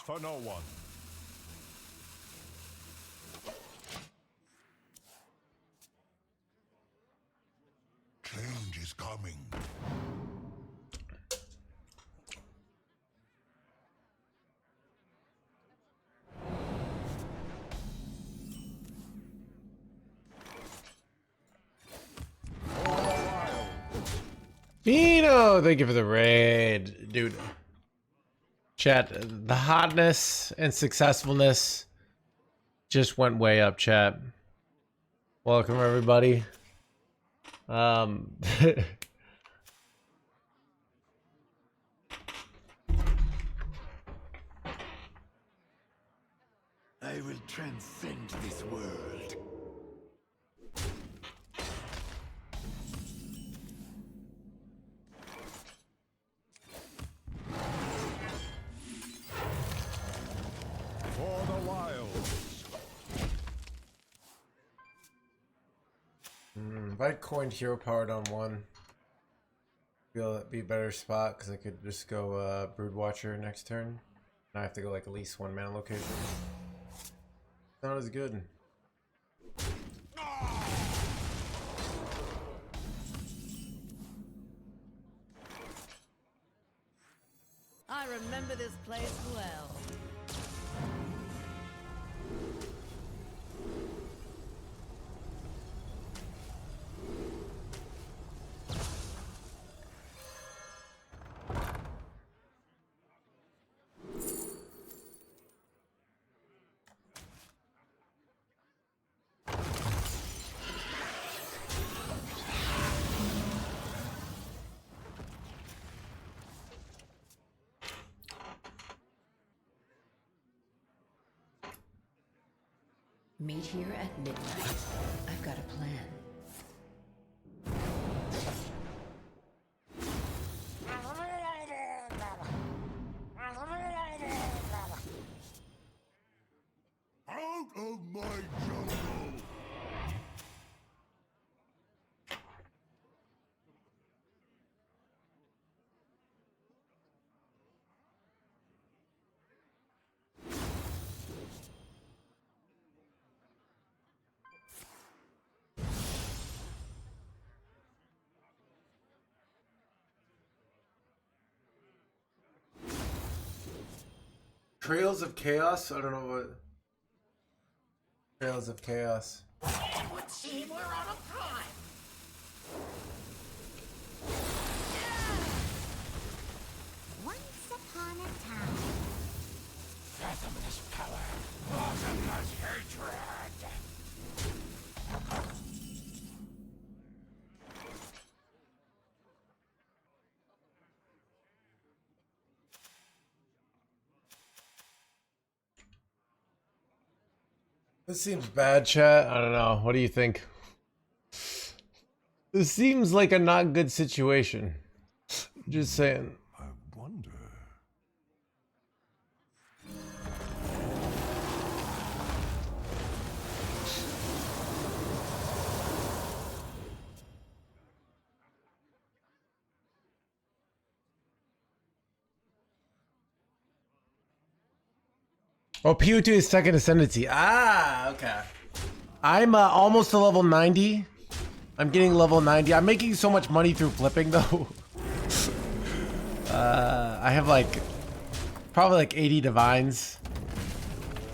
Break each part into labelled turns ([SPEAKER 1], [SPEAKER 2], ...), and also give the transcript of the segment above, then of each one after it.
[SPEAKER 1] for no one.
[SPEAKER 2] Change is coming.
[SPEAKER 3] Bino, thank you for the raid, dude. Chat, the hotness and successfulness just went way up, chat. Welcome everybody.
[SPEAKER 2] I will transcend this world.
[SPEAKER 1] For the wilds.
[SPEAKER 3] If I coined hero powered on one, feel it'd be a better spot because I could just go Brood Watcher next turn. I have to go like at least one mana location. Not as good.
[SPEAKER 4] I remember this place well.
[SPEAKER 5] Meet here at midnight. I've got a plan.
[SPEAKER 2] Out of my jungle!
[SPEAKER 3] Trails of Chaos? I don't know what. Trails of Chaos.
[SPEAKER 4] It would seem we're out of time.
[SPEAKER 6] Once upon a time.
[SPEAKER 2] Fathomless power, bottomless hatred!
[SPEAKER 3] This seems bad, chat. I don't know. What do you think? This seems like a not good situation. Just saying.
[SPEAKER 1] I wonder.
[SPEAKER 3] Oh, PO2 is second ascendancy. Ah, okay. I'm almost to level 90. I'm getting level 90. I'm making so much money through flipping, though. I have like probably like 80 divines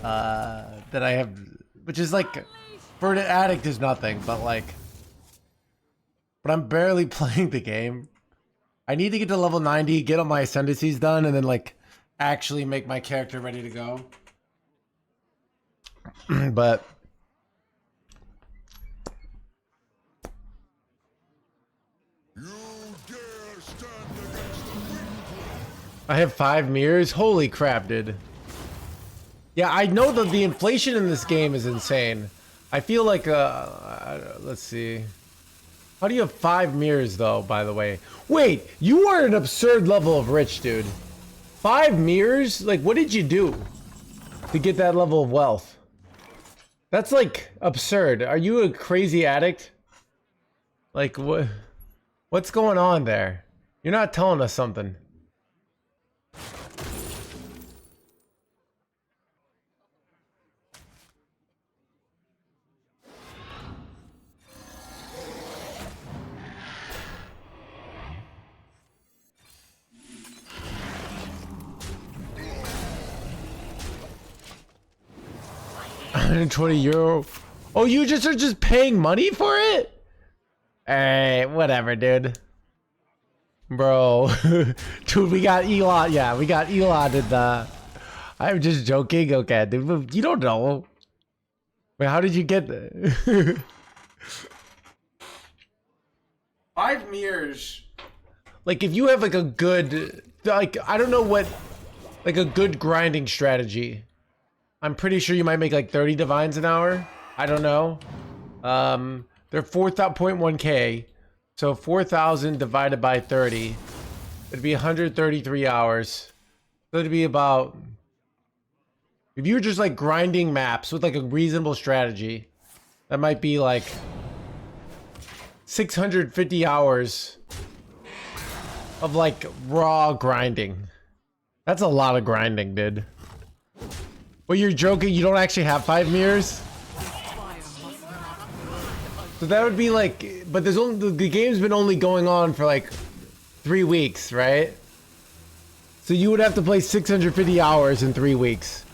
[SPEAKER 3] that I have, which is like for an addict is nothing, but I'm barely playing the game. I need to get to level 90, get all my ascendancies done, and then like actually make my character ready to go. But
[SPEAKER 2] You dare stand against the wind?
[SPEAKER 3] I have 5 mirrors. Holy crap, dude. Yeah, I know that the inflation in this game is insane. I feel like, let's see. How do you have 5 mirrors, though, by the way? Wait, you are an absurd level of rich, dude. 5 mirrors? Like, what did you do to get that level of wealth? That's, like, absurd. Are you a crazy addict? Like, what's going on there? You're not telling us something. 120 euro. Oh, you just are just paying money for it? Hey, whatever, dude. Bro. Dude, we got Elon. Yeah, we got Elon in the... I'm just joking. Okay, dude. You don't know. Wait, how did you get there? 5 mirrors. Like, if you have like a good... Like, I don't know what... Like a good grinding strategy. I'm pretty sure you might make like 30 divines an hour. I don't know. They're 4.1k. So 4,000 divided by 30. It'd be 133 hours. So it'd be about... If you were just like grinding maps with like a reasonable strategy, that might be like 650 hours of like raw grinding. That's a lot of grinding, dude. Well, you're joking? You don't actually have 5 mirrors? So that would be like, but there's only, the game's been only going on for like 3 weeks, right? So you would have to play 650 hours in 3 weeks.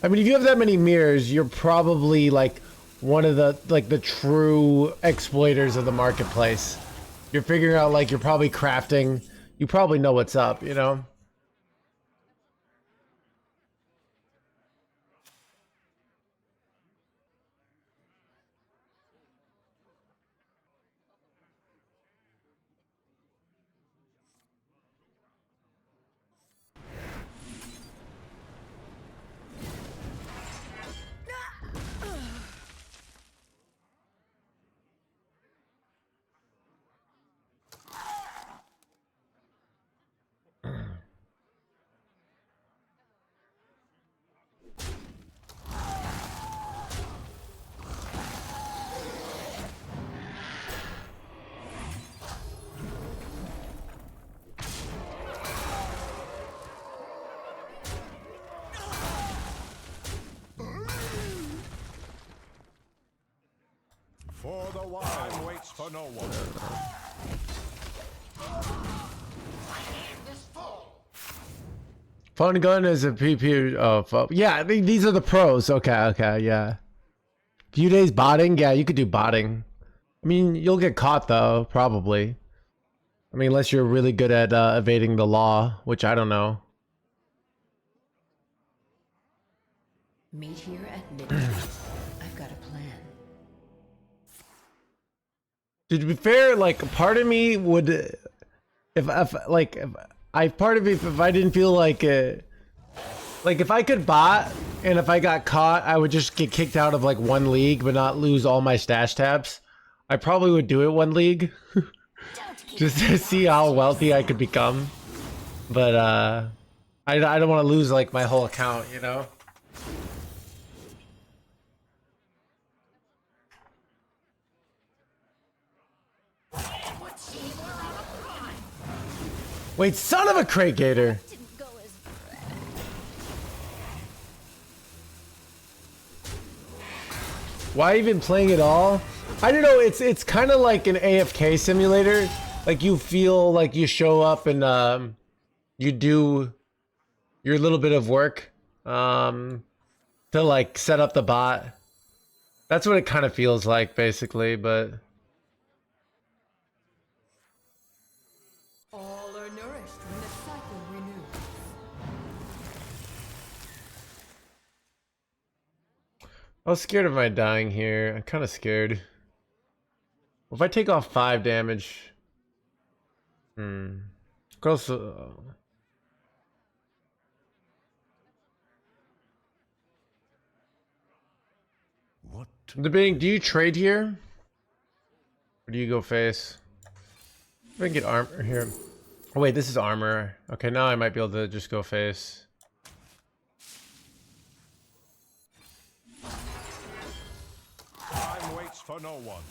[SPEAKER 3] I mean, if you have that many mirrors, you're probably like one of the, like the true exploiters of the marketplace. You're figuring out like, you're probably crafting, you probably know what's up, you know?
[SPEAKER 1] For the wild. Time waits for no one.
[SPEAKER 3] Fun gun is a PP. Oh, yeah. I mean, these are the pros. Okay, yeah. Few days botting. Yeah, you could do botting. I mean, you'll get caught though, probably. I mean, unless you're really good at evading the law, which I don't know.
[SPEAKER 5] Meet here at midnight. I've got a plan.
[SPEAKER 3] To be fair, like part of me would, if I didn't feel like if I could bot and if I got caught, I would just get kicked out of like one league but not lose all my stash tabs. I probably would do it one league just to see how wealthy I could become. But I don't want to lose like my whole account, you know. Wait, son of a crate gator. Why even playing at all? I don't know, it's kind of like an AFK simulator. Like you feel like you show up and you do your little bit of work to like set up the bot. That's what it kind of feels like basically, but
[SPEAKER 4] All are nourished when the cycle renews.
[SPEAKER 3] I was scared of my dying here. I'm kind of scared. If I take off 5 damage, close.
[SPEAKER 1] What?
[SPEAKER 3] Debating, do you trade here? Or do you go face? If I can get armor here. Oh wait, this is armor. Okay, now I might be able to just go face.
[SPEAKER 1] Time waits for no one.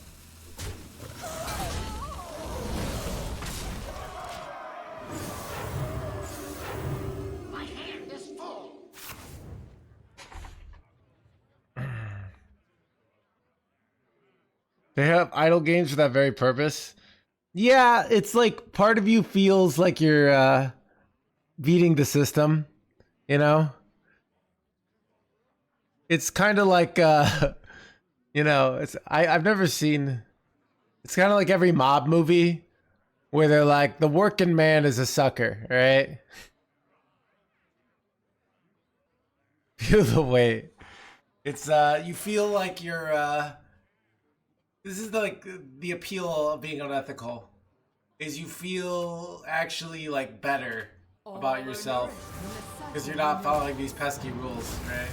[SPEAKER 2] My hand is full.
[SPEAKER 3] They have idle games for that very purpose. Yeah, it's like part of you feels like you're beating the system, you know? It's kind of like you know, I've never seen. It's kind of like every mob movie where they're like the working man is a sucker, right? Feel the weight. It's you feel like you're this is like the appeal of being unethical is you feel actually like better about yourself because you're not following these pesky rules, right?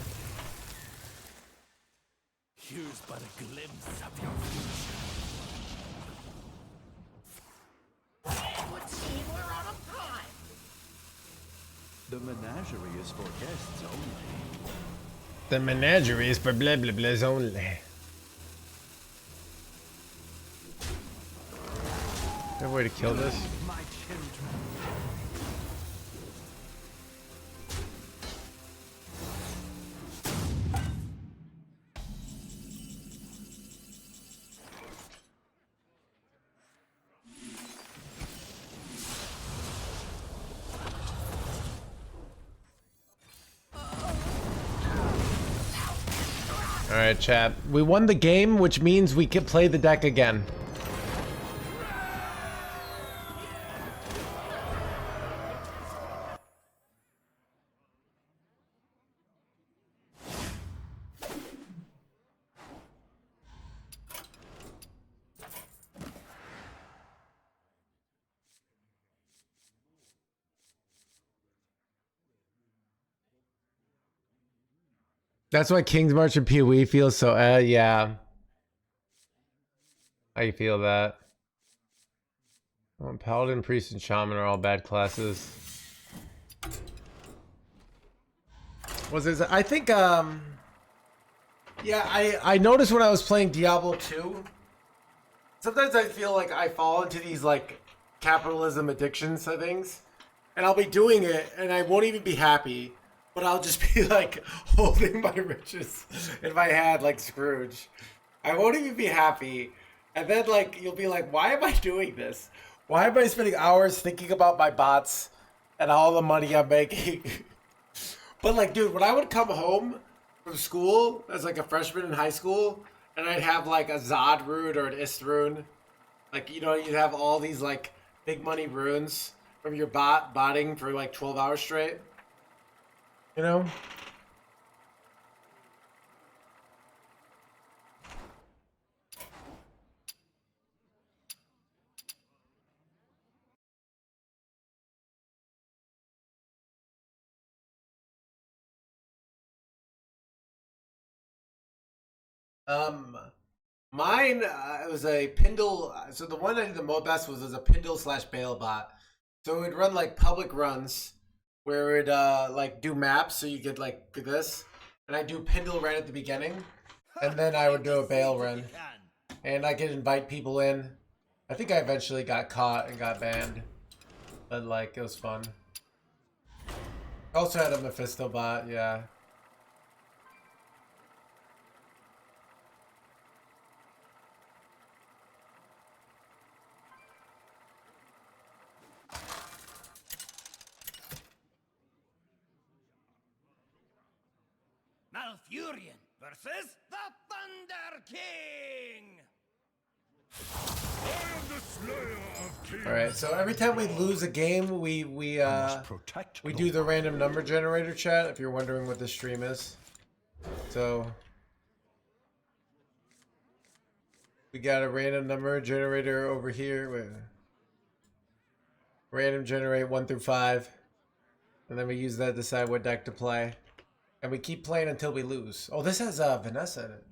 [SPEAKER 1] Here's but a glimpse of your future.
[SPEAKER 2] It would seem we're out of time.
[SPEAKER 1] The menagerie is for guests only.
[SPEAKER 3] The menagerie is for blah blah blahs only. Is there a way to kill this?
[SPEAKER 1] My children.
[SPEAKER 3] All right, chat. We won the game, which means we can play the deck again. That's why King's March and PoE feels so, yeah. I feel that. Paladin, Priest, and Shaman are all bad classes. Was it? I think, yeah, I noticed when I was playing Diablo 2, sometimes I feel like I fall into these, like, capitalism addictions to things, and I'll be doing it, and I won't even be happy. But I'll just be like holding my riches in my hand like Scrooge. I won't even be happy. And then like you'll be like, why am I doing this? Why am I spending hours thinking about my bots and all the money I'm making? But like, dude, when I would come home from school as like a freshman in high school and I'd have like a Zod rune or an Ist rune, like, you know, you'd have all these like big money runes from your botting for like 12 hours straight. You know? Mine was a Pindle. So the one I did the most best was a Pindle / Bale bot. So it would run like public runs where it like do maps, so you get like this, and I do Pindle right at the beginning, and then I would do a Bale run, and I could invite people in. I think I eventually got caught and got banned, but like it was fun. Also had a Mephisto bot, yeah.
[SPEAKER 2] Malfurion versus the Thunder King!
[SPEAKER 1] I am the slayer of kings.
[SPEAKER 3] All right, so every time we lose a game, we do the random number generator chat. If you're wondering what this stream is, so we got a random number generator over here. Wait. Random generate 1 through 5, and then we use that to decide what deck to play, and we keep playing until we lose. Oh, this has Vanessa in it.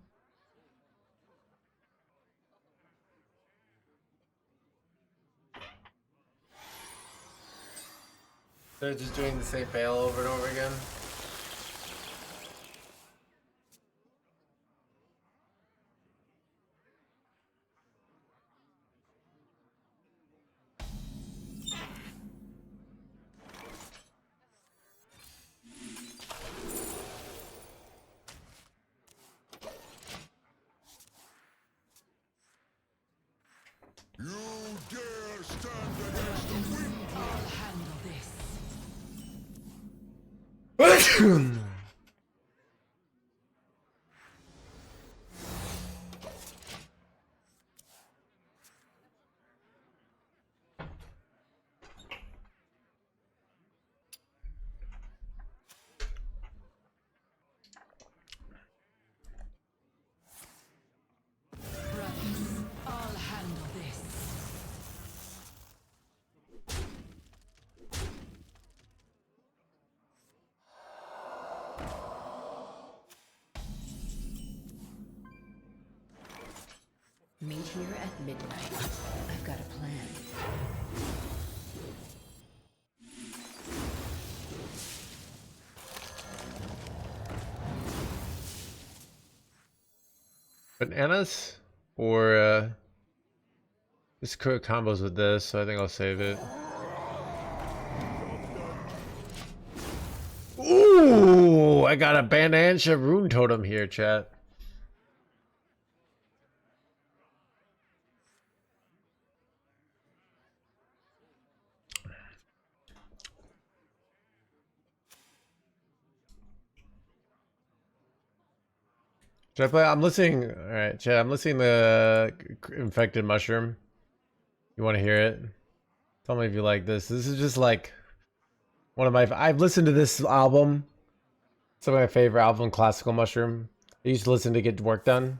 [SPEAKER 3] They're just doing the same fail over and over again.
[SPEAKER 1] You dare stand against the wind?
[SPEAKER 5] I'll handle this. Meet here at midnight. I've got a plan.
[SPEAKER 3] Bananas or this combos with this, so I think I'll save it. Ooh, I got a Bandansha rune totem here, chat. Should I play? I'm listening. All right, chat. I'm listening to Infected Mushroom. You want to hear it? Tell me if you like this. This is just like one of my. I've listened to this album. It's my favorite album, Classical Mushroom. I used to listen to get work done.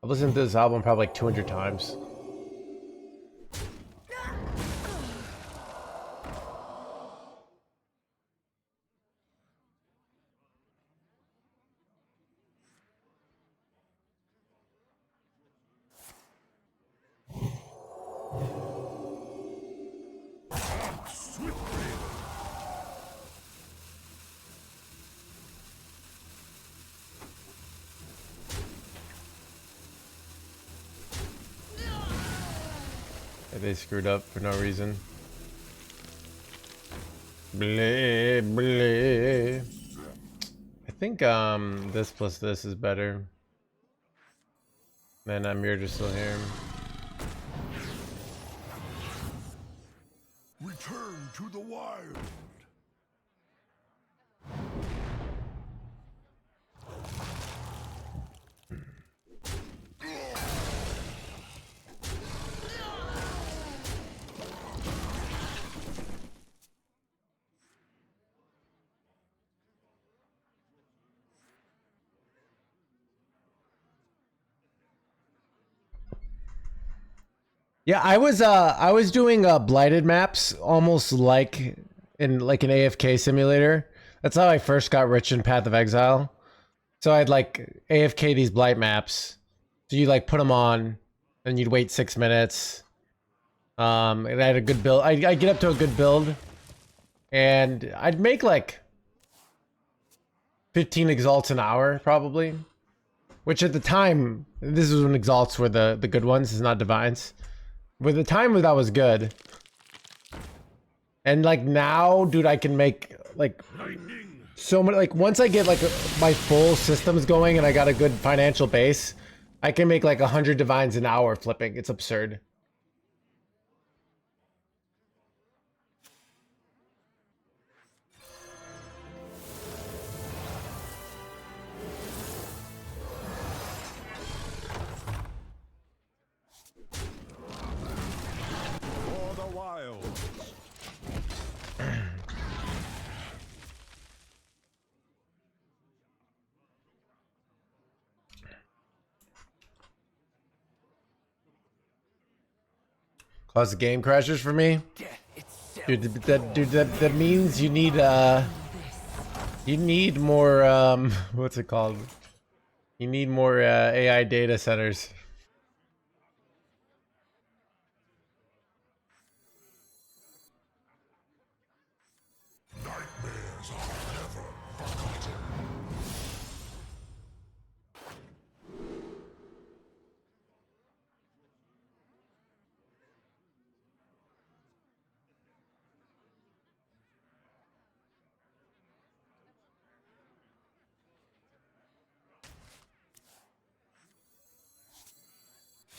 [SPEAKER 3] I've listened to this album probably like 200 times. They screwed up for no reason. Bleh, bleh. I think this plus this is better. Man, I'm here just still here.
[SPEAKER 1] Return to the wild.
[SPEAKER 3] Yeah, I was doing blighted maps almost like in like an AFK simulator. That's how I first got rich in Path of Exile. So I'd like AFK these blight maps. So you like put them on, and you'd wait 6 minutes. And I had a good build. I'd get up to a good build, and I'd make like 15 exalts an hour probably. Which at the time, this was when exalts were the good ones, it's not divines. With the time that was good. And like now, dude, I can make like so many, like once I get like my full systems going and I got a good financial base, I can make like 100 divines an hour flipping. It's absurd.
[SPEAKER 1] For the wild.
[SPEAKER 3] Cause game crashers for me? Dude, that means you need more what's it called? You need more AI data centers.
[SPEAKER 1] Nightmares are never forgotten.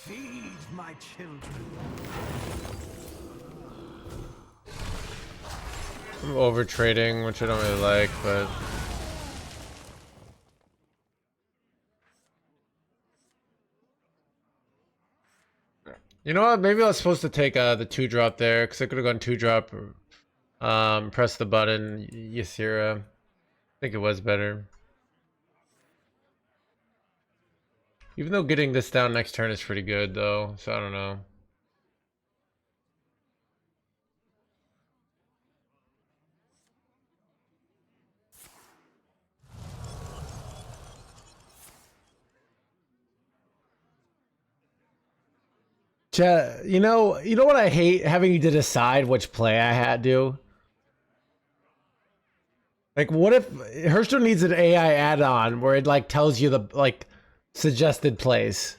[SPEAKER 2] Feed my children.
[SPEAKER 3] I'm over trading, which I don't really like, but you know what? Maybe I was supposed to take the 2-drop there, because I could have gone 2-drop. Press the button, Ysira. I think it was better. Even though getting this down next turn is pretty good, though, so I don't know. You know what I hate? Having to decide which play I had to. Like, what if Hearthstone needs an AI add-on where it like tells you the like suggested plays?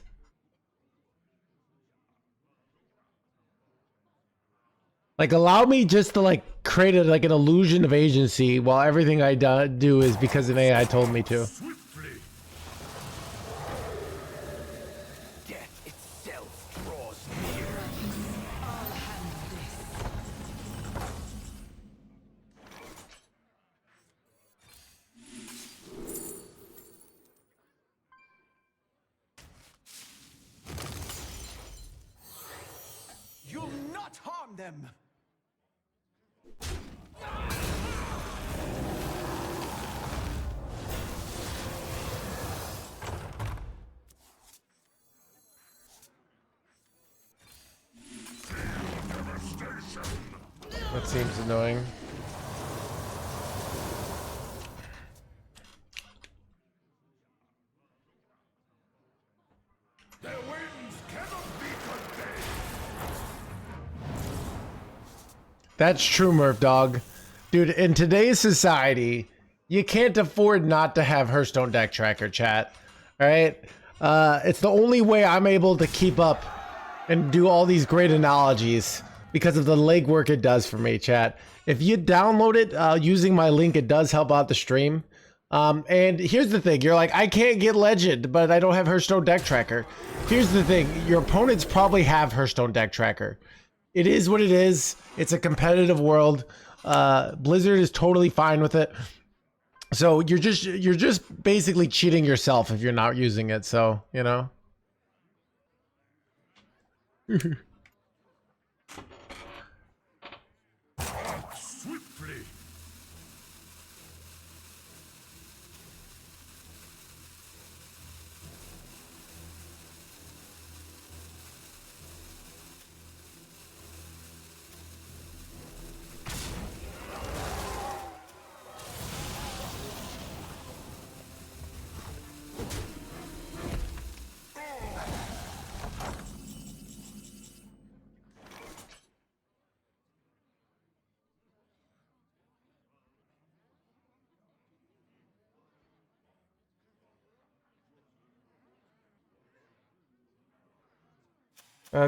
[SPEAKER 3] Like, allow me just to like create like an illusion of agency while everything I do is because an AI told me to.
[SPEAKER 1] Swiftly. Death itself draws near. You'll not harm them.
[SPEAKER 3] That seems annoying.
[SPEAKER 1] Their wings cannot be contained.
[SPEAKER 3] That's true, Murph Dog. Dude, in today's society, you can't afford not to have Hearthstone deck tracker, chat. Alright? It's the only way I'm able to keep up and do all these great analogies because of the legwork it does for me, chat. If you download it using my link, it does help out the stream. And here's the thing, you're like, I can't get Legend, but I don't have Hearthstone deck tracker. Here's the thing, your opponents probably have Hearthstone deck tracker. It is what it is. It's a competitive world. Blizzard is totally fine with it. So you're just basically cheating yourself if you're not using it. So, you know.
[SPEAKER 1] Swiftly.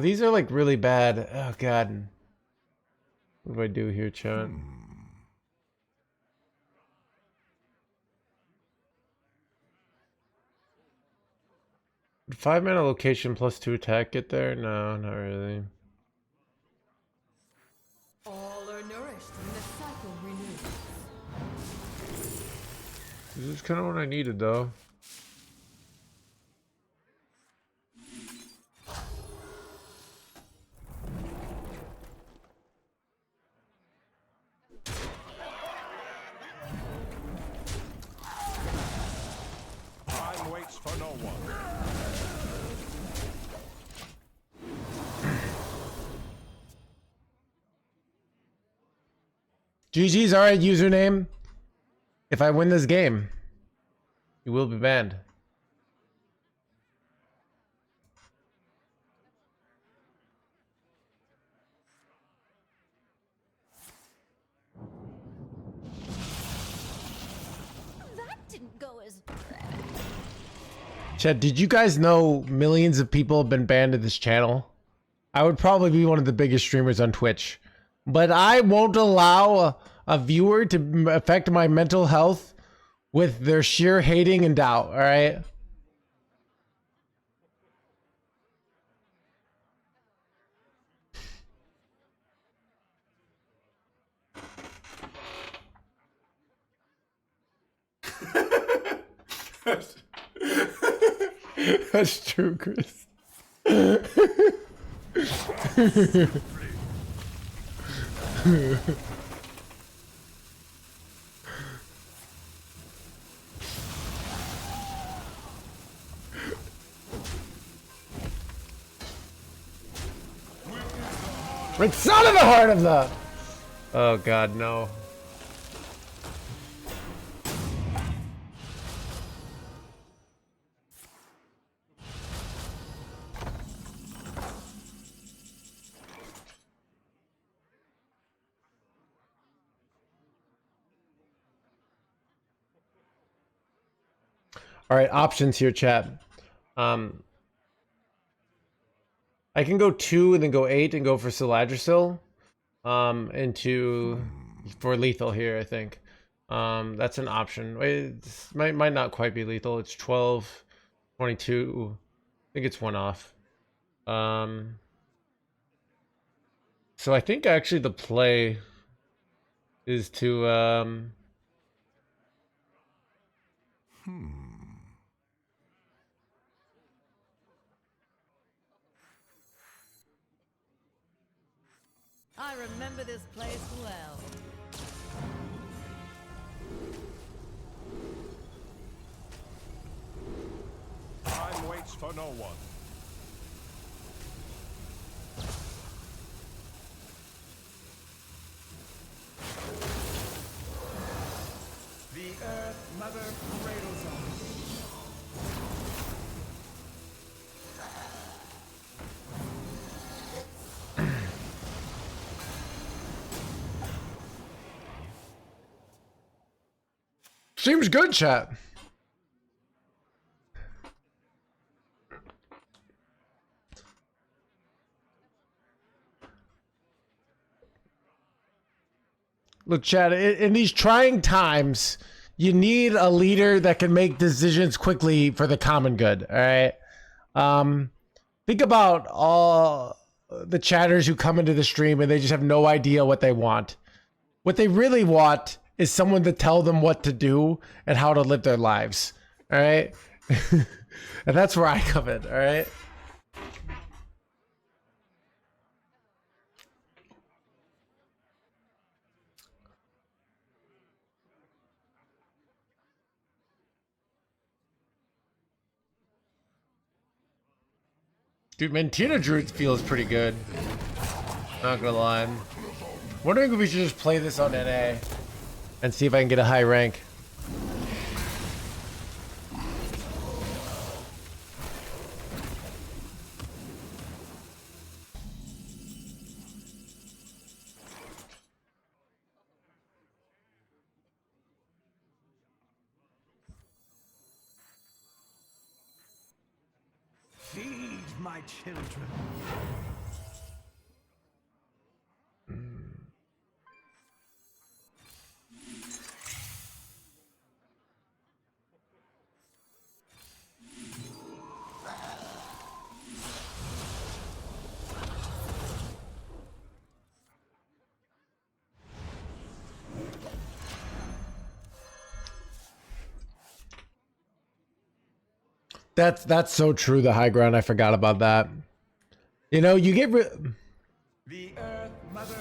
[SPEAKER 3] These are like really bad. Oh god. What do I do here, chat? 5-mana location plus 2 attack get there? No, not really.
[SPEAKER 4] All are nourished and the cycle renews.
[SPEAKER 3] This is kind of what I needed, though.
[SPEAKER 1] Time waits for no one.
[SPEAKER 3] GG's alright, username. If I win this game, you will be banned.
[SPEAKER 4] That didn't go as
[SPEAKER 3] Chat, did you guys know millions of people have been banned to this channel? I would probably be one of the biggest streamers on Twitch. But I won't allow a viewer to affect my mental health with their sheer hating and doubt, alright? That's true, Chris. It's out of the heart of the... Oh god, no. All right, options here, chat. I can go 2 and then go 8 and go for Siladrasil. Into for lethal here, I think. That's an option. Wait, this might not quite be lethal. It's 12, 22. I think it's one off. So I think actually the play is to
[SPEAKER 4] I remember this place well.
[SPEAKER 1] Time waits for no one.
[SPEAKER 2] The Earth Mother cradles us.
[SPEAKER 3] seems good, chat. Look, Chad, in these trying times, you need a leader that can make decisions quickly for the common good, all right? Think about all the chatters who come into the stream and they just have no idea what they want. What they really want is someone to tell them what to do and how to live their lives, all right? And that's where I come in, all right? Dude, Mantina Druid feels pretty good. Not gonna lie. I'm wondering if we should just play this on NA and see if I can get a high rank.
[SPEAKER 2] Feed my children.
[SPEAKER 3] That's so true, the high ground. I forgot about that. You know, you get
[SPEAKER 2] The Earth Mother.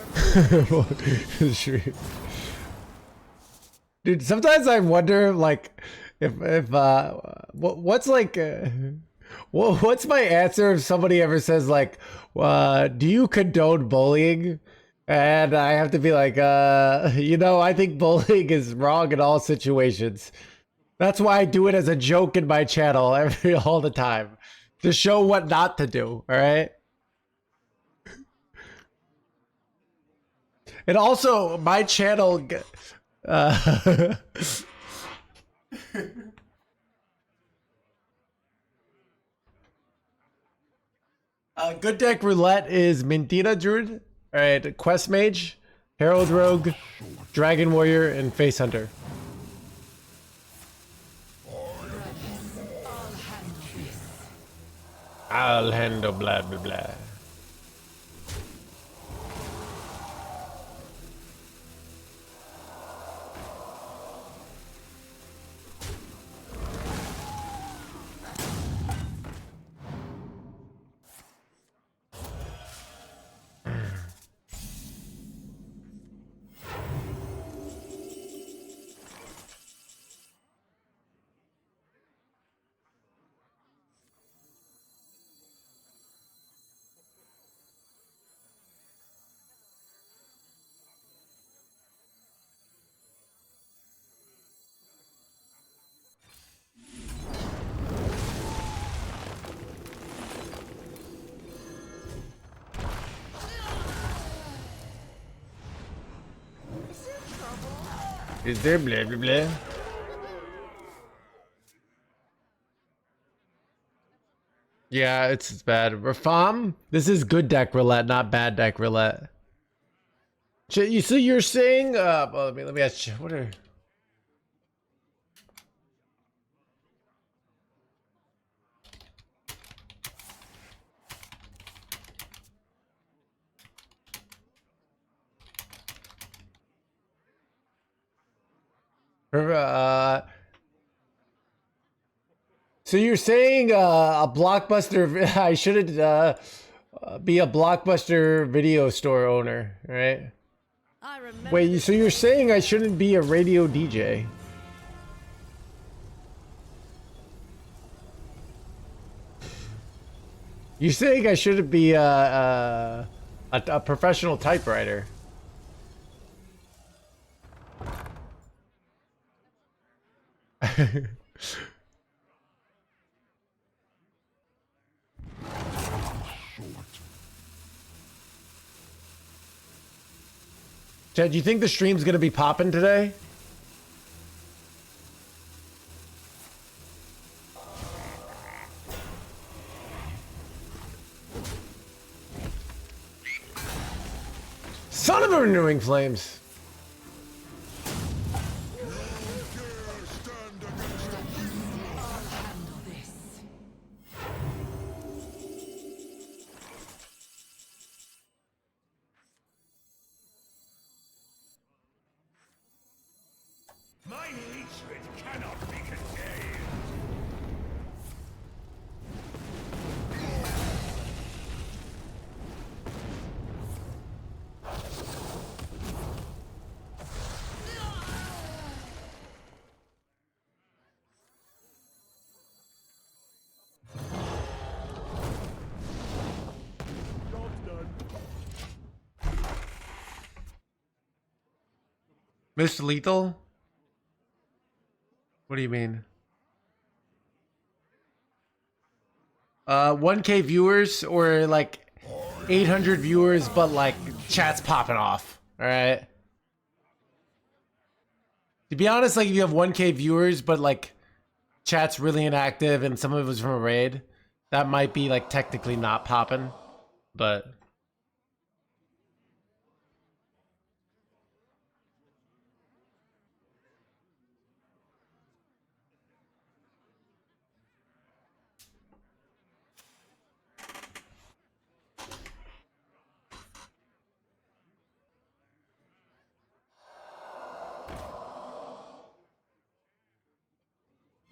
[SPEAKER 3] Dude, sometimes I wonder, like, if what's like, what's my answer if somebody ever says like, do you condone bullying? And I have to be like, you know, I think bullying is wrong in all situations. That's why I do it as a joke in my channel all the time, to show what not to do. All right. And also, my channel. Good deck roulette is Mintina Druid. All right, Quest Mage, Herald Rogue, Dragon Warrior, and Face Hunter. I'll handle blah blah blah. Is there blah blah blah? Yeah, it's bad. Rafam, this is good deck roulette, not bad deck roulette. So you're saying, well, let me ask you, what are... So you're saying a blockbuster? I shouldn't be a blockbuster video store owner, right?
[SPEAKER 4] I remember
[SPEAKER 3] Wait,
[SPEAKER 4] this
[SPEAKER 3] so you're
[SPEAKER 4] place
[SPEAKER 3] saying I
[SPEAKER 4] well.
[SPEAKER 3] shouldn't be a radio DJ? You're saying I shouldn't be a professional typewriter? Chad, do you think the stream's gonna be popping today? Son of a renewing flames!
[SPEAKER 1] My hatred cannot be contained.
[SPEAKER 3] Mr. Lethal? What do you mean? 1K viewers or like 800 viewers, but like chat's popping off. All right. To be honest, like if you have 1K viewers, but like chat's really inactive and some of it was from a raid, that might be like technically not popping, but.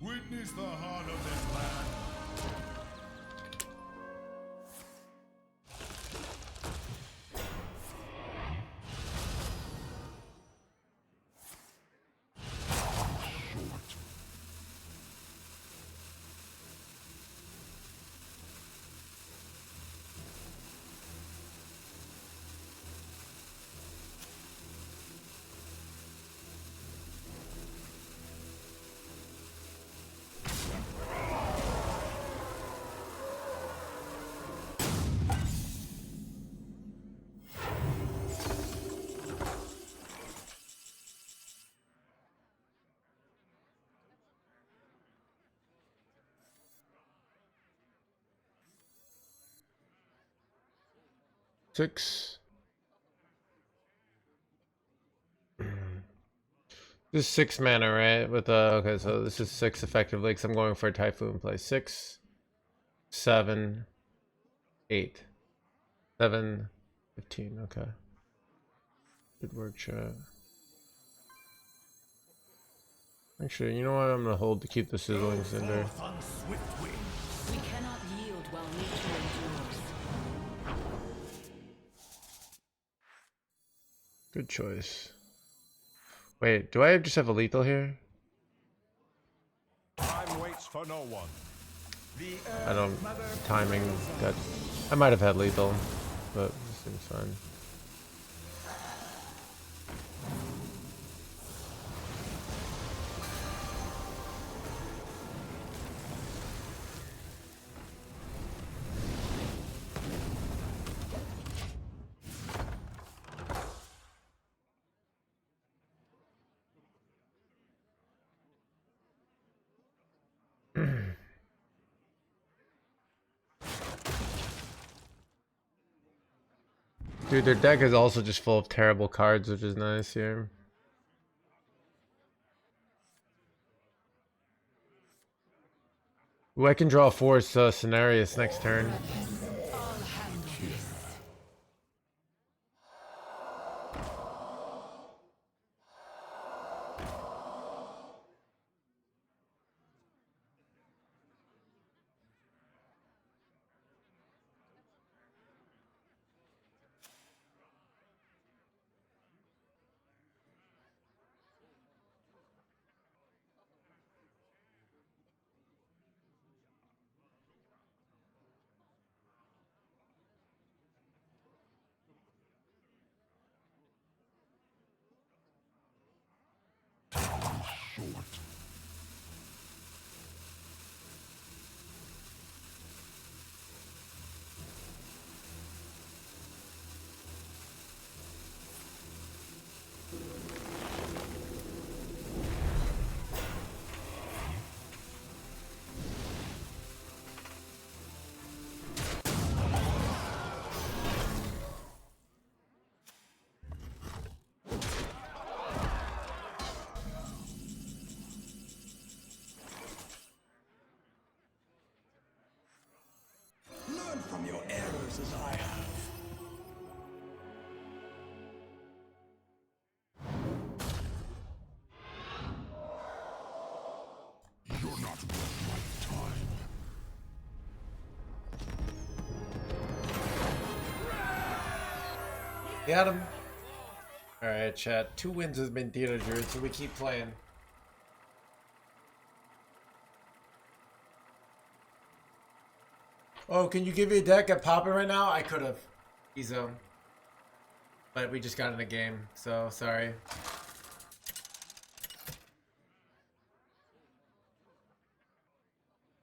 [SPEAKER 1] Witness the heart of this land.
[SPEAKER 3] Six. This is 6 mana, right? With okay, so this is 6 effectively because I'm going for a Typhoon play. 6, 7, 8, 7, 15. Okay. Good work, chat. Actually, you know what? I'm gonna hold to keep the sizzling cinder.
[SPEAKER 1] On swift wings.
[SPEAKER 5] We cannot yield while nature endures.
[SPEAKER 3] Good choice. Wait, do I just have a lethal here?
[SPEAKER 1] Time waits for no one.
[SPEAKER 3] I don't. Timing. Got. I might have had lethal, but this seems fine. Dude, their deck is also just full of terrible cards, which is nice here. Ooh, I can draw Force Scenarius next turn.
[SPEAKER 6] Learn from your errors as I have. You're not worth my time.
[SPEAKER 3] Got him. Alright, chat. 2 wins has been Theater Druid, so we keep playing. Oh, can you give me a deck at Poppin right now? I could have. Ezo. But we just got in the game, so sorry.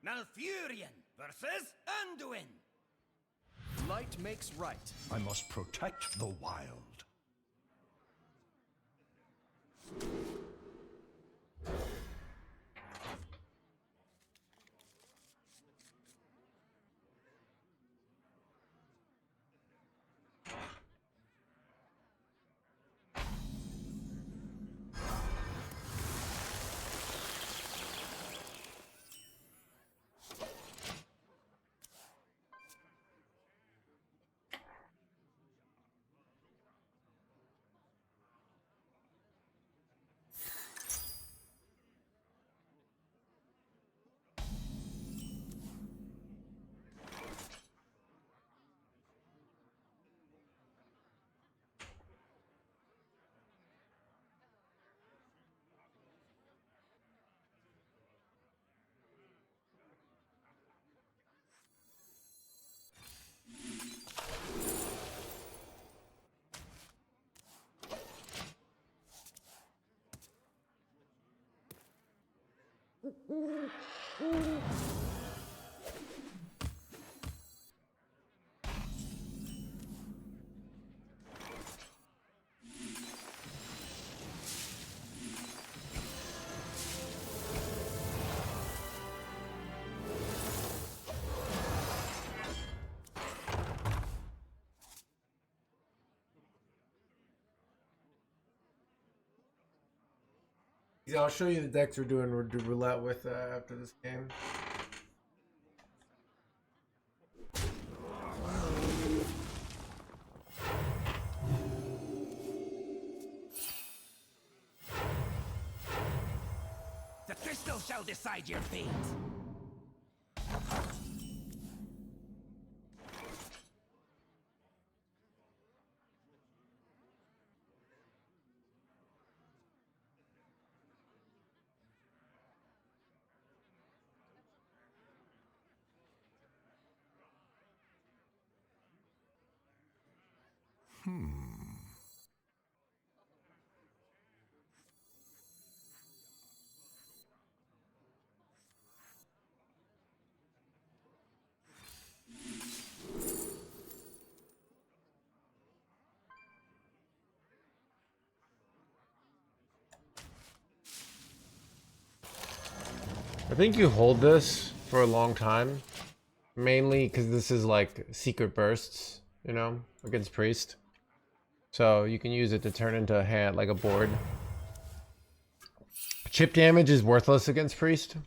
[SPEAKER 2] Malfurion versus Anduin.
[SPEAKER 6] Light makes right. I must protect the wild.
[SPEAKER 3] Yeah, I'll show you the decks we're doing roulette with after this game.
[SPEAKER 2] The crystal shall decide your fate.
[SPEAKER 3] I think you hold this for a long time. Mainly because this is like secret bursts, you know, against Priest. So you can use it to turn into a hand, like a board. Chip damage is worthless against Priest.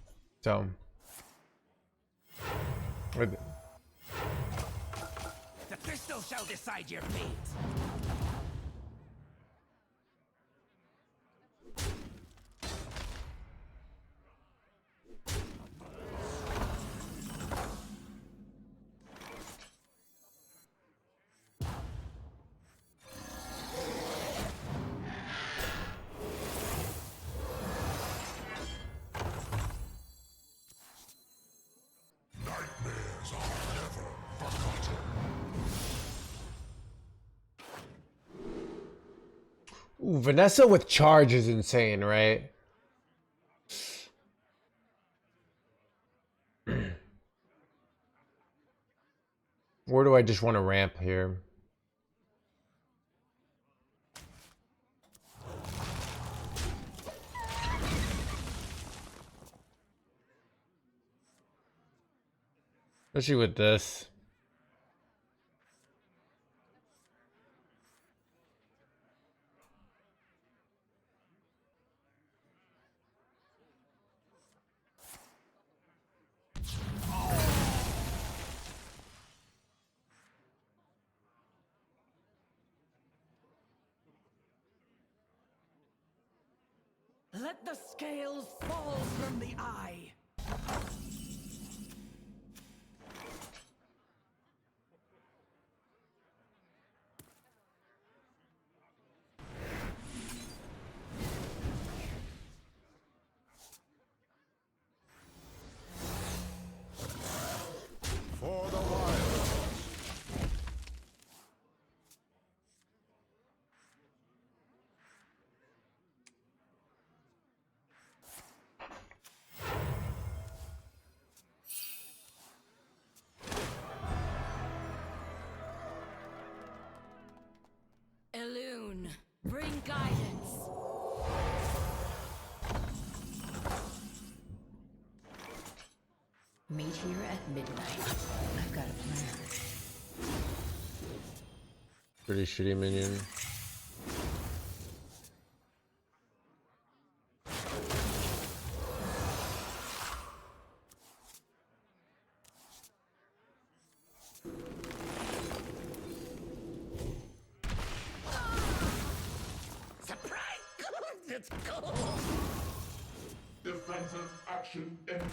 [SPEAKER 3] So.
[SPEAKER 2] The crystal shall decide your fate.
[SPEAKER 3] Ooh, Vanessa with charge is insane, right? Where do I just want to ramp here? Especially with this.
[SPEAKER 2] Let the scales fall from the eye.
[SPEAKER 1] For the wild.
[SPEAKER 4] Elune, bring guidance.
[SPEAKER 5] Meet here at midnight. I've got a plan.
[SPEAKER 3] Pretty shitty minion.
[SPEAKER 2] Surprise! Let's go!
[SPEAKER 7] Defensive action engaged.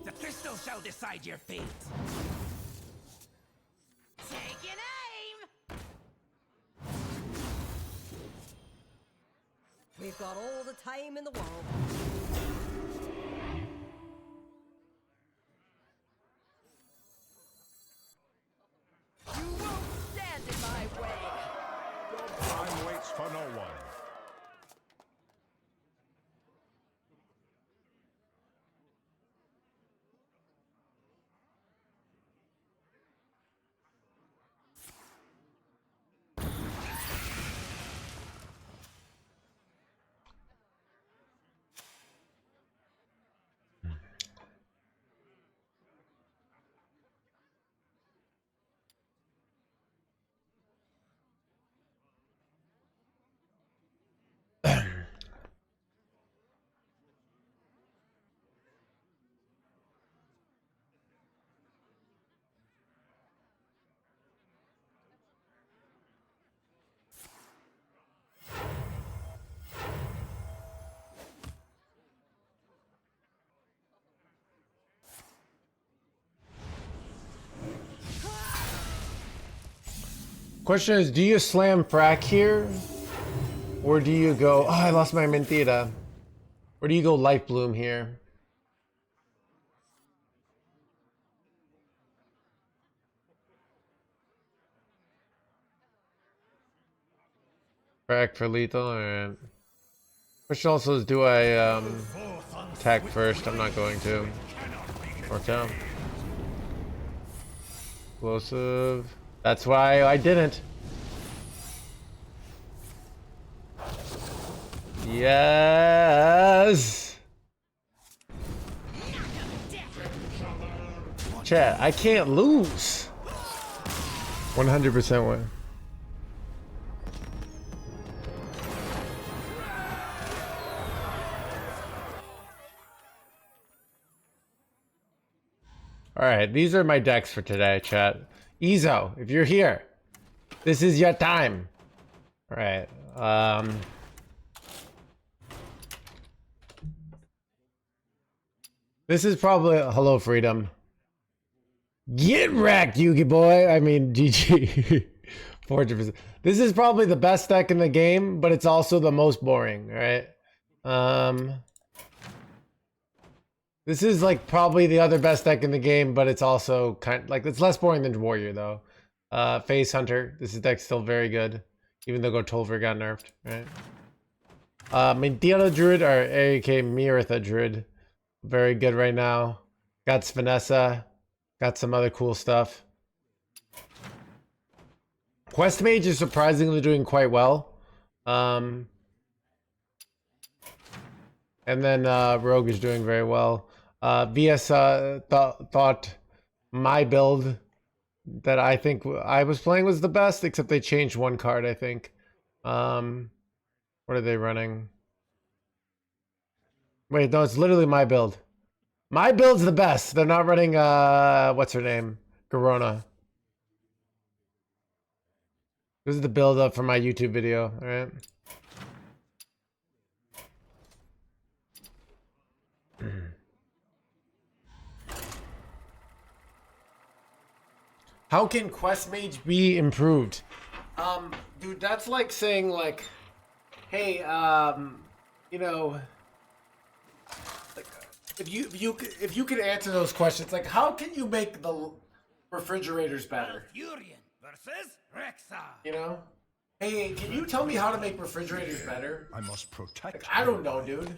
[SPEAKER 2] The crystal shall decide your fate.
[SPEAKER 4] Take an aim!
[SPEAKER 8] We've got all the time in the world.
[SPEAKER 4] You won't stand in my way!
[SPEAKER 1] Time waits for no one.
[SPEAKER 3] Question is, do you slam frack here? Or do you go, oh, I lost my mentira. Or do you go life bloom here? Frack for lethal, alright. Question also is, do I attack first? I'm not going to. Worked out. Explosive. That's why I didn't. Yes. Chat, I can't lose. 100% win. All right, these are my decks for today, chat. Ezo, if you're here, this is your time. All right. This is probably hello freedom. Get wrecked, Yugi boy. I mean, GG. 400%. This is probably the best deck in the game, but it's also the most boring, right? This is like probably the other best deck in the game, but it's also kind like it's less boring than Warrior though. Face Hunter. This deck's still very good, even though Tolver got nerfed, right? Medina Druid or AK Mirtha Druid, very good right now. Got Svanessa, got some other cool stuff. Quest Mage is surprisingly doing quite well. And then Rogue is doing very well. VS thought my build that I think I was playing was the best, except they changed one card, I think. What are they running? Wait, no, it's literally my build. My build's the best. They're not running, what's her name? Corona. This is the build up for my YouTube video, all right? How can Quest Mage be improved? Dude, that's like saying like, hey, you know, like, if you could answer those questions, like how can you make the refrigerators better?
[SPEAKER 7] Furion versus Rexa.
[SPEAKER 3] You know? Hey, can you tell me how to make refrigerators better?
[SPEAKER 6] I must protect.
[SPEAKER 3] Like, I don't know, dude.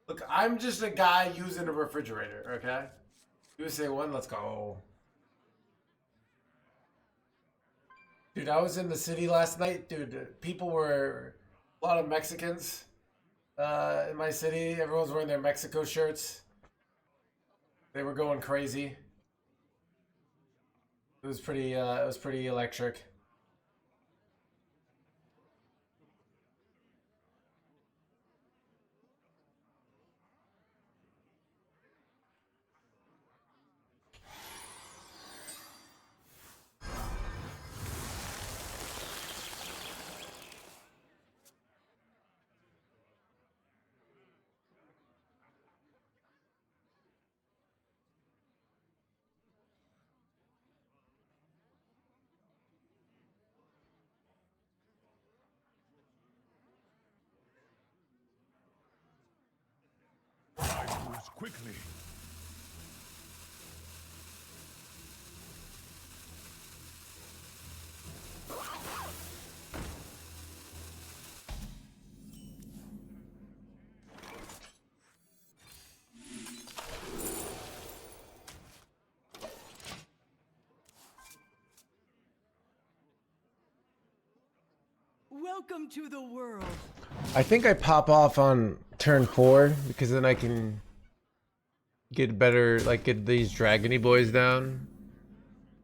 [SPEAKER 3] Look, I'm just a guy using a refrigerator, okay? USA 1, let's go. Dude, I was in the city last night. Dude, people were... A lot of Mexicans in my city. Everyone's wearing their Mexico shirts. They were going crazy. It was pretty electric.
[SPEAKER 1] I move quickly.
[SPEAKER 2] Welcome to the world.
[SPEAKER 3] I think I pop off on turn 4 because then I can get better, like get these dragony boys down.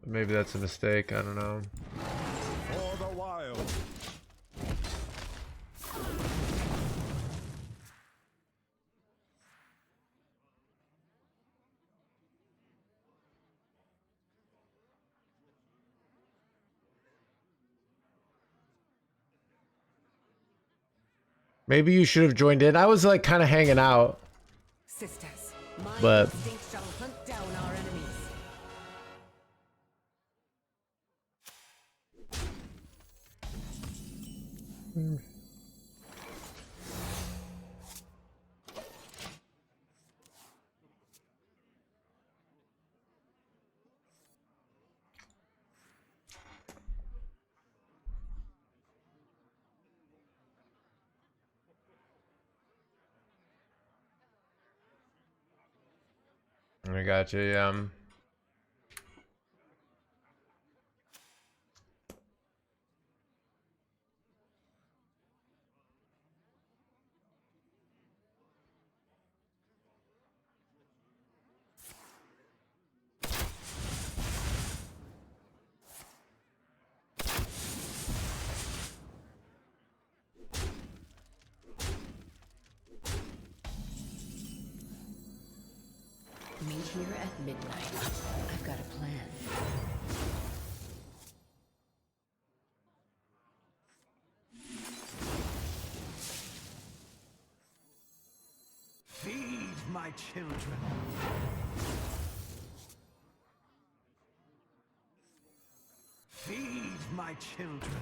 [SPEAKER 3] Maybe that's a mistake, I don't know.
[SPEAKER 1] For the wild.
[SPEAKER 3] Maybe you should have joined in. I was like kind of hanging out.
[SPEAKER 8] Sisters, my
[SPEAKER 3] But-
[SPEAKER 8] instinct shall hunt down our enemies.
[SPEAKER 3] I got you, yeah.
[SPEAKER 5] here at midnight. I've got a plan.
[SPEAKER 6] Feed my children. Feed my children.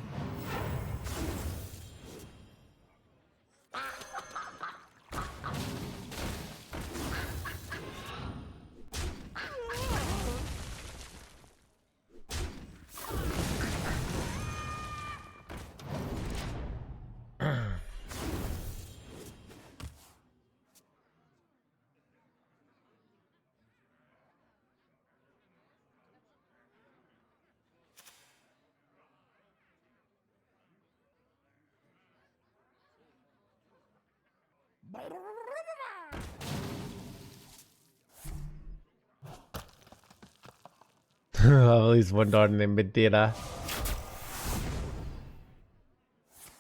[SPEAKER 3] At least one dart in Medina.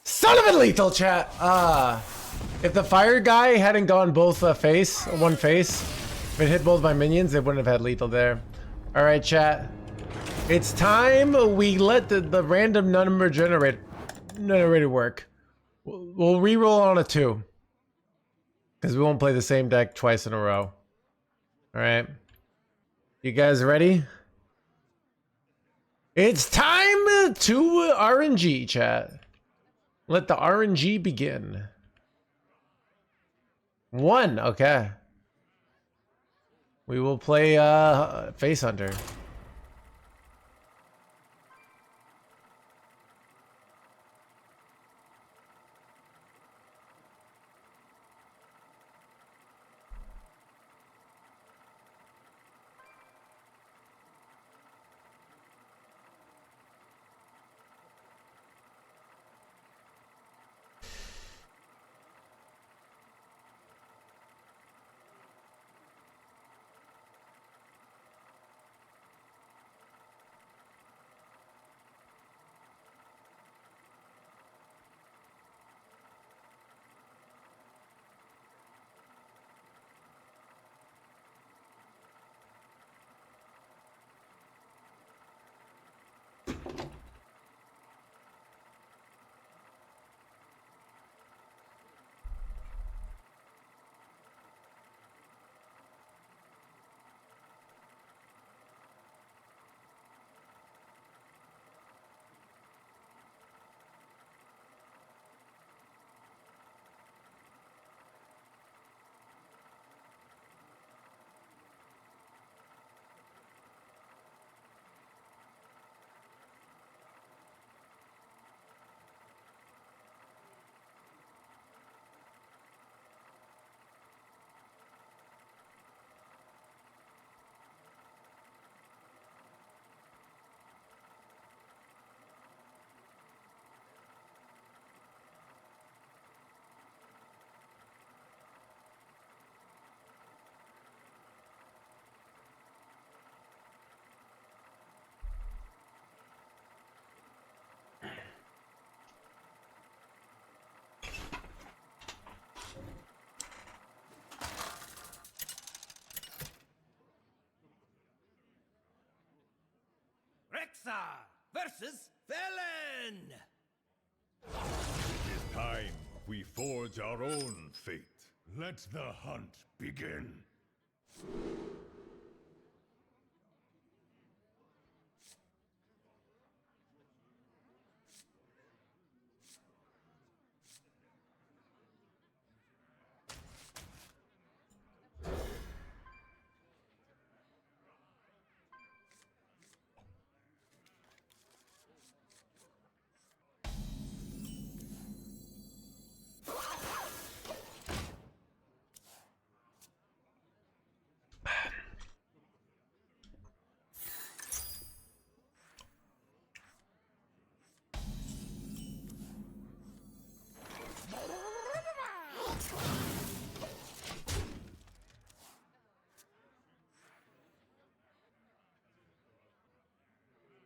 [SPEAKER 3] Son of a lethal chat! If the fire guy hadn't gone both one face, if it hit both my minions, it wouldn't have had lethal there. Alright, chat. It's time we let the random number generator work. We'll re-roll on a 2. Because we won't play the same deck twice in a row. Alright. You guys ready? It's time to RNG, chat. Let the RNG begin. 1, okay. We will play Face Hunter.
[SPEAKER 7] Rexa versus Felon!
[SPEAKER 1] It is time we forge our own fate. Let the hunt begin.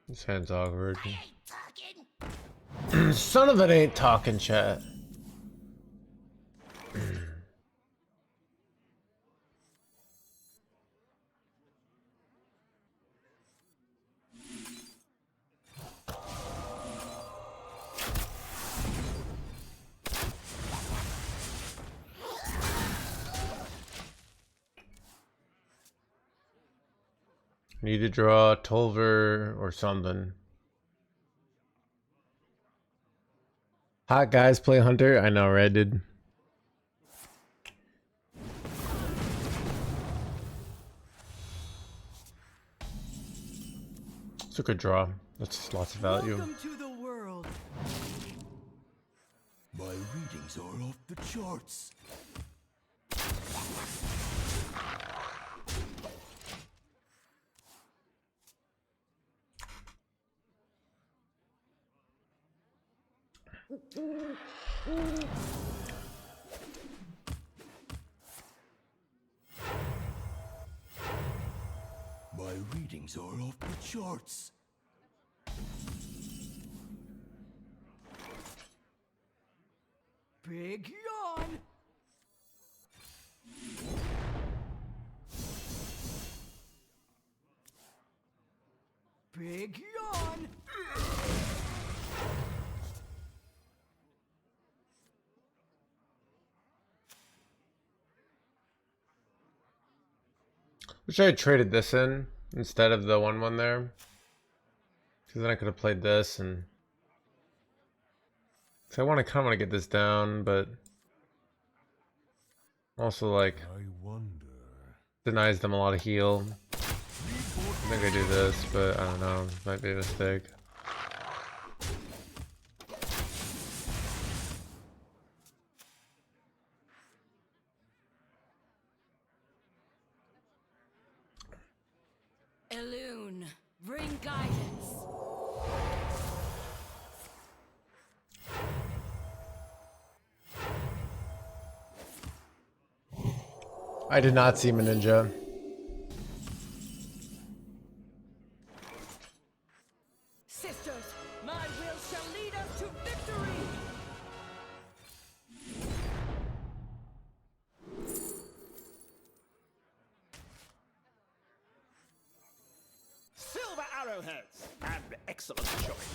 [SPEAKER 3] This hand's awkward. Son of it ain't talking, chat. Need to draw Tolver or something. Hot guys play Hunter. I know, right, dude? It's a good draw. That's lots of value.
[SPEAKER 7] Welcome to the world. My readings are off the charts. My readings are off the charts. Big yawn. Big yawn.
[SPEAKER 3] Wish I had traded this in instead of the 1/1 there. Because then I could have played this and... So I kind of want to get this down, but... Also, like...
[SPEAKER 1] I wonder.
[SPEAKER 3] Denies them a lot of heal. I think I do this, but I don't know. Might be a mistake.
[SPEAKER 4] Elune, bring guidance.
[SPEAKER 3] I did not see him a ninja.
[SPEAKER 2] Sisters, my will shall lead us to victory!
[SPEAKER 6] Silver arrowheads. An excellent choice.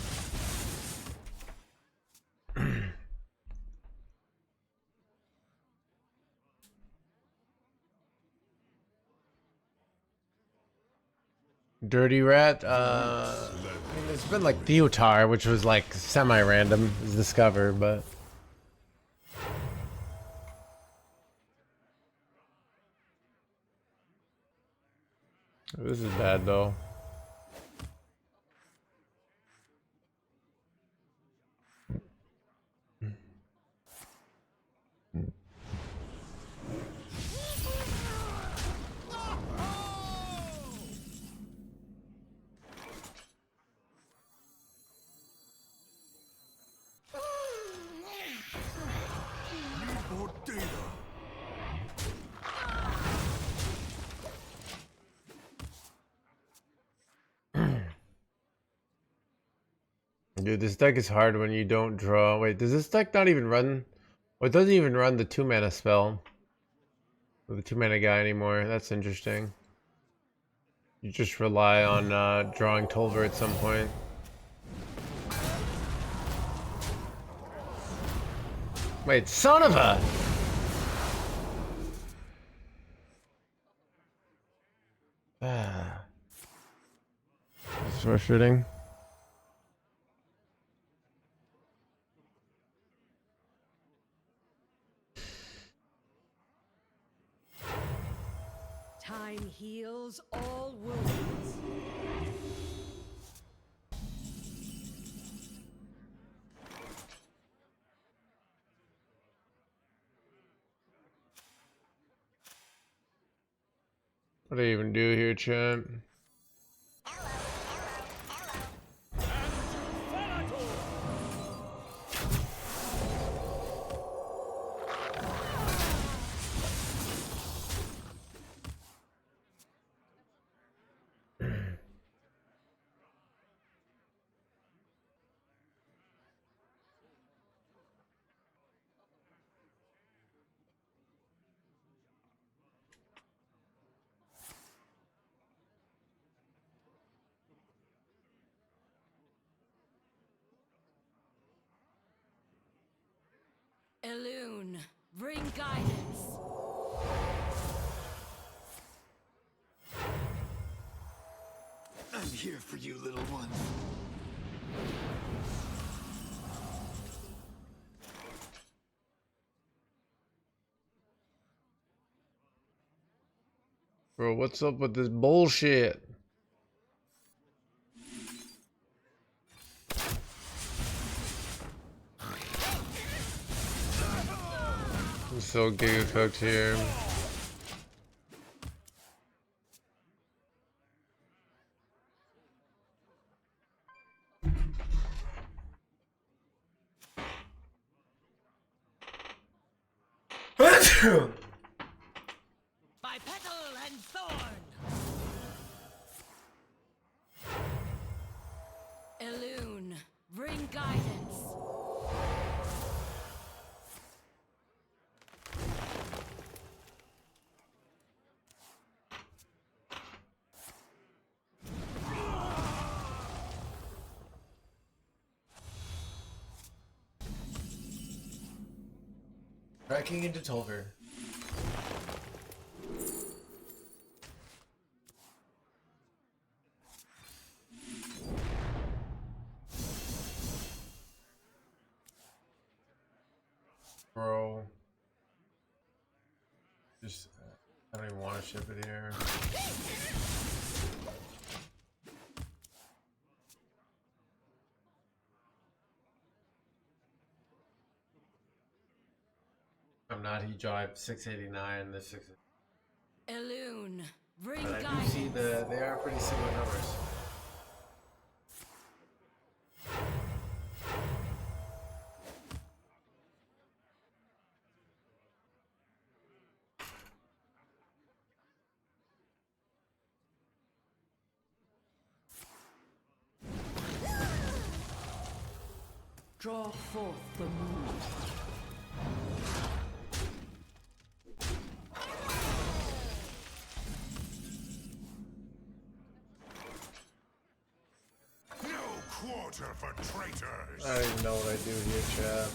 [SPEAKER 3] Dirty Rat, I mean, it's been like Theotar, which was like semi-random, is Discover, but... This is bad though.
[SPEAKER 7] More data.
[SPEAKER 3] Dude, this deck is hard when you don't draw. Wait, does this deck not even run? Well, it doesn't even run the 2-mana spell. Or the 2-mana guy anymore. That's interesting. You just rely on drawing Tolver at some point. Wait, son of a... That's frustrating.
[SPEAKER 2] Time heals all wounds.
[SPEAKER 3] What do I even do here, champ?
[SPEAKER 4] Elune, bring guidance.
[SPEAKER 7] care for you, little ones.
[SPEAKER 3] Bro, what's up with this bullshit? I'm so giga cooked here.
[SPEAKER 2] By petal and thorn.
[SPEAKER 4] Elune, bring guidance.
[SPEAKER 3] Cracking into Tolver. Bro. Just, I don't even want to ship it here. I'm not. He drive 689. The 6.
[SPEAKER 4] Elune, bring
[SPEAKER 3] But I do
[SPEAKER 4] guidance.
[SPEAKER 3] see they are pretty similar numbers.
[SPEAKER 2] Draw forth the moon.
[SPEAKER 1] No quarter for traitors.
[SPEAKER 3] I don't even know what I do here, chat.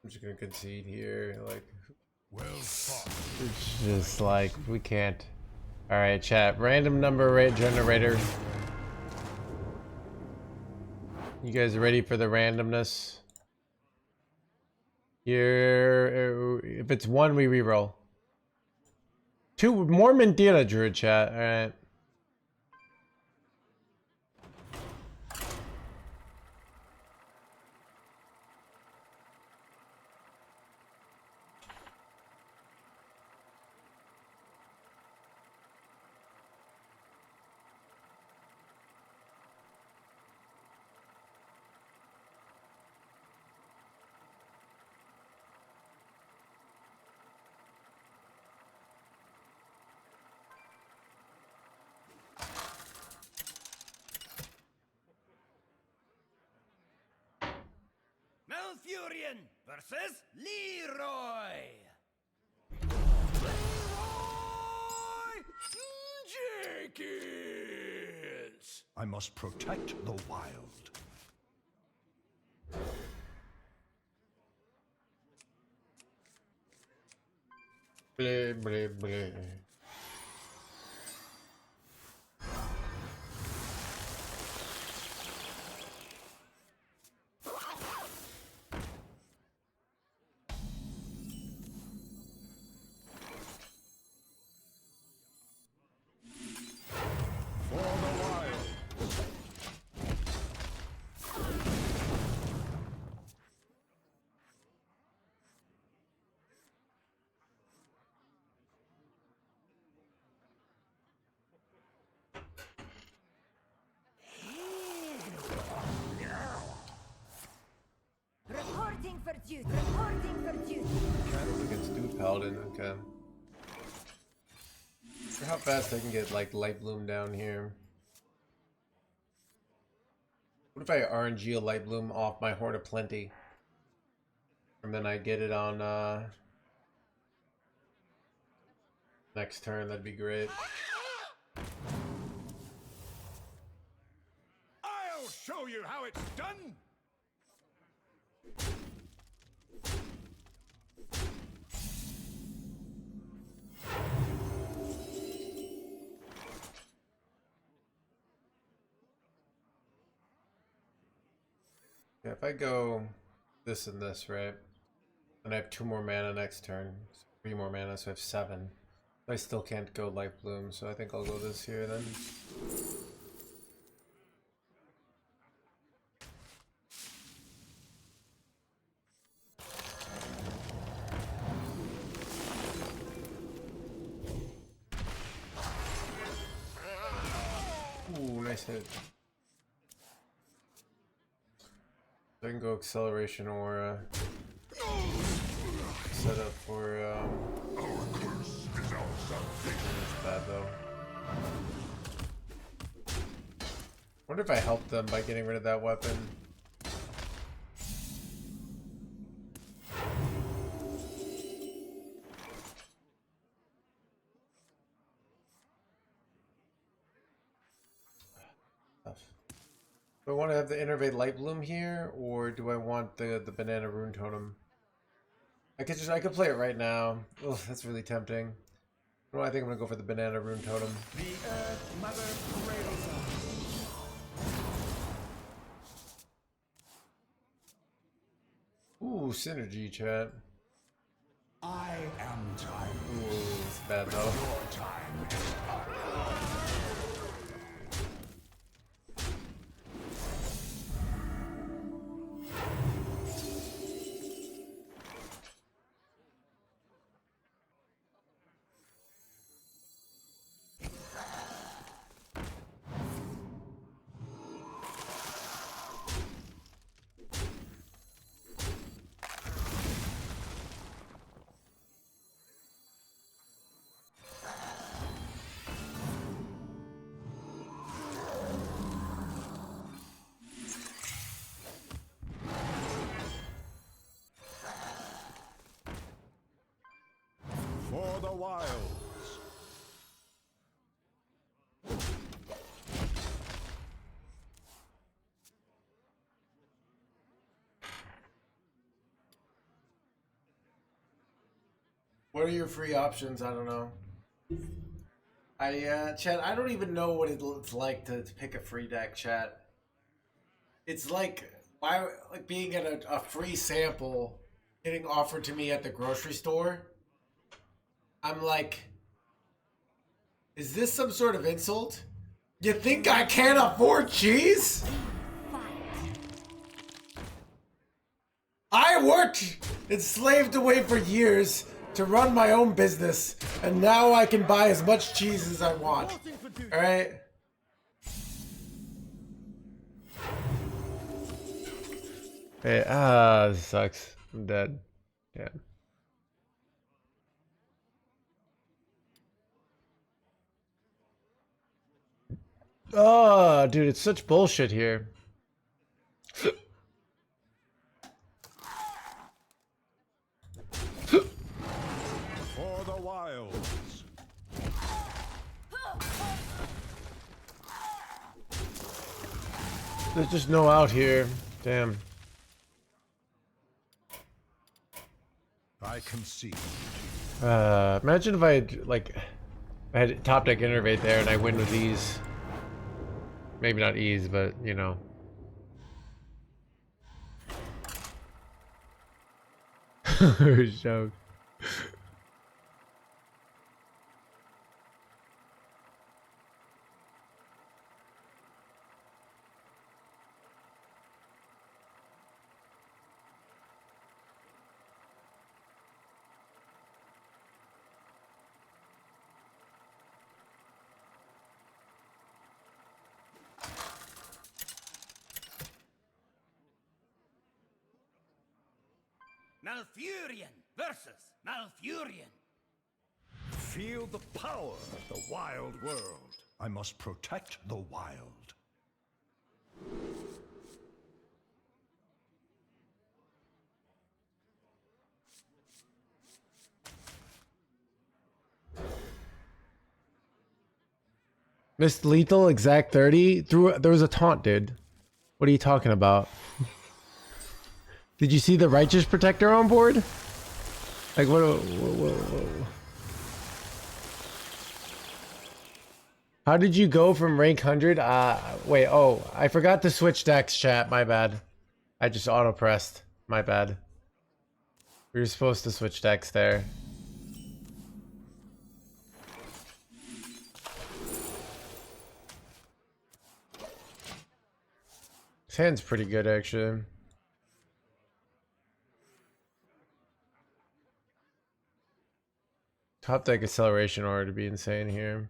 [SPEAKER 3] I'm just gonna concede here. Like,
[SPEAKER 1] Well fought.
[SPEAKER 3] it's just like we can't. All right, chat. Random number rate generator. You guys ready for the randomness? Here, if it's 1, we reroll. 2, more Mentira Druid, chat. All right.
[SPEAKER 6] Malfurion versus Leroy. Jenkins. I must protect the wild.
[SPEAKER 3] Bleh, bleh, bleh.
[SPEAKER 6] For the wild.
[SPEAKER 8] Reporting for duty. Reporting for duty.
[SPEAKER 3] Candles against Dude Paladin, okay. See how fast I can get like Light Bloom down here. What if I RNG a Light Bloom off my Horn of Plenty? And then I get it on next turn, that'd be great.
[SPEAKER 1] I'll show you how it's done.
[SPEAKER 3] Yeah, if I go this and this, right? And I have 2 more mana next turn. 3 more mana, so I have 7. I still can't go Light Bloom, so I think I'll go this here then. Ooh, nice hit. So I can go Acceleration Aura. Set up for, It's bad though. Wonder if I helped them by getting rid of that weapon. Do I want to have the Innervate Light Bloom here, or do I want the Banana Rune Totem? I could play it right now. Oh, that's really tempting. Well, I think I'm gonna go for the Banana Rune Totem.
[SPEAKER 6] The Earth Mother cradles us.
[SPEAKER 3] Ooh, synergy, chat.
[SPEAKER 7] I am time.
[SPEAKER 3] Ooh, it's bad though.
[SPEAKER 7] Your time is up.
[SPEAKER 6] For the wilds.
[SPEAKER 3] What are your free options? I don't know. Chat, I don't even know what it's like to pick a free deck, chat. It's like being at a free sample getting offered to me at the grocery store. I'm like, is this some sort of insult? You think I can't afford cheese? I worked and slaved away for years to run my own business, and now I can buy as much cheese as I want. Alright? Hey, this sucks. I'm dead. Yeah. Oh, dude, it's such bullshit here.
[SPEAKER 6] For the wilds.
[SPEAKER 3] There's just no out here. Damn.
[SPEAKER 6] I concede.
[SPEAKER 3] Imagine if I had, like, I had top deck Innervate there and I win with ease. Maybe not ease, but, you know. Joke.
[SPEAKER 9] Malfurion versus Malfurion.
[SPEAKER 6] Feel the power of the wild world. I must protect the wild.
[SPEAKER 3] Missed lethal, exact 30. There was a taunt, dude. What are you talking about? Did you see the Righteous Protector on board? Like, what? How did you go from rank 100? Wait, oh, I forgot to switch decks, chat. My bad. I just auto pressed. My bad. We were supposed to switch decks there. This hand's pretty good, actually. Top deck acceleration order to be insane here.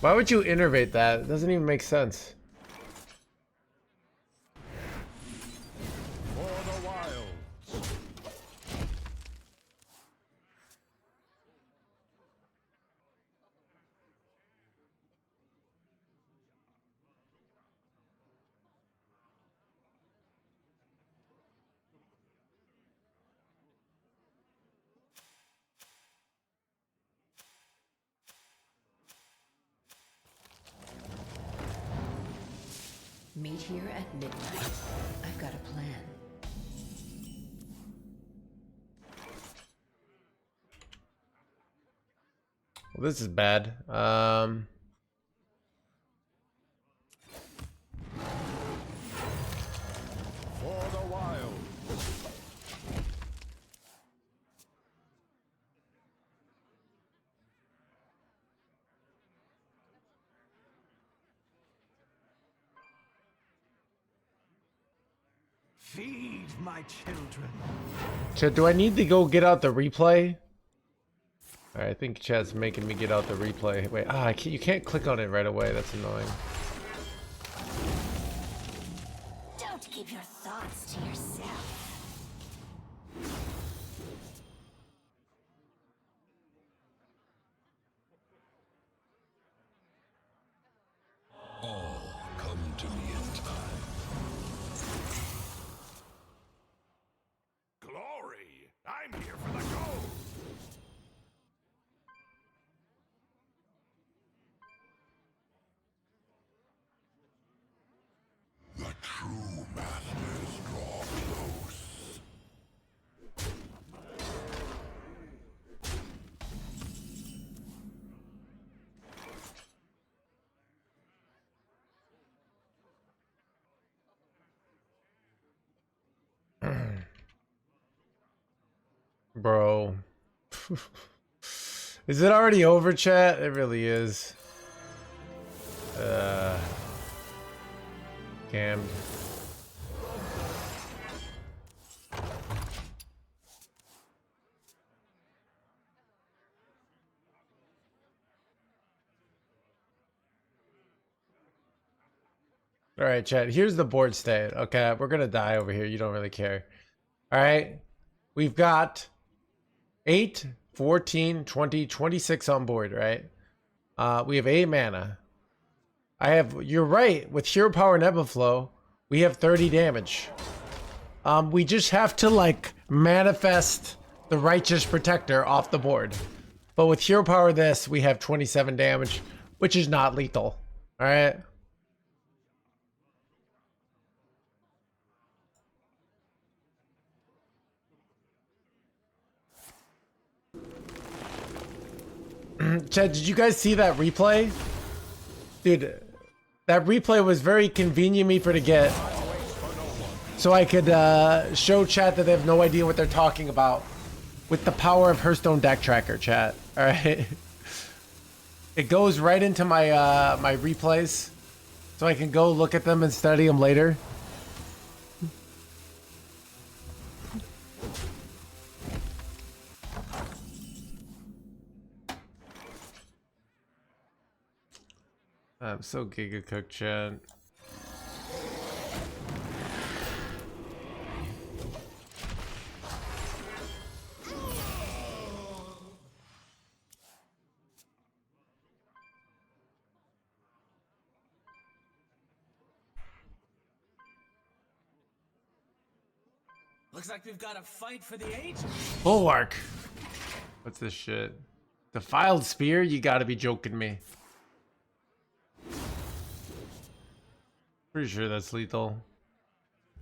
[SPEAKER 3] Why would you innervate that? It doesn't even make sense.
[SPEAKER 6] For the wilds.
[SPEAKER 5] Meet here at midnight. I've got a plan.
[SPEAKER 3] Well, this is bad.
[SPEAKER 6] For the wild.
[SPEAKER 9] Feed my children.
[SPEAKER 3] Chat, do I need to go get out the replay? Alright, I think chat's making me get out the replay. Wait, you can't click on it right away. That's annoying.
[SPEAKER 8] Don't keep your thoughts to yourself.
[SPEAKER 7] All come to me in time.
[SPEAKER 1] Glory! I'm here for the gold!
[SPEAKER 7] The true masters draw close.
[SPEAKER 3] Bro. Is it already over, chat? It really is. Scammed. Alright, chat. Here's the board state. Okay, we're gonna die over here. You don't really care. Alright. We've got 8, 14, 20, 26 on board, right? We have 8 mana. You're right, with Hero Power and Ebb Flow, we have 30 damage. We just have to, like, manifest the Righteous Protector off the board. But with Hero Power this, we have 27 damage, which is not lethal. Alright? Chad, did you guys see that replay? Dude, that replay was very convenient me for to get. So I could show chat that they have no idea what they're talking about. With the power of Hearthstone deck tracker, chat. Alright. It goes right into my my replays. So I can go look at them and study them later. I'm so giga cooked, chat.
[SPEAKER 9] Looks like we've got a fight for the ages.
[SPEAKER 3] Bulwark. What's this shit? Defiled Spear? You gotta be joking me. Pretty sure that's lethal.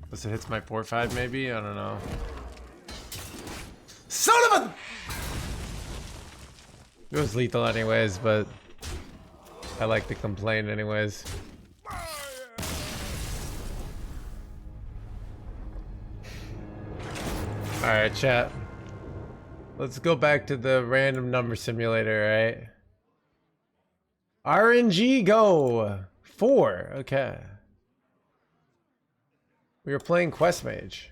[SPEAKER 3] Unless it hits my 4-5 maybe? I don't know. Son of a... It was lethal anyways, but I like to complain anyways. Alright, chat. Let's go back to the random number simulator, right? RNG go! 4, okay. We were playing Quest Mage.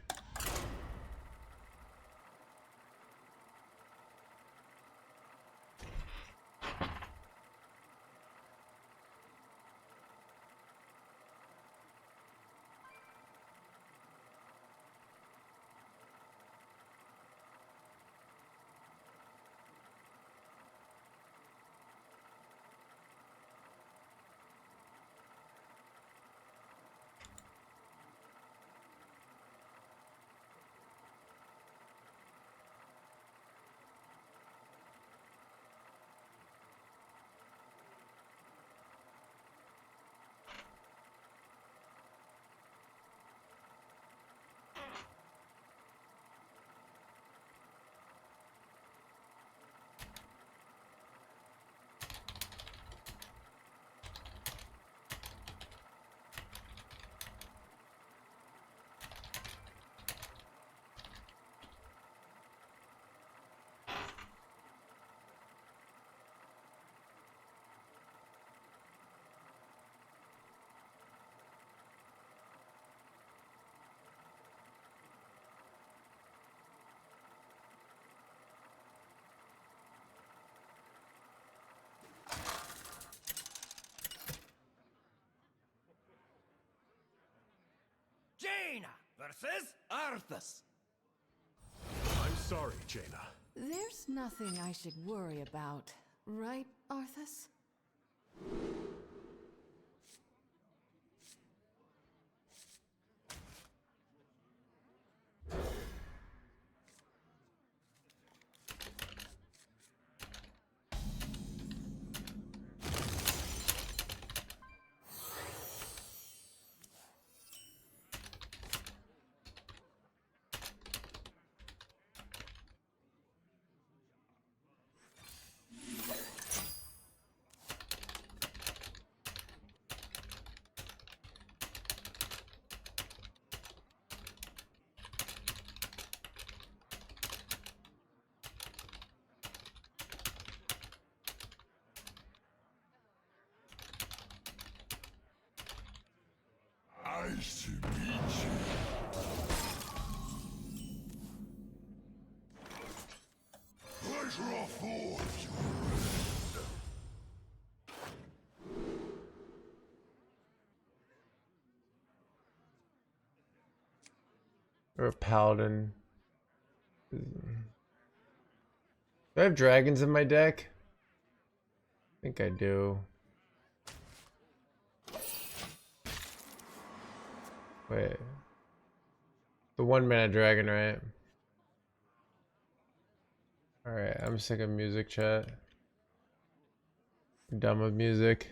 [SPEAKER 6] Jaina versus Arthas. I'm sorry, Jaina.
[SPEAKER 4] There's nothing I should worry about, right, Arthas?
[SPEAKER 7] Nice to meet you. Pleasure affords you.
[SPEAKER 3] Or a paladin. Do I have dragons in my deck? I think I do. Wait. The 1-mana dragon, right? Alright, I'm sick of music, chat. I'm done with music.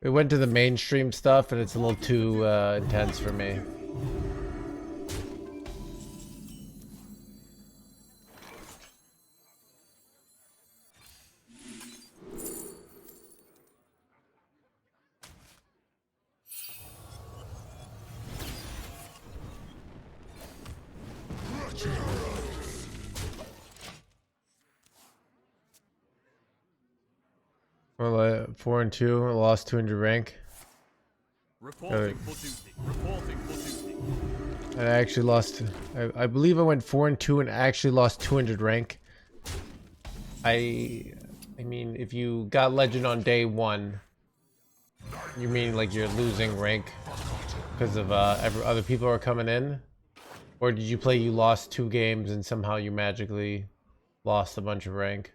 [SPEAKER 3] We went to the mainstream stuff and it's a little too intense for me. Well, 4 and 2, I lost 200 rank.
[SPEAKER 10] Reporting for duty. Reporting for duty.
[SPEAKER 3] I actually lost. I believe I went 4 and 2 and actually lost 200 rank. I mean, if you got legend on day 1, you mean like you're losing rank because of other people are coming in, or did you play? You lost 2 games and somehow you magically lost a bunch of rank.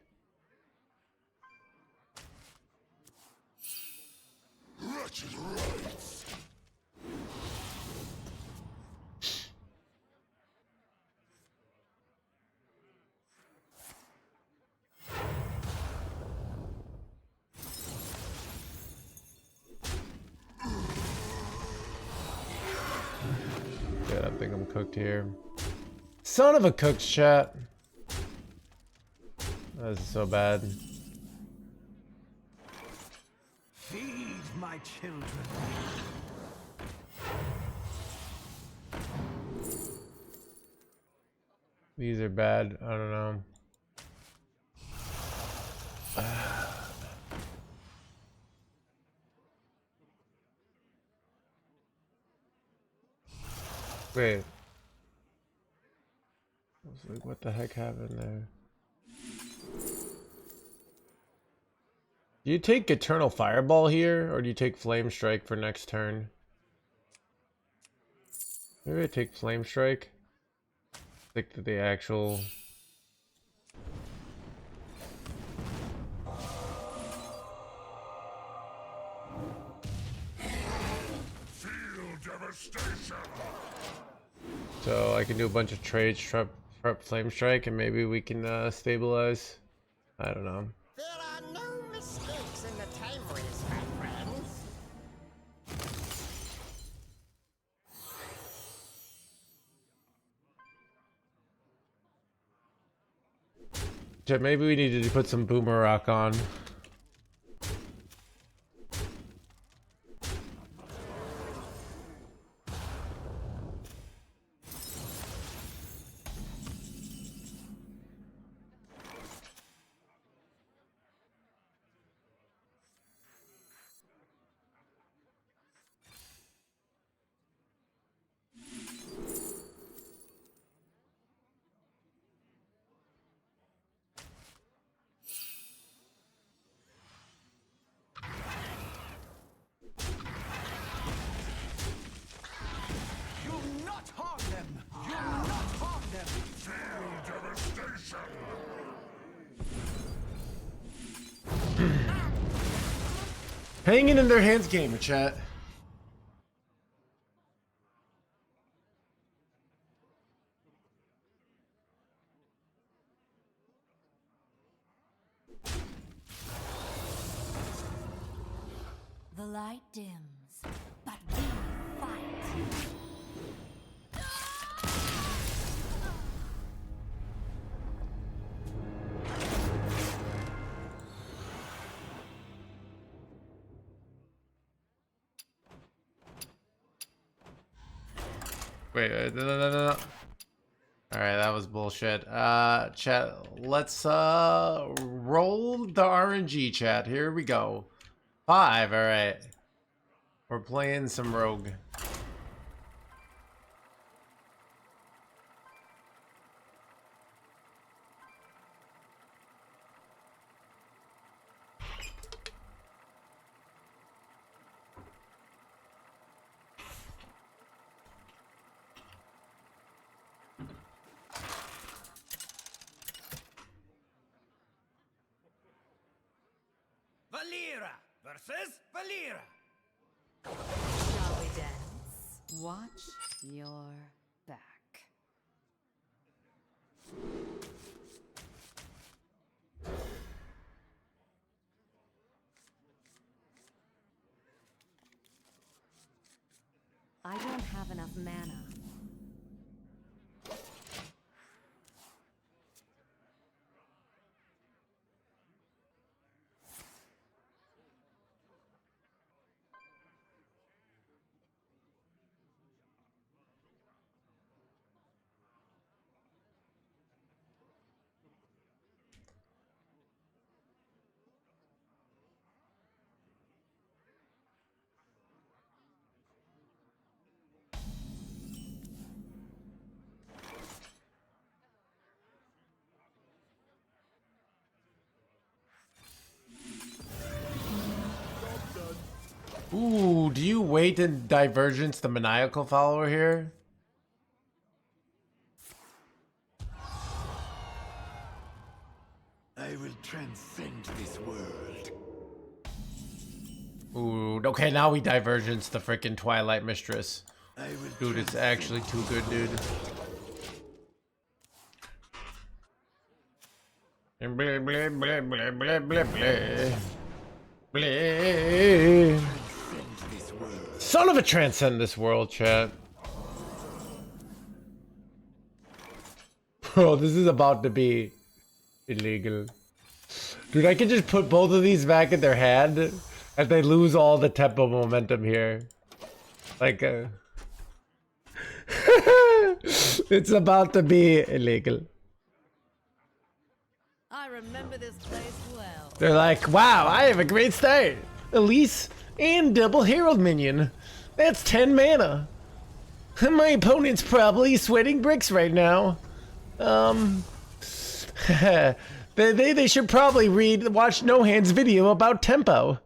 [SPEAKER 3] Good, I think I'm cooked here. Son of a cooked, chat. This is so bad.
[SPEAKER 6] Feed my children.
[SPEAKER 3] These are bad. I don't know. Wait. I was like, what the heck happened there? Do you take Eternal Fireball here, or do you take Flame Strike for next turn? Maybe I take Flame Strike. Stick to the actual...
[SPEAKER 1] Feel devastation.
[SPEAKER 3] So I can do a bunch of trades, prep Flame Strike, and maybe we can stabilize. I don't know.
[SPEAKER 11] There are no mistakes in the time race, my friends.
[SPEAKER 3] Chet, maybe we needed to put some Boomerang on. Hanging in their hands, gamer chat.
[SPEAKER 8] The light dims, but we fight.
[SPEAKER 3] Wait, no. Alright, that was bullshit. Chat, let's roll the RNG, chat. Here we go. 5, alright. We're playing some rogue.
[SPEAKER 9] Valera versus Valera.
[SPEAKER 4] Shall we dance? Watch your back. I don't have enough mana.
[SPEAKER 3] Ooh, do you wait and Divergence the Maniacal Follower here?
[SPEAKER 7] I will transcend this world.
[SPEAKER 3] Ooh, okay, now we Divergence the freaking Twilight Mistress.
[SPEAKER 7] I will
[SPEAKER 3] Dude, it's actually too good, dude. Blah, blah, blah, blah, blah, blah, blah. Blah. Son of a transcend this world, chat. Bro, this is about to be illegal. Dude, I could just put both of these back in their hand and they lose all the tempo momentum here. Like, it's about to be illegal.
[SPEAKER 4] I remember this place well.
[SPEAKER 3] They're like, wow, I have a great start. Elise and double Herald minion. That's 10 mana. My opponent's probably sweating bricks right now. They should probably watch NoHands video about tempo.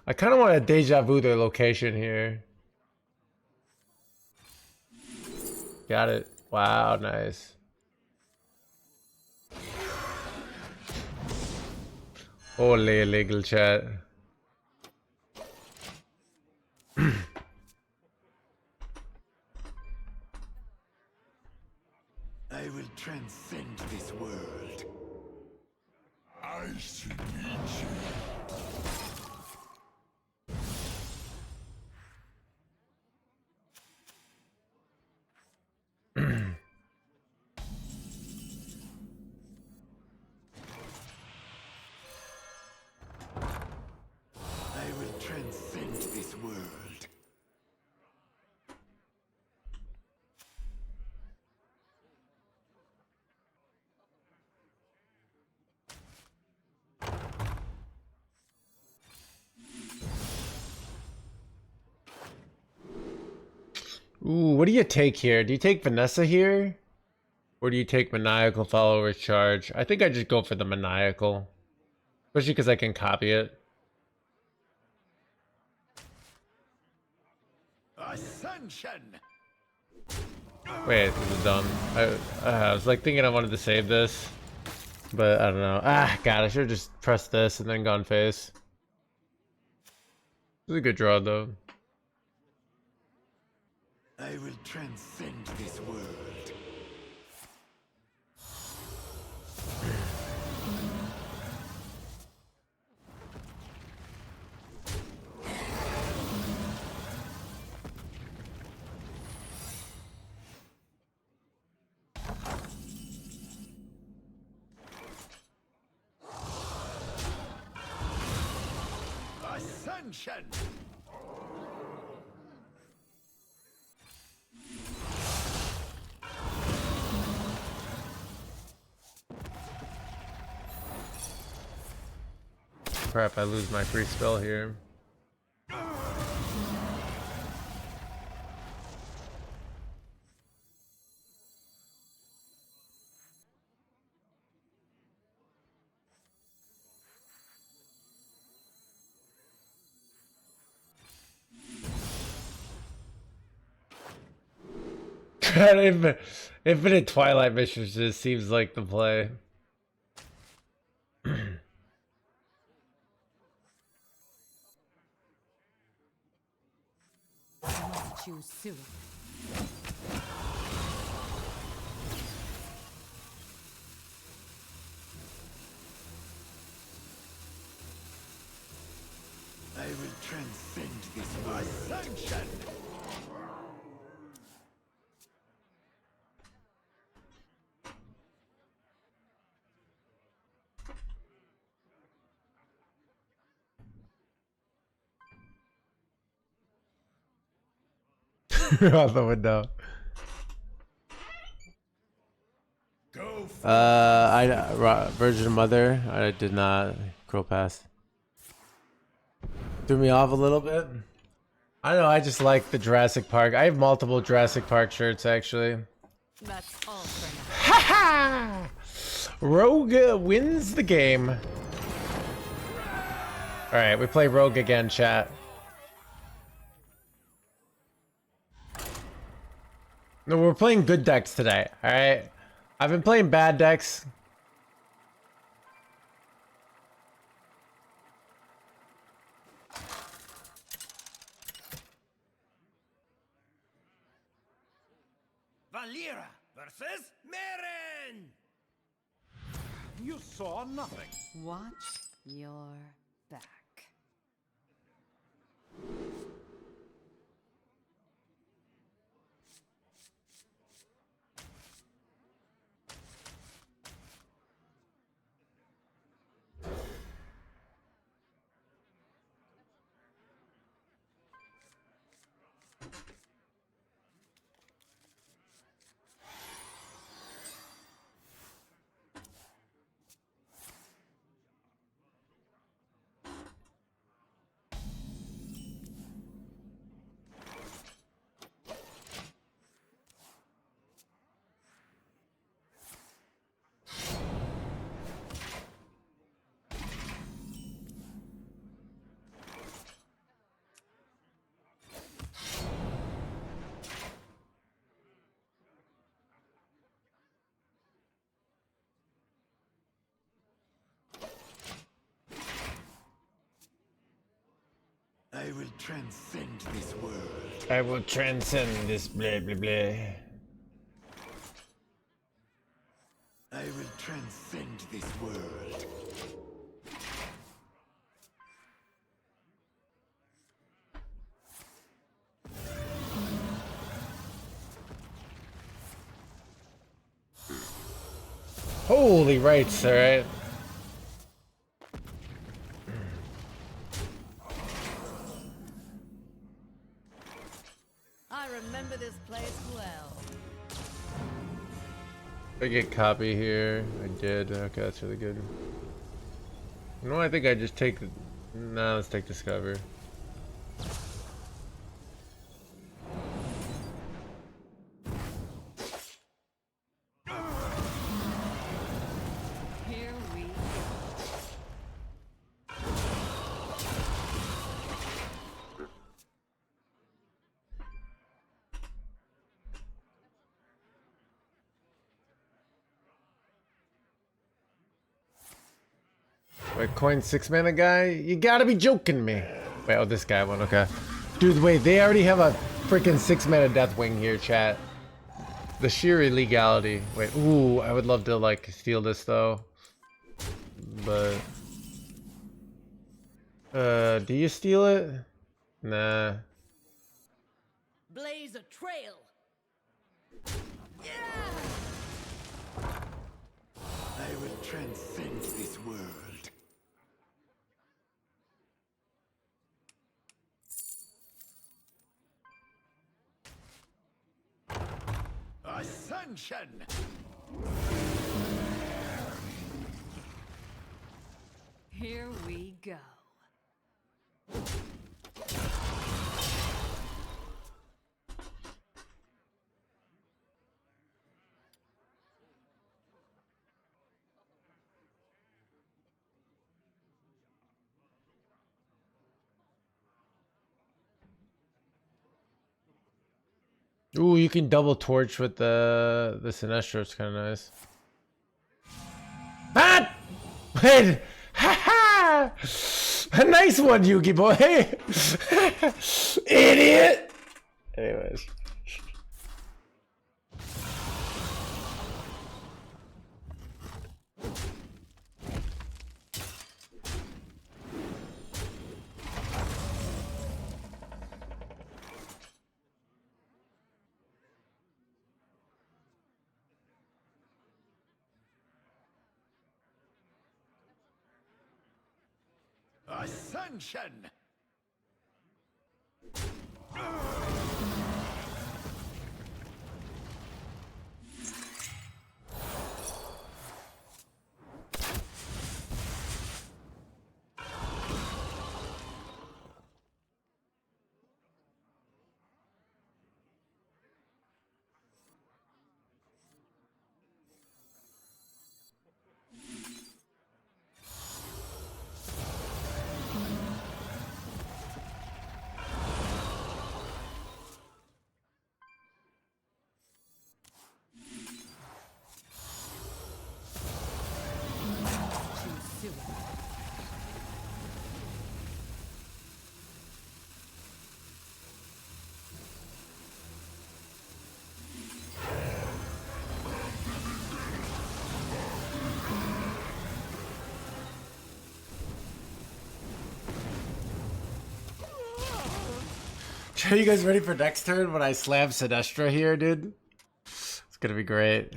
[SPEAKER 3] I kind of want to deja vu their location here. Got it. Wow, nice. Holy illegal chat.
[SPEAKER 7] I will transcend this world.
[SPEAKER 1] I should meet you.
[SPEAKER 7] I will transcend this world.
[SPEAKER 3] Ooh, what do you take here? Do you take Vanessa here? Or do you take Maniacal Follower's Charge? I think I just go for the Maniacal. Especially because I can copy it.
[SPEAKER 7] Ascension!
[SPEAKER 3] Wait, this is dumb. I was like thinking I wanted to save this. But I don't know. Ah, God, I should have just pressed this and then gone face. This is a good draw, though.
[SPEAKER 7] I will transcend this world. Ascension!
[SPEAKER 3] Crap, I lose my free spell here. Infinite Twilight Missions just seems like the play.
[SPEAKER 4] Choose soon.
[SPEAKER 7] I will transcend this world. Ascension!
[SPEAKER 3] Out the window. Virgin Mother. I did not scroll past. Threw me off a little bit. I don't know. I just like the Jurassic Park. I have multiple Jurassic Park shirts actually.
[SPEAKER 4] That's all for now.
[SPEAKER 3] Ha ha! Rogue wins the game. All right, we play Rogue again, chat. No, we're playing good decks today, alright? I've been playing bad decks.
[SPEAKER 11] Valera versus Marin! You saw nothing.
[SPEAKER 4] Watch your back.
[SPEAKER 7] transcend this world.
[SPEAKER 3] I will transcend this blah blah blah.
[SPEAKER 7] I will transcend this world.
[SPEAKER 3] Holy rights, alright.
[SPEAKER 4] I remember this place well.
[SPEAKER 3] I get copy here. I did. Okay, that's really good. You know what? I think I just take the... Nah, let's take discover.
[SPEAKER 4] Here we go.
[SPEAKER 3] Wait, coin 6 mana guy? You gotta be joking me. Wait, oh, this guy one, okay. Dude, wait, they already have a freaking 6 mana Deathwing here, chat. The sheer illegality. Wait, ooh, I would love to, like, steal this, though. But... do you steal it? Nah.
[SPEAKER 2] Blaze a trail.
[SPEAKER 7] I will transcend this world. Ascension!
[SPEAKER 4] Here we go.
[SPEAKER 3] Ooh, you can double torch with the Sinestro. It's kind of nice. Ah! Wait! Ha ha! A nice one, Yugi boy! Idiot! Anyways.
[SPEAKER 7] Ascension!
[SPEAKER 3] Are you guys ready for next turn when I slam Sinestro here, dude? It's gonna be great.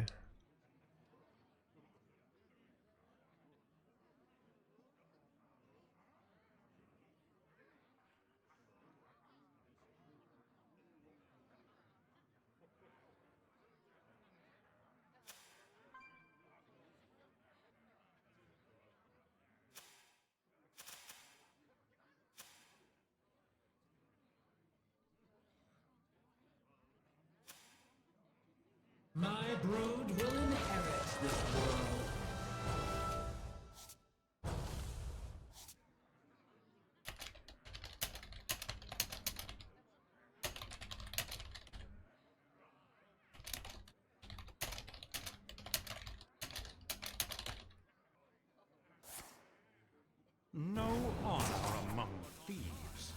[SPEAKER 2] My brood will inherit this world.
[SPEAKER 6] No honor among thieves.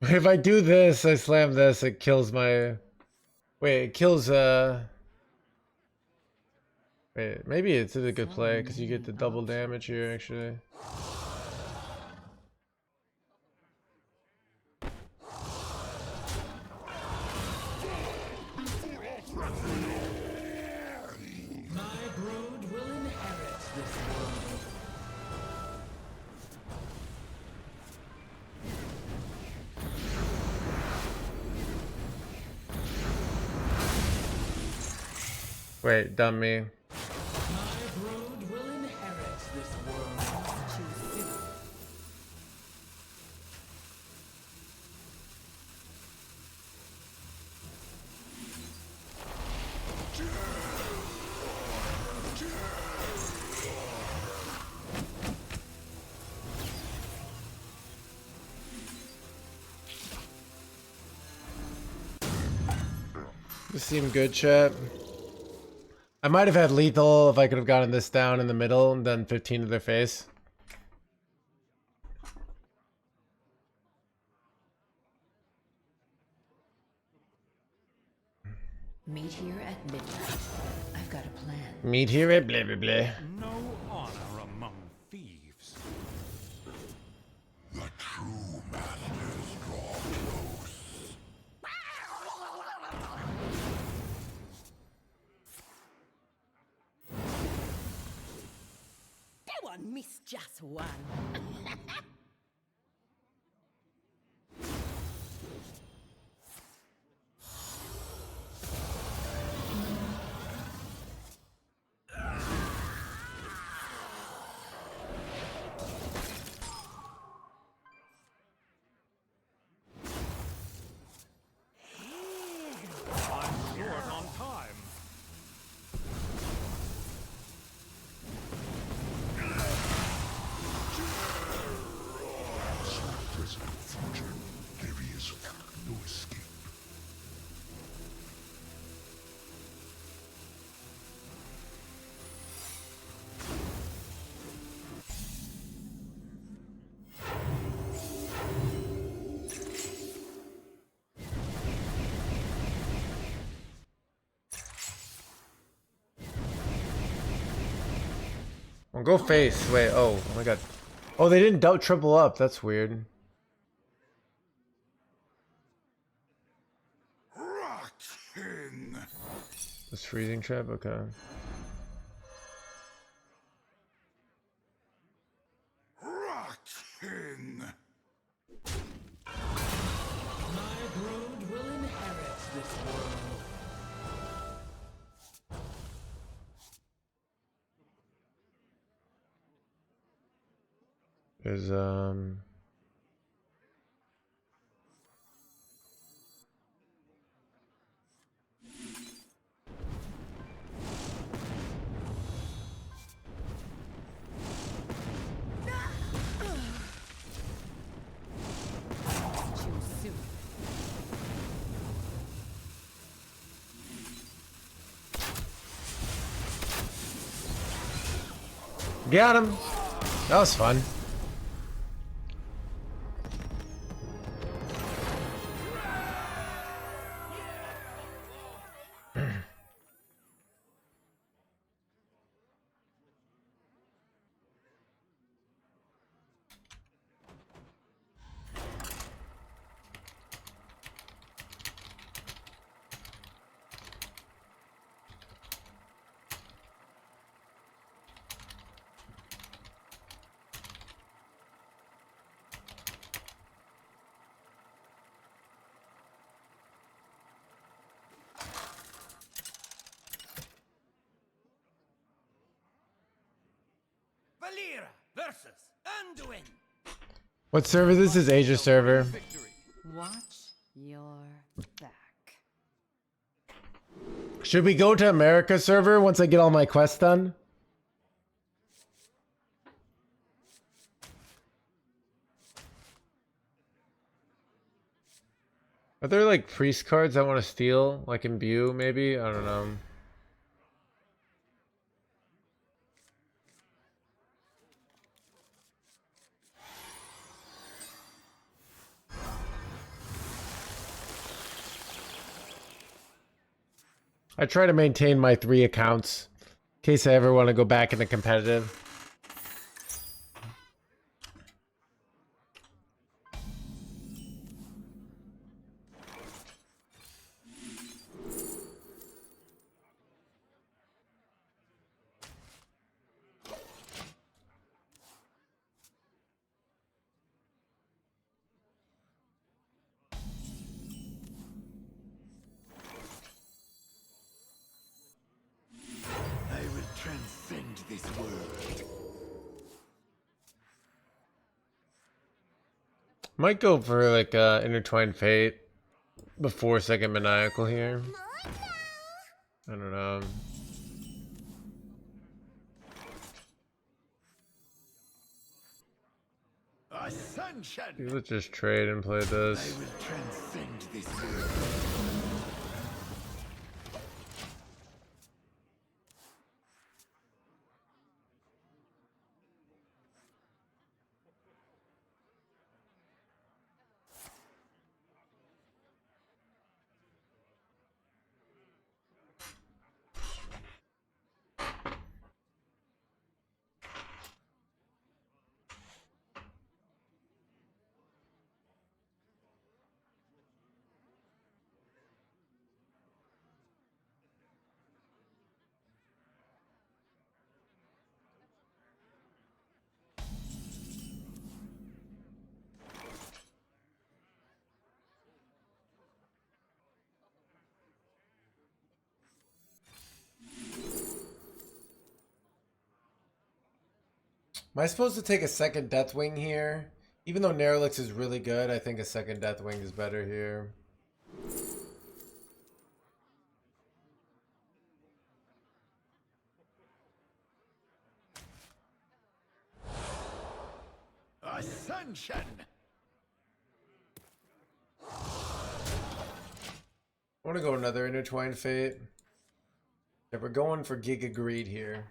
[SPEAKER 3] If I do this, I slam this, it kills my... Wait, it kills, Wait, maybe it's a good play, because you get the double damage here, actually.
[SPEAKER 2] My brood will inherit this world.
[SPEAKER 3] Wait, dummy.
[SPEAKER 2] My brood will inherit this world. Too soon.
[SPEAKER 3] This seemed good, chat. I might have had lethal if I could have gotten this down in the middle and done 15 to their face.
[SPEAKER 5] Meet here at midnight. I've got a plan.
[SPEAKER 3] Meet here at blah blah blah.
[SPEAKER 6] No honor among thieves.
[SPEAKER 1] The true masters draw close.
[SPEAKER 11] That one missed just one.
[SPEAKER 6] I'm short on time.
[SPEAKER 1] There's no future. There is no escape.
[SPEAKER 3] Well, go face. Wait, oh my god. Oh, they didn't double triple up. That's weird.
[SPEAKER 1] Rotten.
[SPEAKER 3] This freezing trap? Okay.
[SPEAKER 1] Rotten.
[SPEAKER 2] My brood will inherit this world.
[SPEAKER 3] There's
[SPEAKER 11] Too soon.
[SPEAKER 3] Got him. That was fun.
[SPEAKER 9] Valera versus Anduin.
[SPEAKER 3] What server this is? Asia server.
[SPEAKER 10] Victory.
[SPEAKER 4] Watch your back.
[SPEAKER 3] Should we go to America server once I get all my quests done? Are there like priest cards I want to steal? Like imbue maybe? I don't know. I try to maintain my 3 accounts in case I ever want to go back into competitive.
[SPEAKER 7] I will transcend this world.
[SPEAKER 3] Might go for like Intertwined Fate before second Maniacal here. I don't know.
[SPEAKER 7] Ascension!
[SPEAKER 3] Let's just trade and play this.
[SPEAKER 7] I will transcend this world.
[SPEAKER 3] Am I supposed to take a second Deathwing here? Even though Nerlix is really good, I think a second Deathwing is better here.
[SPEAKER 7] Ascension!
[SPEAKER 3] I want to go another Intertwined Fate. Yeah, we're going for Giga Greed here.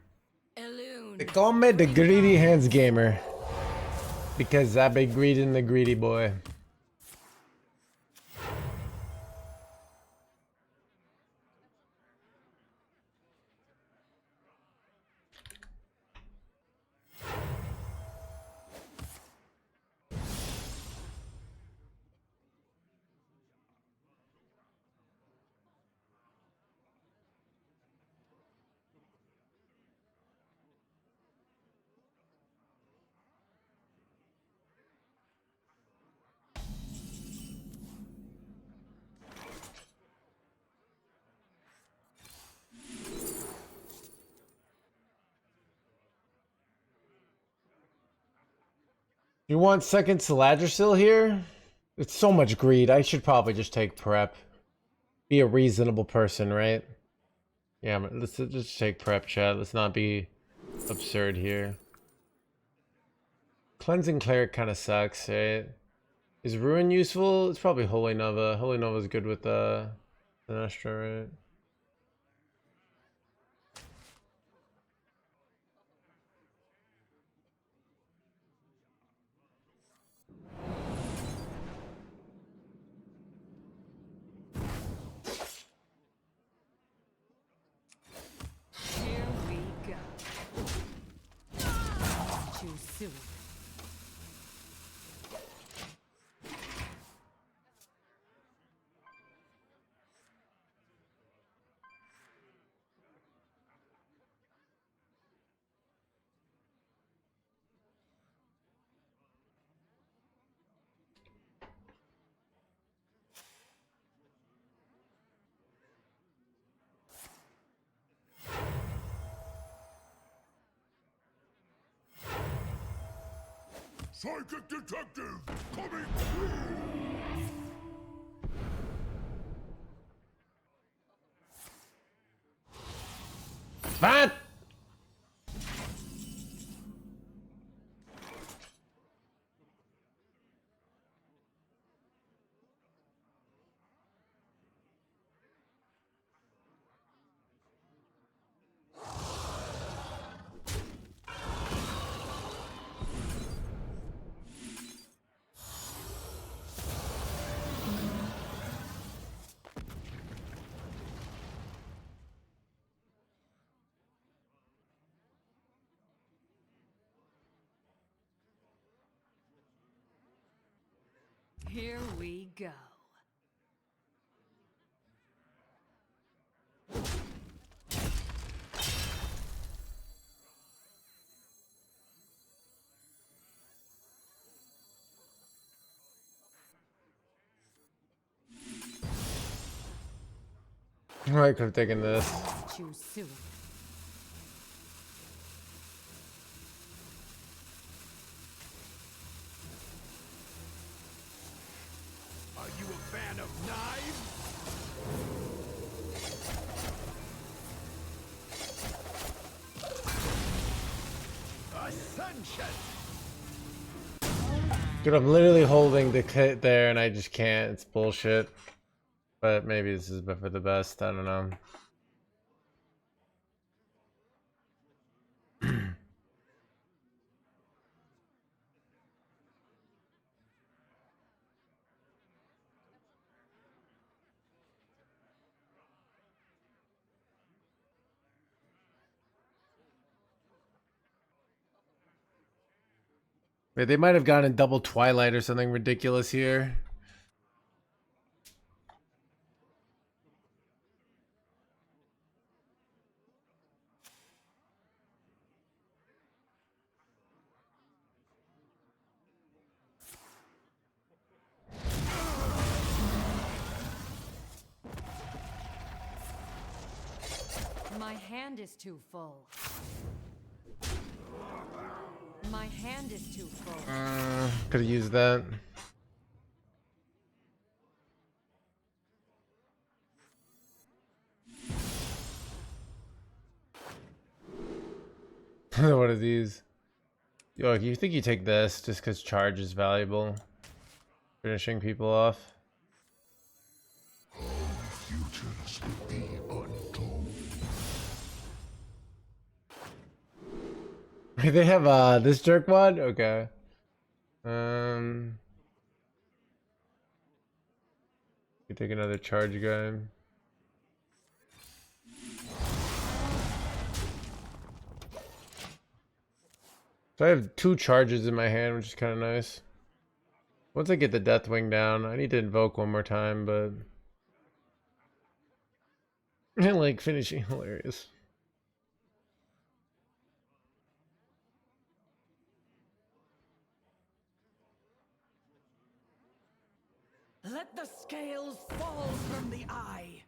[SPEAKER 3] They call me the Greedy Hands Gamer because I be greeding the greedy boy. You want second Saladrisil here? It's so much greed. I should probably just take prep. Be a reasonable person, right? Yeah, let's just take prep, chat. Let's not be absurd here. Cleansing Cleric kind of sucks, right? Is Ruin useful? It's probably Holy Nova. Holy Nova's good with Sinestra, right?
[SPEAKER 4] Here we go. Too soon.
[SPEAKER 1] Psychic detective coming through!
[SPEAKER 3] What?
[SPEAKER 4] Here we go.
[SPEAKER 3] I could have taken this.
[SPEAKER 4] Too soon.
[SPEAKER 7] Are you a fan of knives? Ascension!
[SPEAKER 3] Dude, I'm literally holding the kit there and I just can't. It's bullshit. But maybe this is for the best. I don't know. Wait, they might have gone in double Twilight or something ridiculous here.
[SPEAKER 4] My hand is too full. My hand is too full.
[SPEAKER 3] Could have used that. What are these? Yo, you think you take this just because charge is valuable? Finishing people off.
[SPEAKER 1] Futures will be untold.
[SPEAKER 3] They have this jerkwad? Okay. You take another charge guy. So I have 2 charges in my hand, which is kind of nice. Once I get the Deathwing down, I need to invoke one more time, but I like finishing hilarious.
[SPEAKER 2] Let the scales fall from the eye.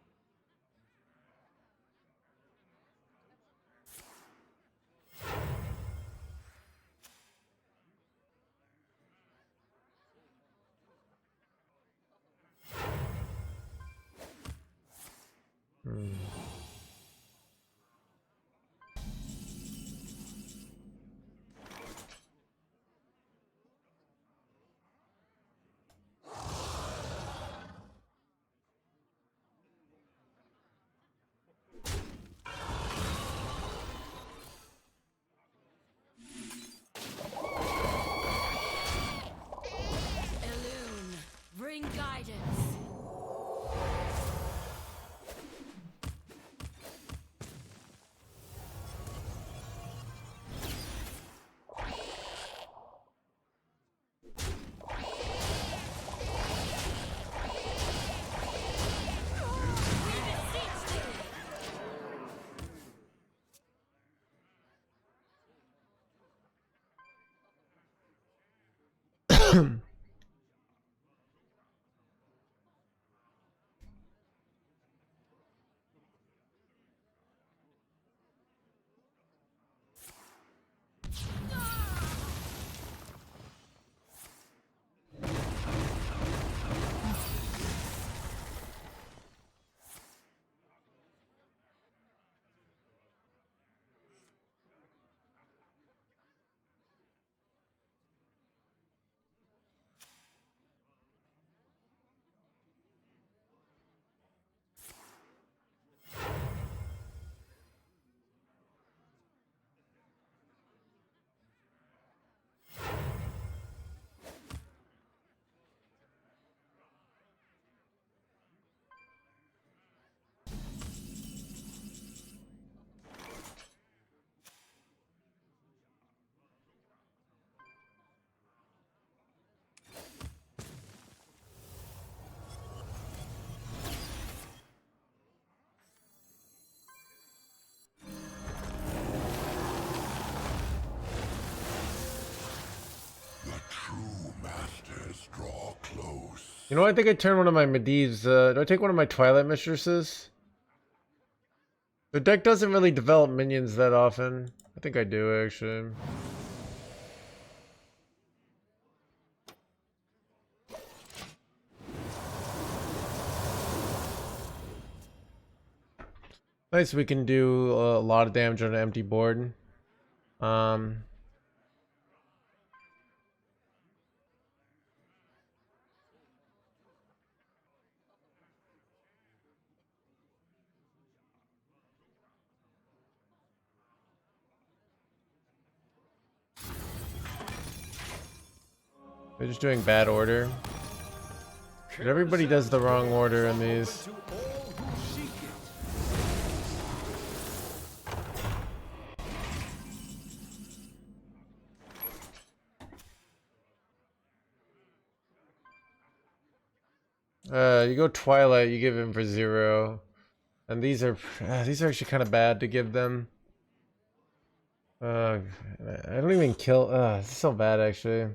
[SPEAKER 4] Elune, bring guidance.
[SPEAKER 3] You know, I think I turned one of my Medivhs. Do I take one of my Twilight Mistresses? The deck doesn't really develop minions that often. I think I do, actually. Nice, we can do a lot of damage on an empty board. They're just doing bad order. But everybody does the wrong order in these. You go Twilight, you give him for 0. And these are actually kind of bad to give them. I don't even kill. This is so bad, actually.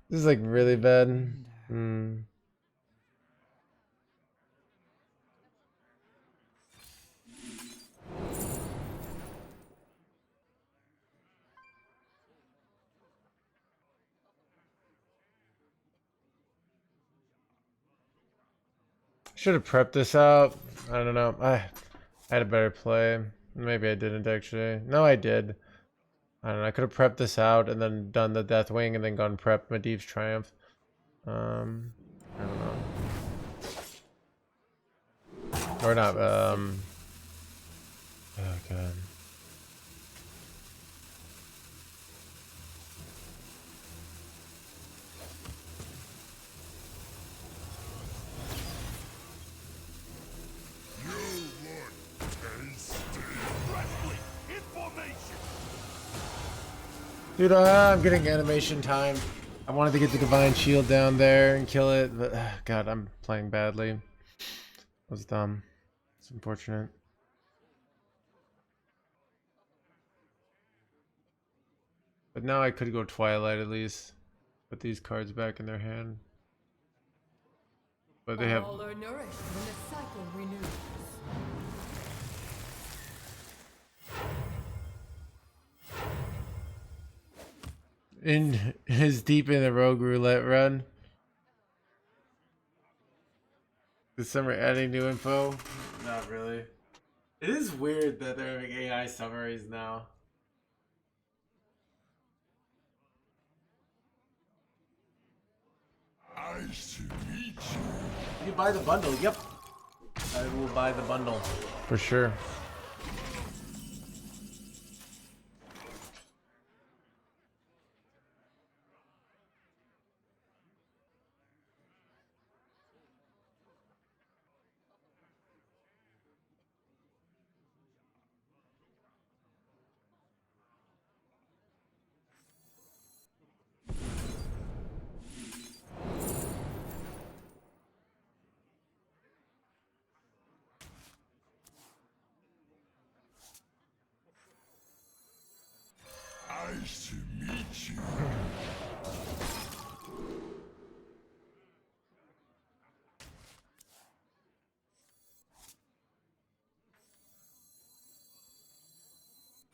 [SPEAKER 3] This is like really bad. Should have prepped this out. I don't know. I had a better play. Maybe I didn't actually. No, I did. I don't know. I could have prepped this out and then done the Deathwing and then gone prep Medivh's Triumph. I don't know. Or not. Oh god. Dude, I'm getting animation time. I wanted to get the Divine Shield down there and kill it, but god, I'm playing badly. That was dumb. It's unfortunate. But now I could go Twilight at least. Put these cards back in their hand. But they have...
[SPEAKER 4] All are nourished when the cycle renews.
[SPEAKER 3] Is deep in the Rogue Roulette run. Is summer adding new info? Not really. It is weird that they're having AI summaries now.
[SPEAKER 1] I should meet you.
[SPEAKER 3] You buy the bundle, yep. I will buy the bundle. For sure.
[SPEAKER 1] Nice to meet you.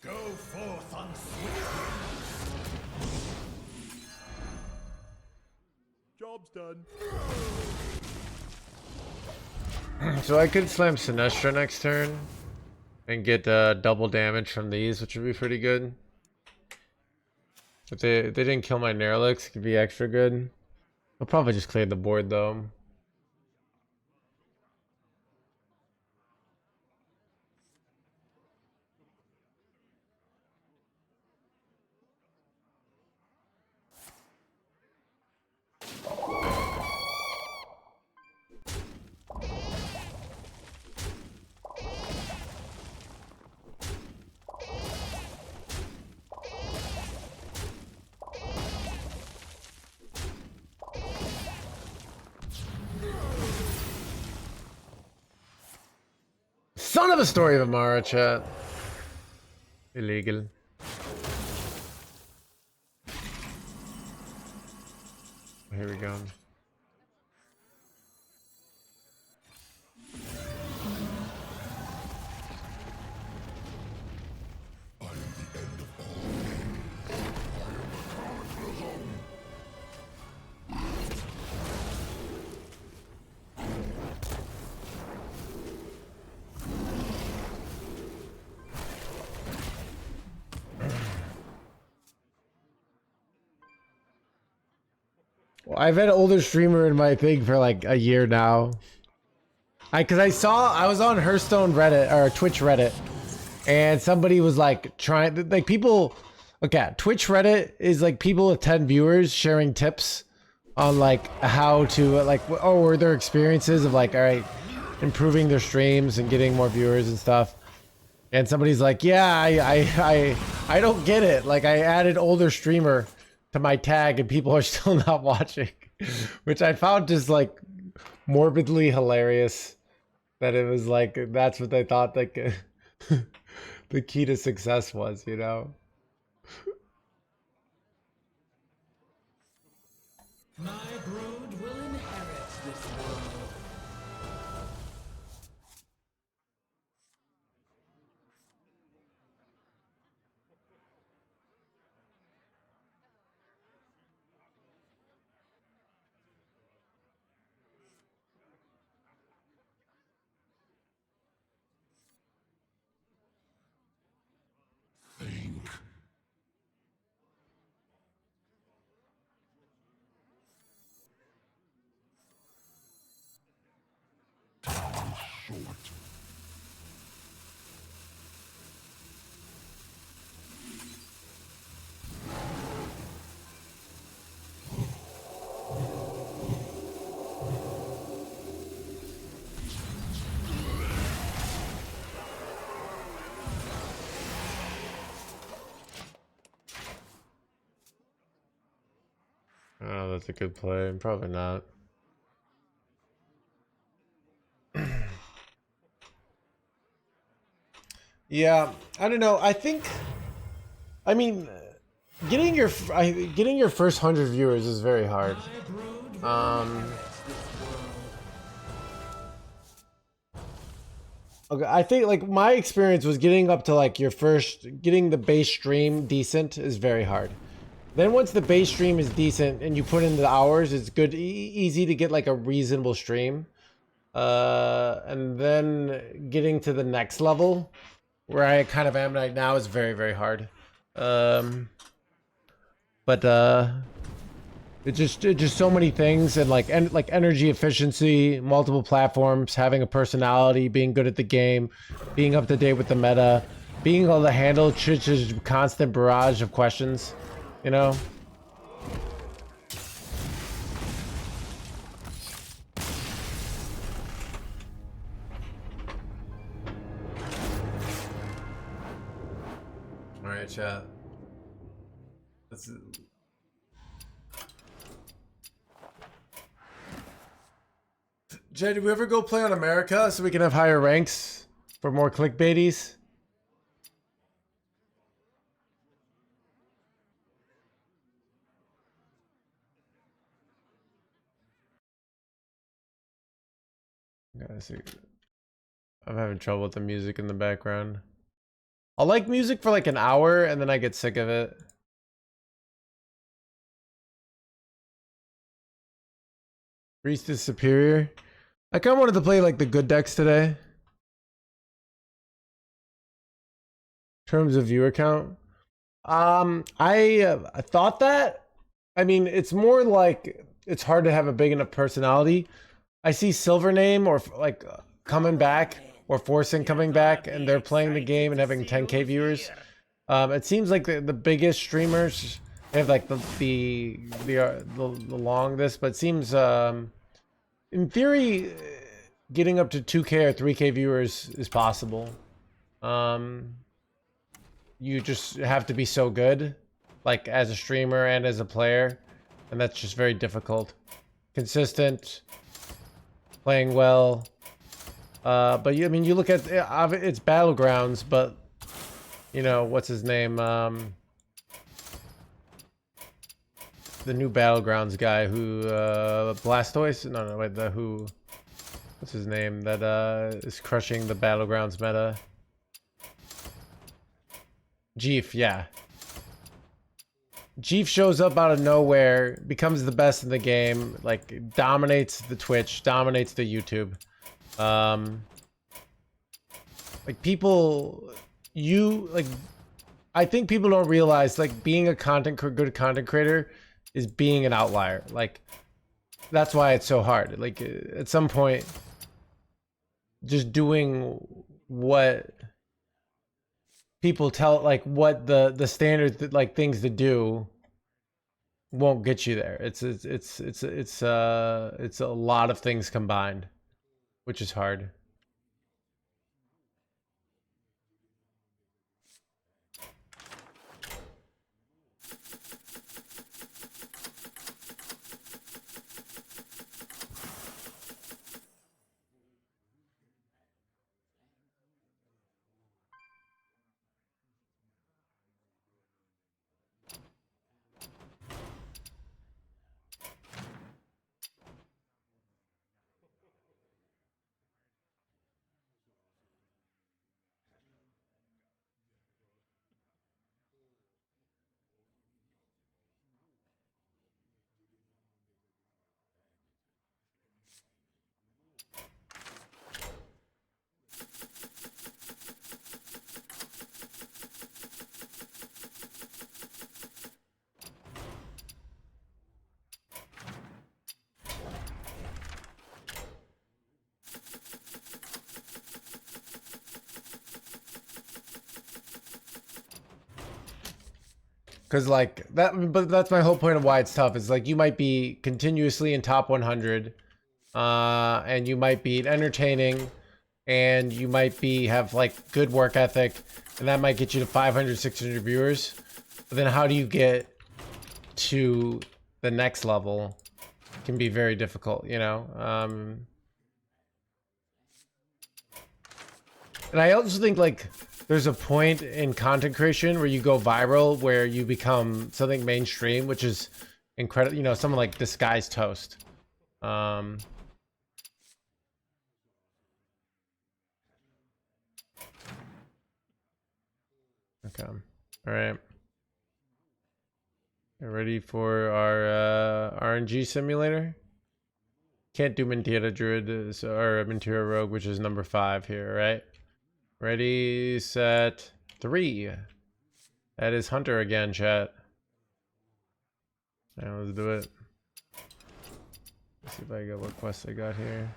[SPEAKER 1] Go forth on swift.
[SPEAKER 10] Job's done.
[SPEAKER 3] So I could slam Sinestra next turn and get double damage from these, which would be pretty good. If they didn't kill my Nerlix, it could be extra good. I'll probably just clear the board though. Son of a story of Amara, chat. Illegal. Here we go. I've had an older streamer in my thing for like a year now. I was on Hearthstone Reddit or Twitch Reddit, and somebody was like trying like people. Okay, Twitch Reddit is like people with 10 viewers sharing tips on like how to like or their experiences of like, all right, improving their streams and getting more viewers and stuff. And somebody's like, yeah, I don't get it. Like I added older streamer to my tag and people are still not watching, which I found just like morbidly hilarious. That it was like that's what they thought like the key to success was, you know.
[SPEAKER 2] My brood will inherit this world.
[SPEAKER 3] Oh, that's a good play. Probably not. Yeah, I don't know. I mean, getting your first 100 viewers is very hard. Okay, I think like my experience was getting up to like getting the base stream decent is very hard. Then once the base stream is decent and you put in the hours, it's good, easy to get like a reasonable stream. And then getting to the next level, where I kind of am right now, is very, very hard. It's just so many things, and like energy efficiency, multiple platforms, having a personality, being good at the game, being up to date with the meta, being able to handle Church's constant barrage of questions. You know? Alright, chat. Jay, did we ever go play on America so we can have higher ranks for more clickbaities? Guys, I'm having trouble with the music in the background. I'll like music for like an hour and then I get sick of it. Priest is superior. I kind of wanted to play like the good decks today. In terms of viewer count. I thought that. I mean, it's more like it's hard to have a big enough personality. I see Silver Name or like coming back or Forcing coming back, and they're playing the game and having 10K viewers. It seems like the biggest streamers have like the long this, but it seems in theory getting up to 2K or 3K viewers is possible. You just have to be so good, like as a streamer and as a player, and that's just very difficult. Consistent. Playing well, but I mean, you look at it's Battlegrounds, but you know what's his name? The new Battlegrounds guy who Blastoise? No, wait, what's his name? That is crushing the Battlegrounds meta. Jeef, yeah. Jeef shows up out of nowhere, becomes the best in the game, like dominates the Twitch, dominates the YouTube. Like people, I think people don't realize like being a good content creator is being an outlier. Like, that's why it's so hard. Like, at some point, just doing what people tell, like what the standard like things to do won't get you there. It's a lot of things combined, which is hard. Because like that, but that's my whole point of why it's tough. Is like you might be continuously in top 100, and you might be entertaining, and you might be have like good work ethic, and that might get you to 500, 600 viewers. But then how do you get to the next level? Can be very difficult, you know. And I also think like there's a point in content creation where you go viral, where you become something mainstream, which is incredible. You know, someone like Disguised Toast. Okay. All right. You ready for our RNG simulator? Can't do Mentira Druid or Mentira Rogue, which is number 5 here, right? Ready, set, 3. That is Hunter again, chat. Now let's do it. Let's see if I got what quest I got here.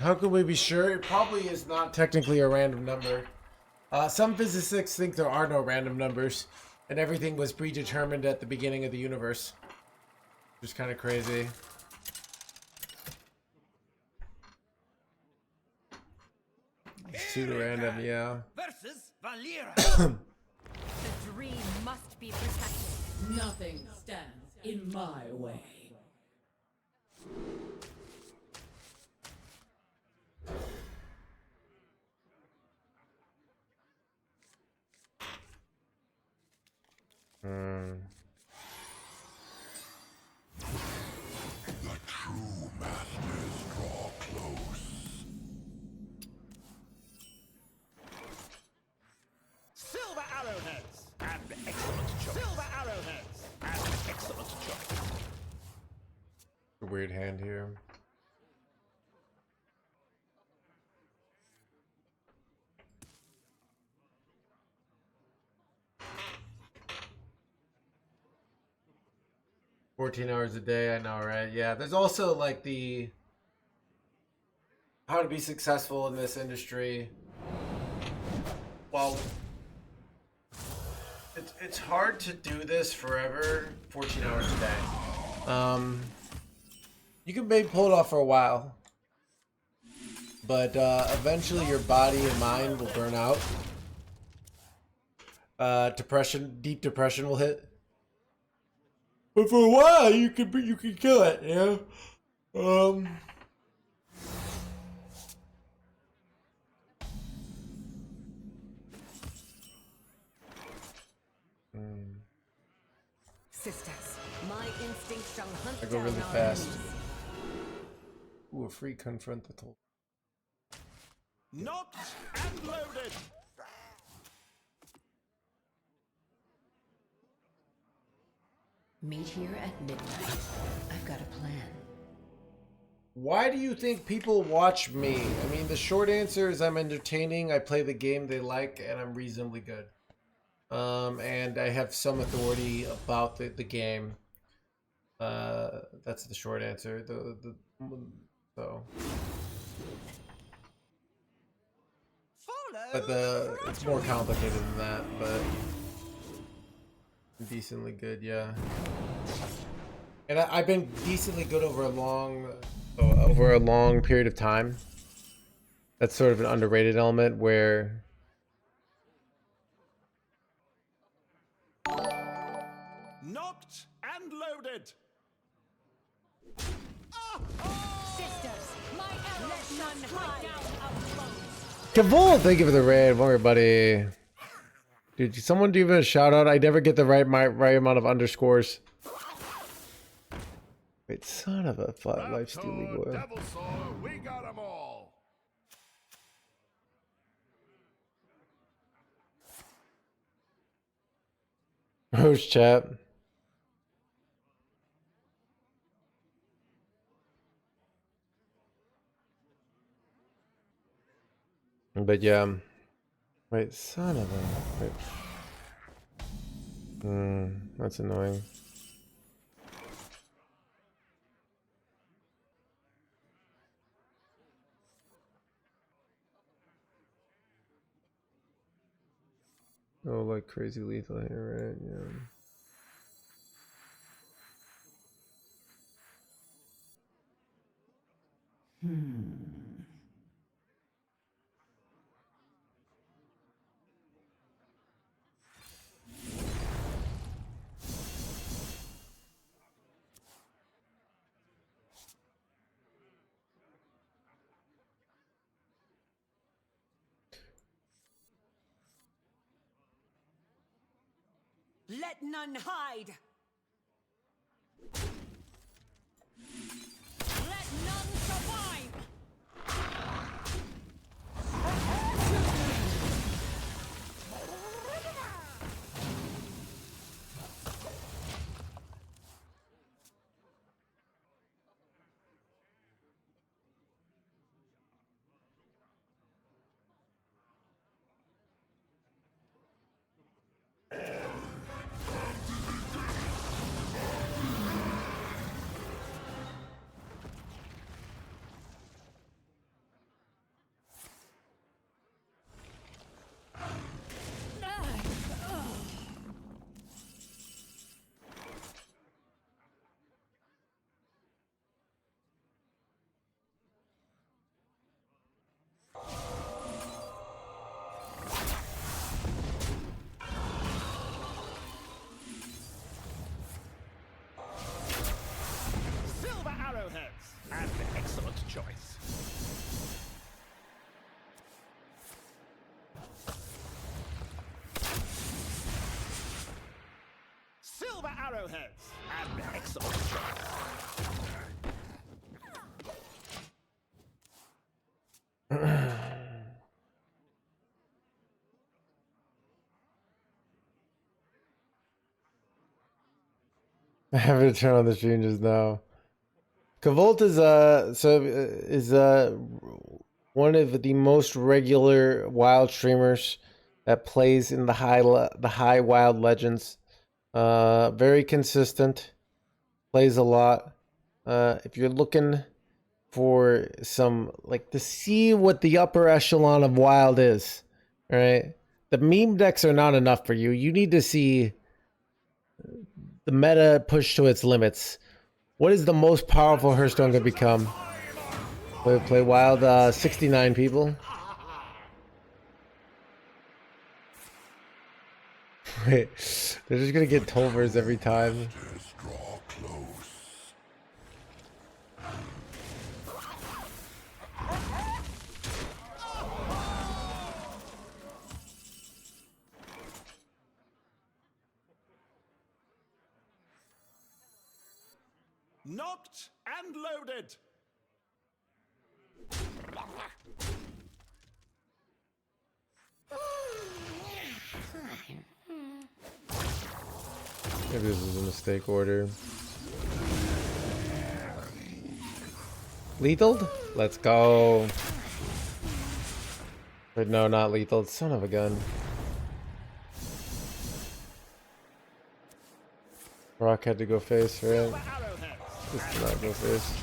[SPEAKER 3] How can we be sure? It probably is not technically a random number. Some physicists think there are no random numbers, and everything was predetermined at the beginning of the universe. Which is kind of crazy. It's pseudo-random, yeah.
[SPEAKER 9] Versus Valera.
[SPEAKER 4] The dream must be protected.
[SPEAKER 2] Nothing stands in my way.
[SPEAKER 1] The true masters draw close.
[SPEAKER 6] Silver arrowheads and excellent choice. Silver arrowheads and excellent choice.
[SPEAKER 3] A weird hand here. $14 hours a day, I know, right? Yeah, there's also like the how to be successful in this industry. Well, it's hard to do this forever, 14 hours a day. You can maybe pull it off for a while, but eventually your body and mind will burn out. Deep depression will hit. But for a while, you can kill it, you know.
[SPEAKER 4] Sisters, my instinct shall hunt
[SPEAKER 3] I go
[SPEAKER 4] down
[SPEAKER 3] really
[SPEAKER 4] our
[SPEAKER 3] fast.
[SPEAKER 4] enemies.
[SPEAKER 3] Ooh, a free confront the toll.
[SPEAKER 6] Knocked and loaded.
[SPEAKER 5] Meet here at midnight. I've got a plan.
[SPEAKER 3] Why do you think people watch me? I mean, the short answer is I'm entertaining, I play the game they like, and I'm reasonably good. And I have some authority about the game. That's the short answer. So. But it's more complicated than that, but decently good, yeah. And I've been decently good over a long period of time. That's sort of an underrated element where
[SPEAKER 6] Knocked and loaded.
[SPEAKER 3] Kavul, thank you for the raid. Won't worry, buddy. Dude, someone give me a shout out. I never get the right amount of underscores. Wait, son of a life stealing boy.
[SPEAKER 1] We got 'em all.
[SPEAKER 3] Host chat. But yeah. Wait, son of a... Wait. That's annoying. Oh, like crazy lethal here, right? Yeah.
[SPEAKER 2] Let none hide. Let none survive.
[SPEAKER 6] Arrowheads and excellent choice.
[SPEAKER 3] I have to turn on the stream just now. Kavolt is one of the most regular wild streamers that plays in the high wild legends. Very consistent, plays a lot. If you're looking for some, like, to see what the upper echelon of wild is, right? The meme decks are not enough for you. You need to see the meta push to its limits. What is the most powerful Hearthstone going to become? Play wild, 69 people. Wait, they're just gonna get Tolvers every time.
[SPEAKER 6] Knocked and loaded.
[SPEAKER 3] Maybe this is a mistake order. Lethal? Let's go. But no, not lethal. Son of a gun. Rock had to go face, right? This did not go face.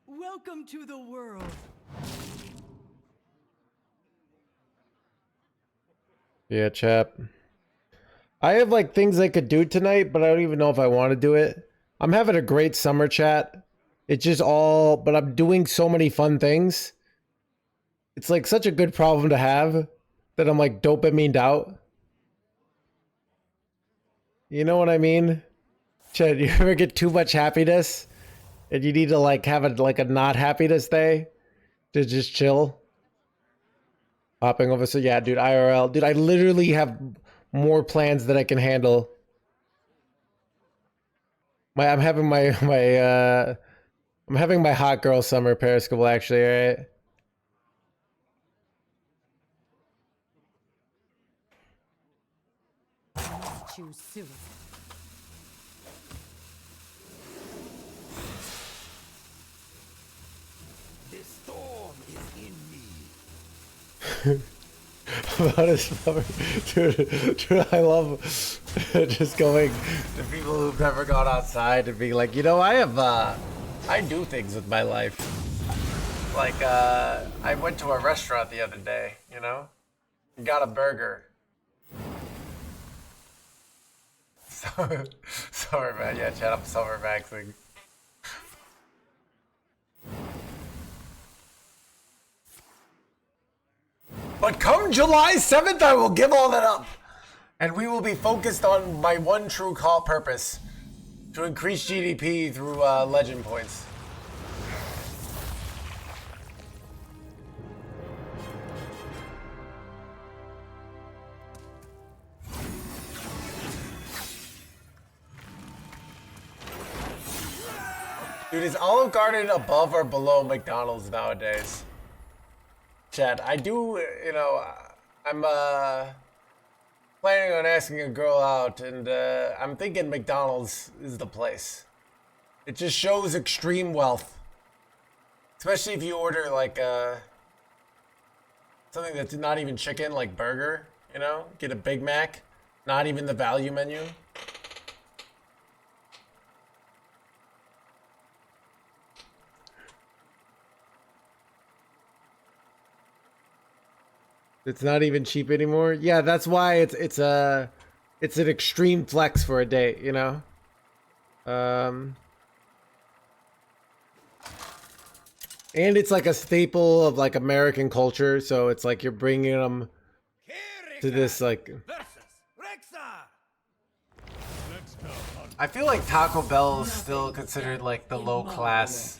[SPEAKER 2] Welcome to the world.
[SPEAKER 3] Yeah, chap. I have like things I could do tonight, but I don't even know if I want to do it. I'm having a great summer, chat. It's just all, but I'm doing so many fun things. It's like such a good problem to have that I'm like dopamined out. You know what I mean? Chat, you ever get too much happiness and you need to like have a not happiness day to just chill? Hopping over, so yeah, dude, IRL. Dude, I literally have more plans than I can handle. I'm having my hot girl summer Periscope actually, right?
[SPEAKER 4] Choose suicide.
[SPEAKER 7] The storm is in me.
[SPEAKER 3] About his summer. Dude, I love just going to people who've never gone outside and being like, you know, I do things with my life. Like, I went to a restaurant the other day, you know? And got a burger. Sorry, man. Yeah, chat, I'm summer maxing. But come July 7th, I will give all that up. And we will be focused on my one true call purpose. To increase GDP through legend points. Dude, is Olive Garden above or below McDonald's nowadays? Chat, I do, you know, I'm planning on asking a girl out, and I'm thinking McDonald's is the place. It just shows extreme wealth. Especially if you order like something that's not even chicken, like burger, you know? Get a Big Mac, not even the value menu. It's not even cheap anymore. Yeah, that's why it's an extreme flex for a day, you know. And it's like a staple of like American culture, so it's like you're bringing them to this like. I feel like Taco Bell is still considered like the low class.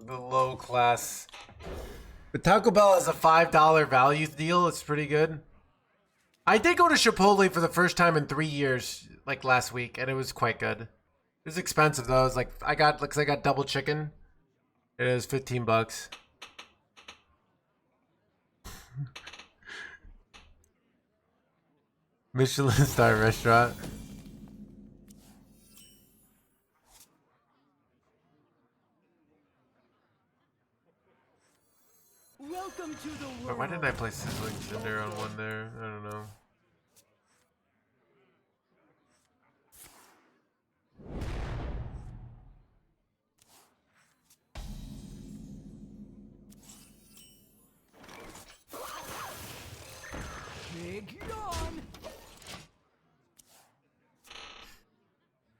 [SPEAKER 3] The low class. But Taco Bell has a $5 value deal. It's pretty good. I did go to Chipotle for the first time in 3 years, like last week, and it was quite good. It was expensive though. It was like I got double chicken. It was $15. Michelin star restaurant.
[SPEAKER 2] Welcome to the world.
[SPEAKER 3] Why didn't I play Sizzling Cinder on one there? I don't know.
[SPEAKER 2] Big yawn.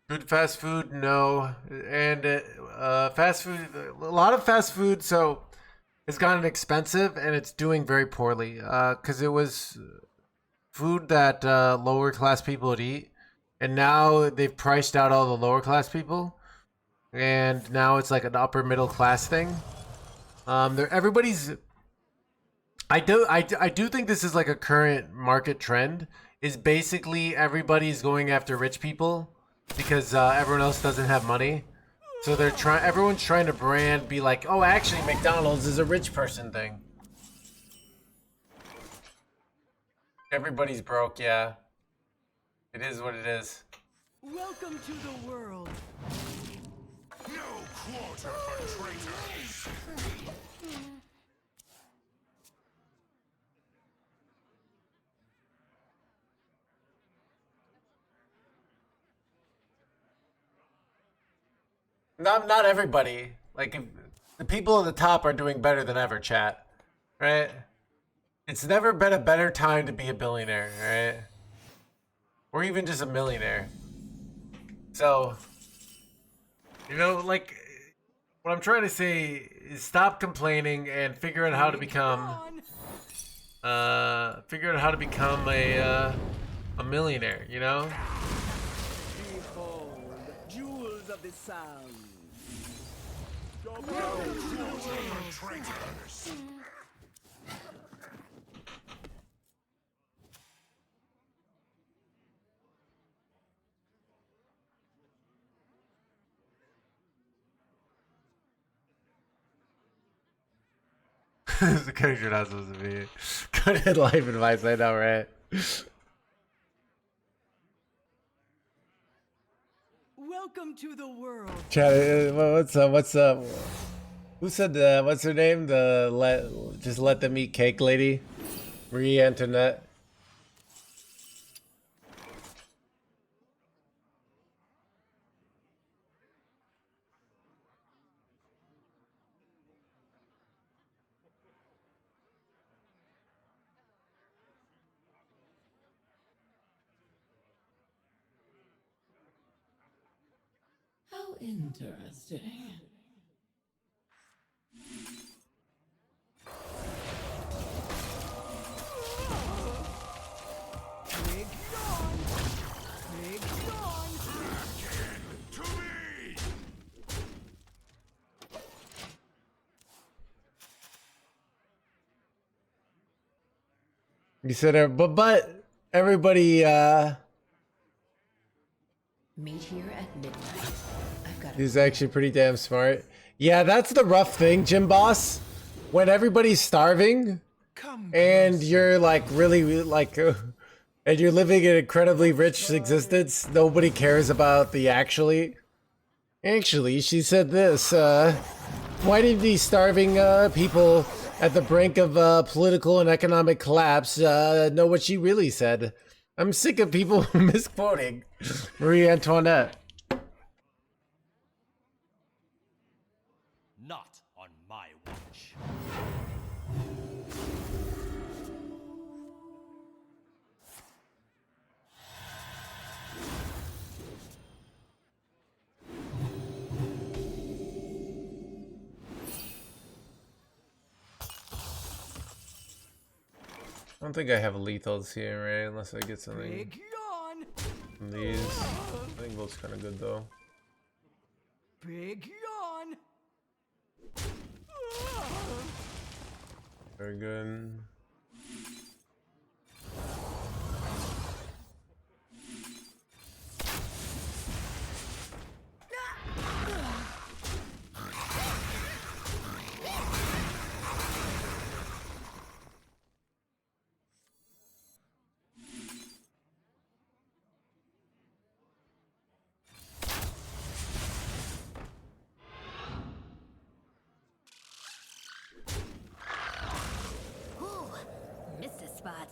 [SPEAKER 3] Good fast food, no. And fast food, a lot of fast food, so it's gotten expensive and it's doing very poorly. Because it was food that lower class people would eat, and now they've priced out all the lower class people, and now it's like an upper middle class thing. Everybody's I do think this is like a current market trend. Is basically everybody's going after rich people because everyone else doesn't have money. So they're everyone's trying to brand, be like, oh, actually, McDonald's is a rich person thing. Everybody's broke, yeah. It is what it is.
[SPEAKER 2] Welcome to the world.
[SPEAKER 1] No quarter for traitors.
[SPEAKER 3] Not everybody. Like, the people at the top are doing better than ever, chat. Right? It's never been a better time to be a billionaire, right? Or even just a millionaire. So, you know, like, what I'm trying to say is stop complaining and figure out how to become, a millionaire, you know?
[SPEAKER 2] Behold, jewels of the sun.
[SPEAKER 3] The character not supposed to be. Good life advice, I know, right?
[SPEAKER 2] Welcome to the world.
[SPEAKER 3] Chat, what's up? Who said what's her name? Just let them eat cake lady? Marie Antoinette.
[SPEAKER 5] How interesting.
[SPEAKER 2] Big yawn. Big yawn.
[SPEAKER 1] To me.
[SPEAKER 3] You said, but everybody,
[SPEAKER 5] Meet here at midnight. I've got
[SPEAKER 3] he's actually pretty damn smart. Yeah, that's the rough thing, Gym Boss. When everybody's starving, and you're like really like, and you're living an incredibly rich existence, nobody cares about the actually. Actually, she said this. Why did these starving people at the brink of political and economic collapse know what she really said? I'm sick of people misquoting Marie Antoinette.
[SPEAKER 10] Not on my watch.
[SPEAKER 3] I don't think I have lethals here, right? Unless I get something
[SPEAKER 2] Big yawn.
[SPEAKER 3] from these. I think looks kind of good though.
[SPEAKER 2] Big yawn.
[SPEAKER 3] Very good.
[SPEAKER 8] Missed a spot.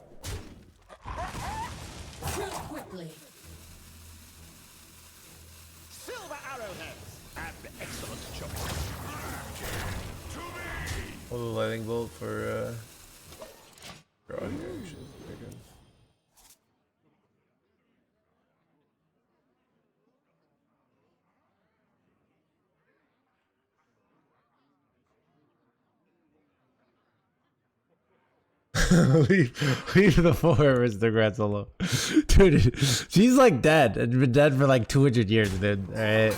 [SPEAKER 5] Shoot quickly.
[SPEAKER 6] Silver arrowheads. An excellent choice.
[SPEAKER 3] Oh, the lightning bolt for draw here. Actually, very good. leave the four aristocrats alone. Dude, she's like dead and been dead for like 200 years, dude. Alright.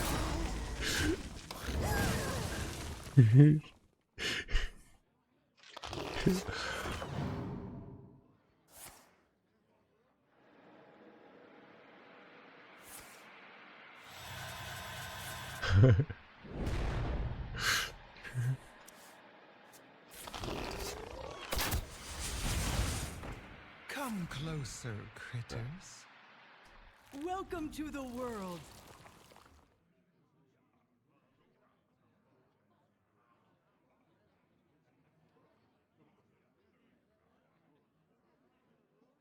[SPEAKER 7] Come closer, critters.
[SPEAKER 2] Welcome to the world.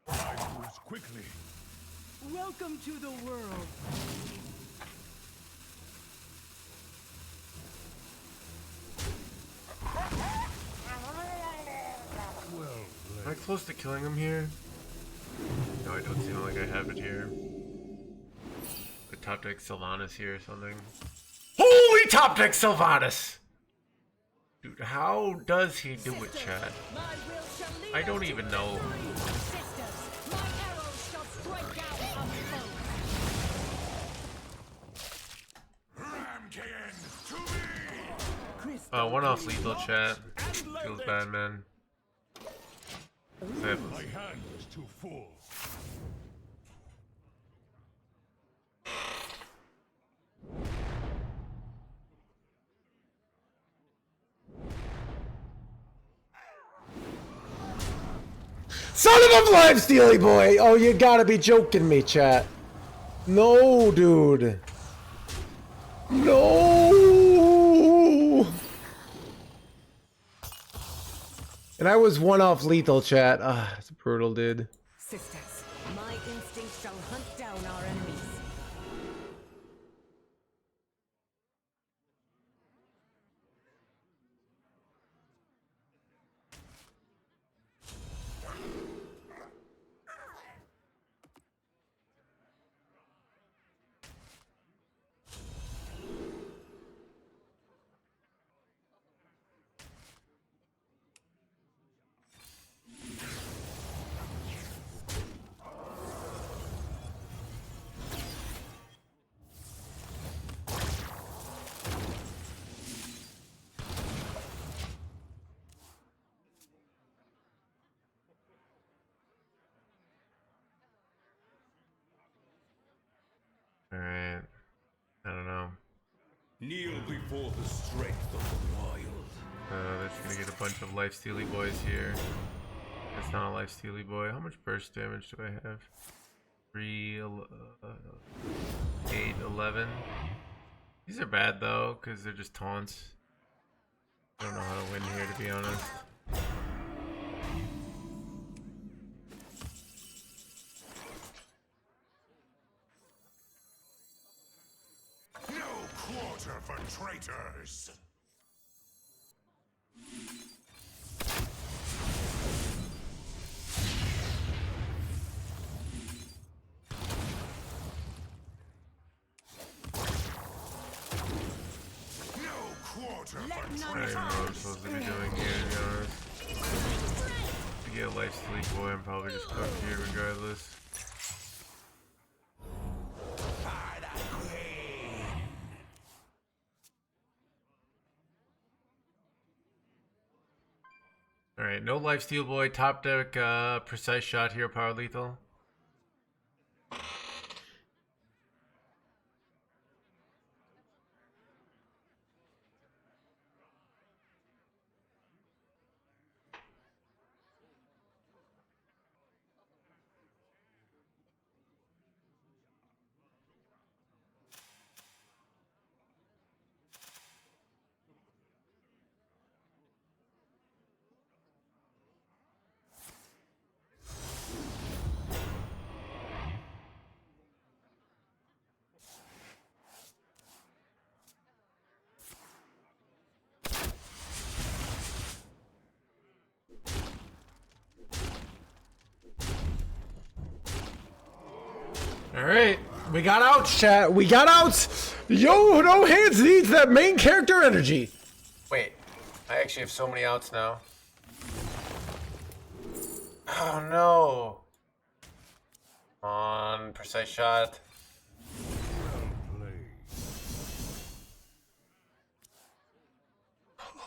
[SPEAKER 1] I moves quickly.
[SPEAKER 2] Welcome to the world.
[SPEAKER 3] Am I close to killing him here? No, I don't seem like I have it here. The top deck Sylvanas here or something. Holy top deck Sylvanas! Dude, how does he do it, chat? I don't even know. One off lethal, chat. Feels bad, man.
[SPEAKER 1] My hand is too full.
[SPEAKER 3] Son of a life stealy boy! Oh, you gotta be joking me, chat. No, dude. No. And I was one off lethal, chat. Ah, that's brutal, dude.
[SPEAKER 2] Sisters, my instinct shall hunt down our enemies.
[SPEAKER 3] Alright. I don't know.
[SPEAKER 1] Kneel before the strength of the wild.
[SPEAKER 3] They're just gonna get a bunch of life stealy boys here. It's not a life stealy boy. How much burst damage do I have? 3, 8, 11. These are bad though, because they're just taunts. I don't know how to win here, to be honest.
[SPEAKER 1] No quarter for traitors.
[SPEAKER 3] I don't even know what I'm supposed to be doing here, to be honest. To get a life stealy boy, I'm probably just cooked here regardless. Alright, no lifesteal boy, top deck, precise shot here, power lethal. Alright, we got outs, chat. We got outs! Yo, No Hands needs that main character energy. Wait, I actually have so many outs now. Oh no. Come on, precise shot.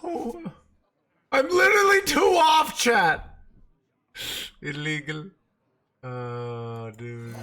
[SPEAKER 3] Oh, I'm literally 2 off, chat. Illegal. Oh, dude.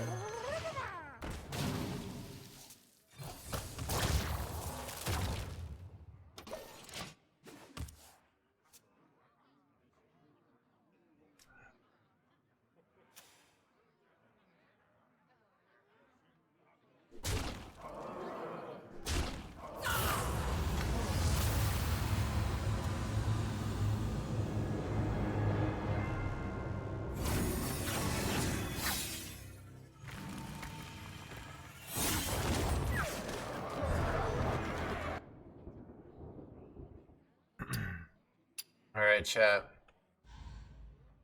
[SPEAKER 3] All right, chat.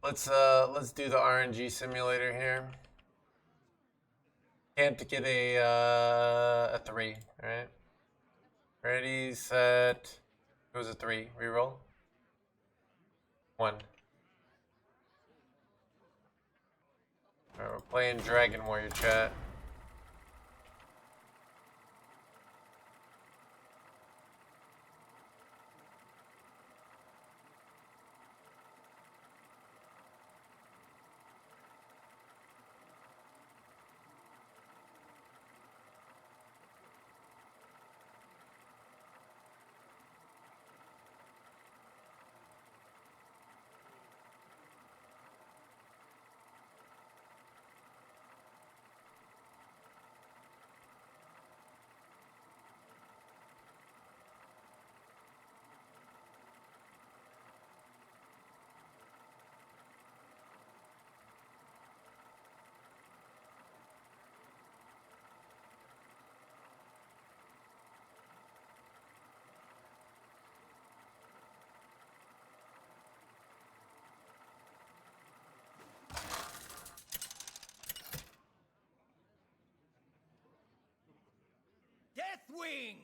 [SPEAKER 3] Let's do the RNG simulator here. Can't get a 3, all right? Ready, set. It was a 3. Reroll. 1. All right, we're playing Dragon Warrior, chat.
[SPEAKER 9] Deathwing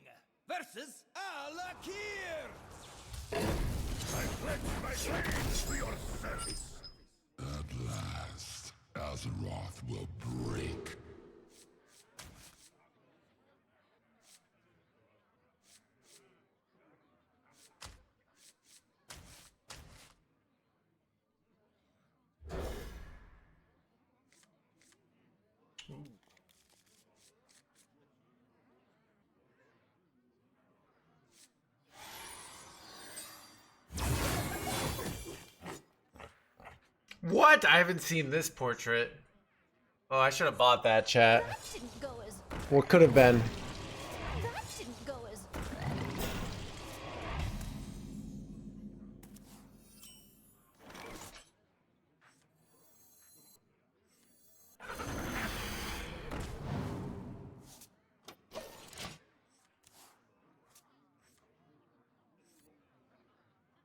[SPEAKER 9] versus Alakir.
[SPEAKER 1] I pledge my chains to your service.
[SPEAKER 7] At last, Azeroth will break.
[SPEAKER 3] What? I haven't seen this portrait. Oh, I should have bought that, chat.
[SPEAKER 8] That didn't go as...
[SPEAKER 3] What could have been?
[SPEAKER 8] That didn't go as...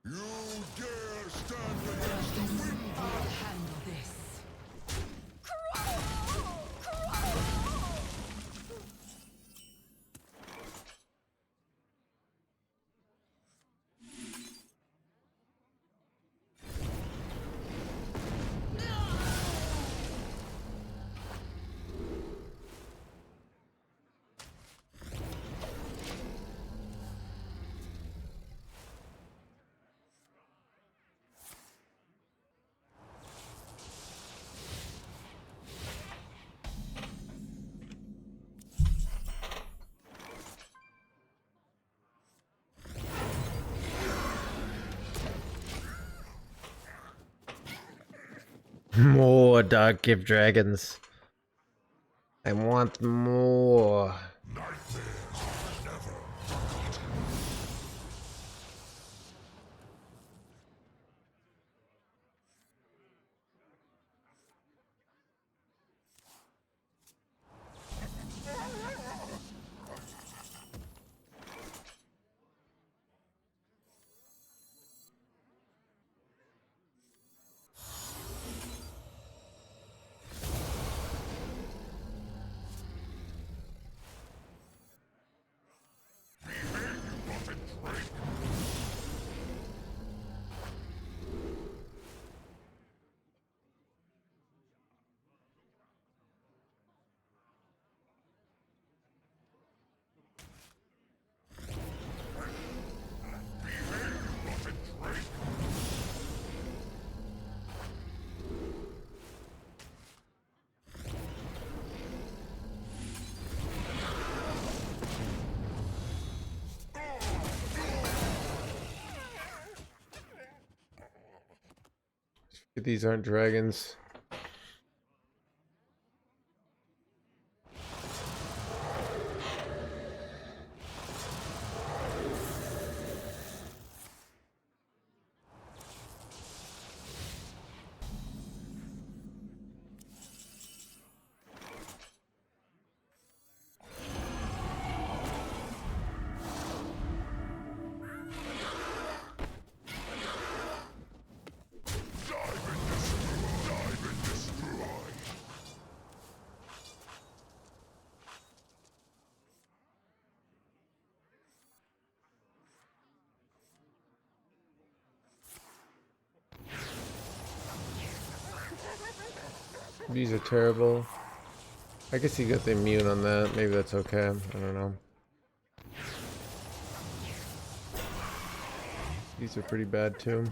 [SPEAKER 7] You dare stand against the wind?
[SPEAKER 4] I'll handle this.
[SPEAKER 3] More Dark Gift Dragons. I want more. These aren't dragons. These are terrible. I guess he got the immune on that. Maybe that's okay. I don't know. These are pretty bad too.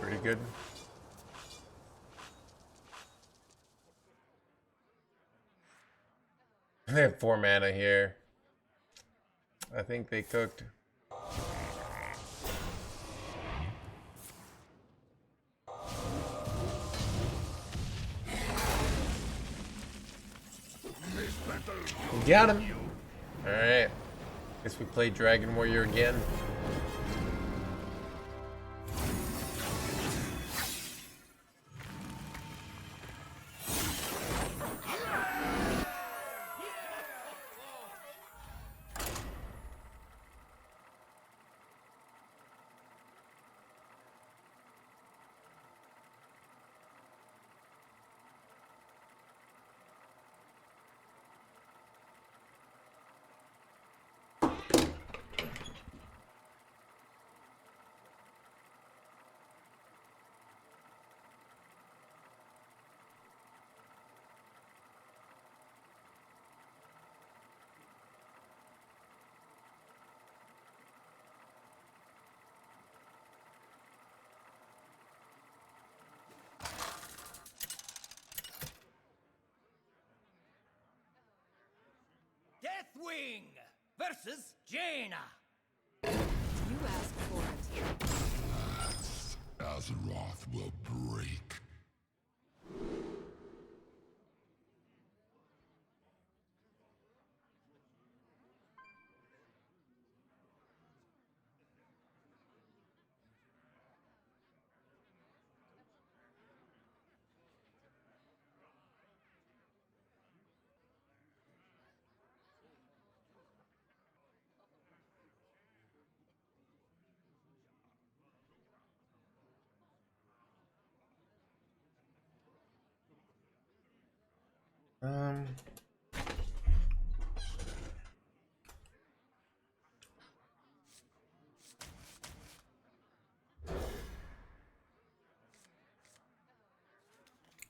[SPEAKER 3] Pretty good. They have 4 mana here. I think they cooked. We got him. Alright. Guess we play Dragon Warrior again.
[SPEAKER 9] Deathwing versus Jaina.
[SPEAKER 4] You asked for it.
[SPEAKER 1] Azeroth will break.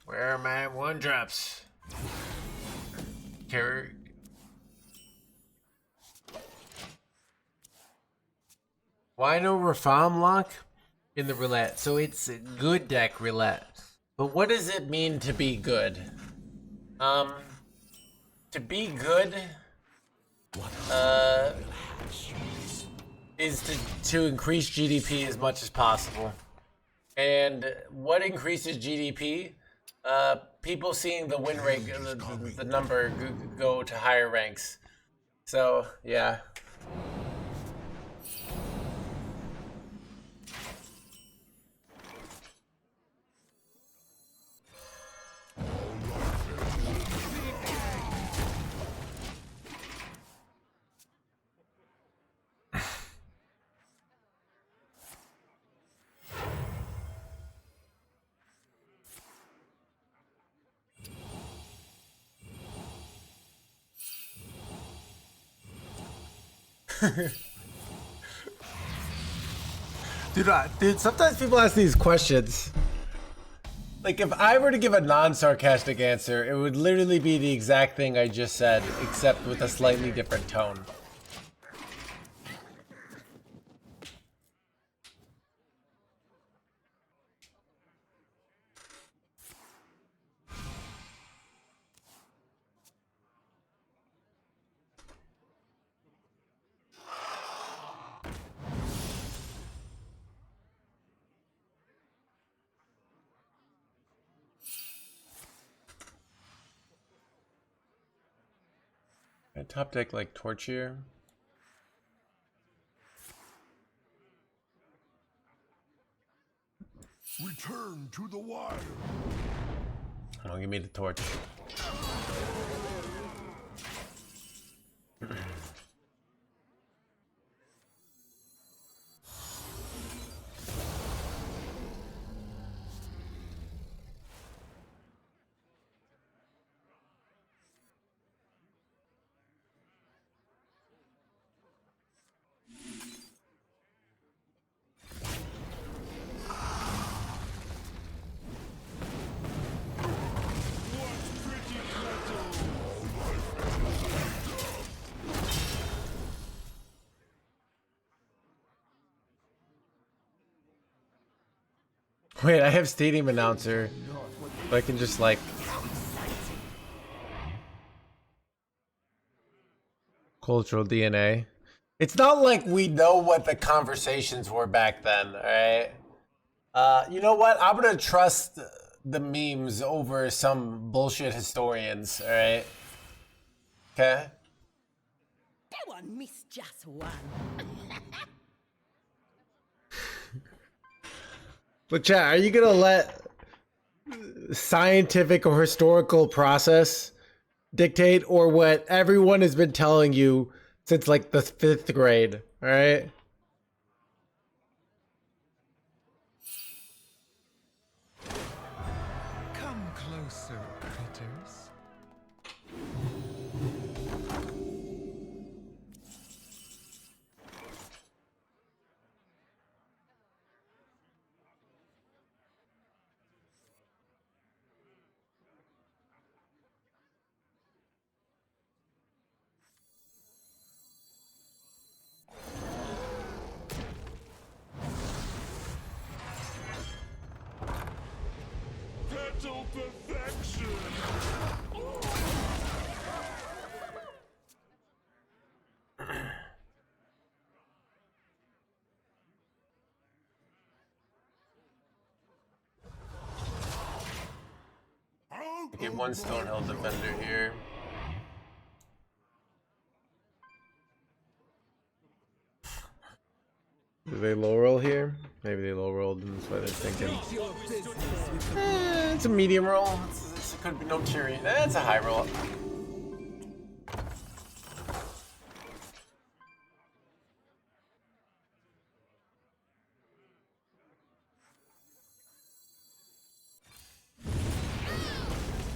[SPEAKER 1] Where are my 1-drops? Carry. Why no Reform lock in the roulette? So it's a good deck roulette. But what does it mean to be good? To be good, is to increase GDP as much as possible. And what increases GDP? People seeing the win rate, the number go to higher ranks. So, yeah. Dude, sometimes people ask these questions. Like, if I were to give a non-sarcastic answer, it would literally be the exact thing I just said, except with a slightly different tone. Top deck like Torture.
[SPEAKER 6] Return to the wild.
[SPEAKER 3] Don't give me the torch. Wait, I have Stadium Announcer. So I can just like cultural DNA. It's not like we know what the conversations were back then, alright? You know what? I'm gonna trust the memes over some bullshit historians, alright? Okay?
[SPEAKER 2] Go on, miss just one.
[SPEAKER 3] But chat, are you gonna let scientific or historical process dictate, or what everyone has been telling you since like the 5th grade, all right?
[SPEAKER 7] Come closer, critters.
[SPEAKER 6] Petal perfection.
[SPEAKER 1] Get one Stonehill defender here.
[SPEAKER 3] Do they low roll here? Maybe they low rolled, and that's why they're thinking.
[SPEAKER 1] It's a medium roll. It could be no Tyrion. It's a high roll.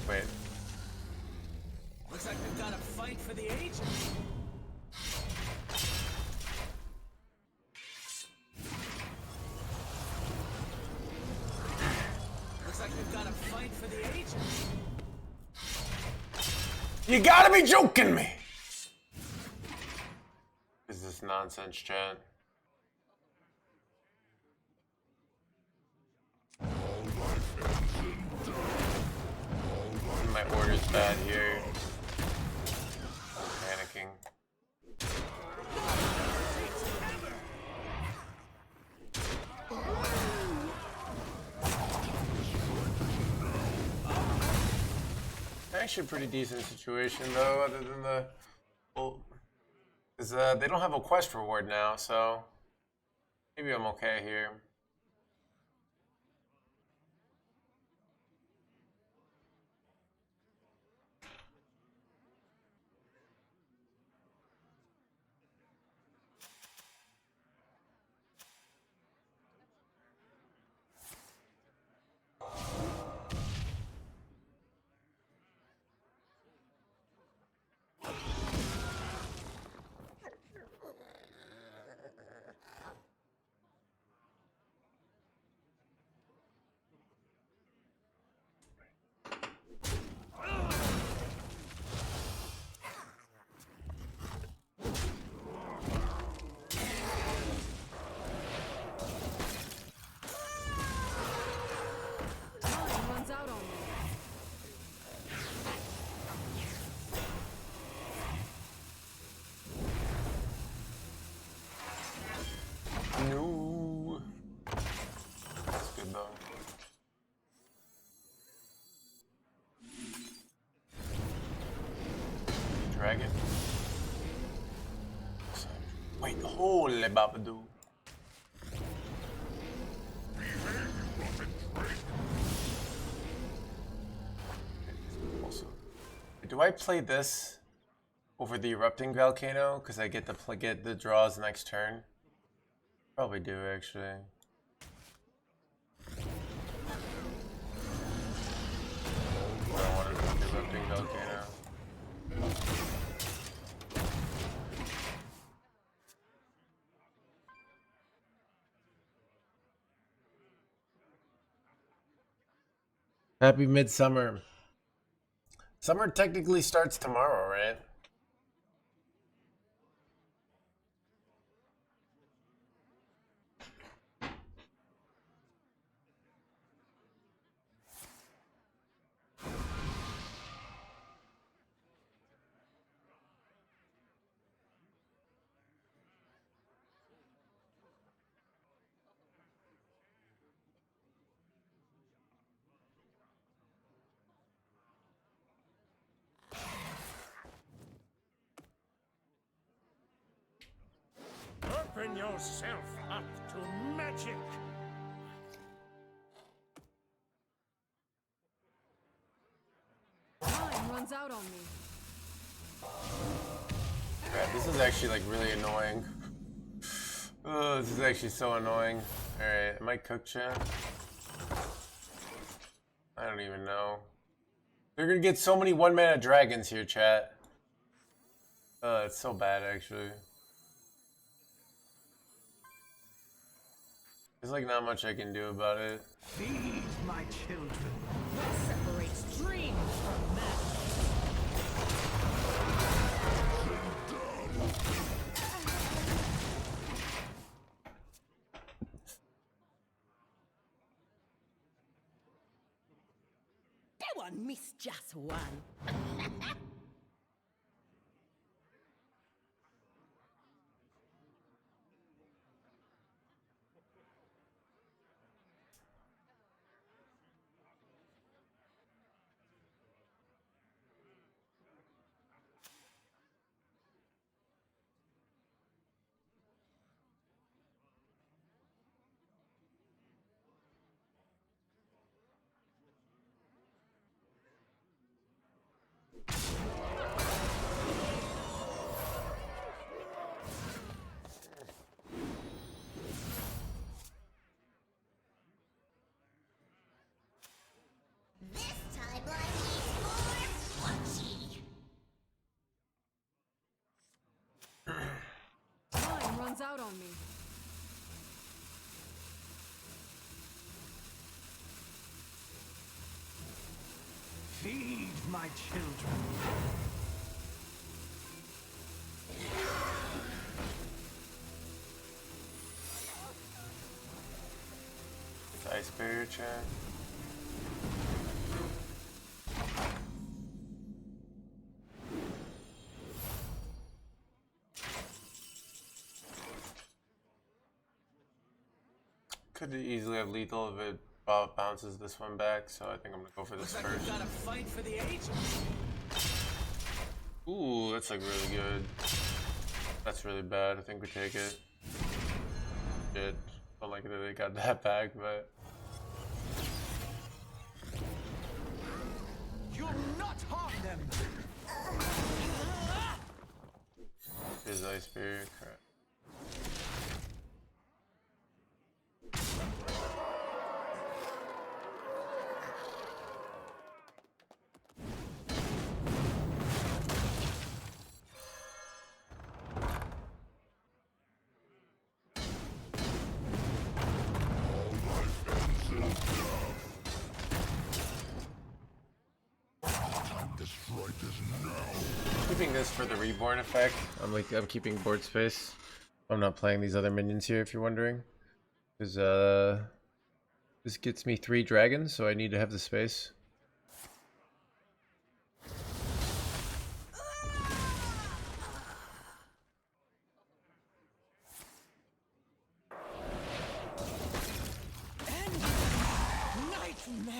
[SPEAKER 1] Wait.
[SPEAKER 9] Looks like we've got a fight for the ages. Looks like we've got a fight for the ages.
[SPEAKER 1] You gotta be joking me! Is this nonsense, chat? My order's bad here. I'm panicking. Actually a pretty decent situation though, other than the, well, because they don't have a quest reward now, so maybe I'm okay here. No. That's good though. Dragon. Wait, holy babadoo. Do I play this over the erupting volcano because I get to get the draws next turn? Probably do actually. I don't want to do the erupting volcano.
[SPEAKER 3] Happy midsummer.
[SPEAKER 1] Summer technically starts tomorrow, right?
[SPEAKER 6] Open yourself up to magic.
[SPEAKER 4] Time runs out on me.
[SPEAKER 1] Crap, this is actually like really annoying. Oh, this is actually so annoying. Alright, am I cooked, chat? I don't even know. They're gonna get so many one-mana dragons here, chat. It's so bad, actually. There's like not much I can do about it.
[SPEAKER 2] Feed my children. What separates dreams from madness?
[SPEAKER 11] That one missed just one.
[SPEAKER 8] This timeline is more punchy.
[SPEAKER 4] Time runs out on me.
[SPEAKER 2] Feed my children.
[SPEAKER 1] Ice barrier, chat. Could easily have lethal if it bounces this one back, so I think I'm gonna go for this
[SPEAKER 9] Looks like
[SPEAKER 1] first.
[SPEAKER 9] we've got a fight for the ages.
[SPEAKER 1] Ooh, that's like really good. That's really bad. I think we take it. Shit. Don't like it that they got that back, but
[SPEAKER 2] You'll not harm them.
[SPEAKER 1] his ice barrier. Crap. Keeping this for the reborn effect.
[SPEAKER 3] I'm keeping board space. I'm not playing these other minions here, if you're wondering. Because this gets me 3 dragons, so I need to have the space.
[SPEAKER 2] Nightmare.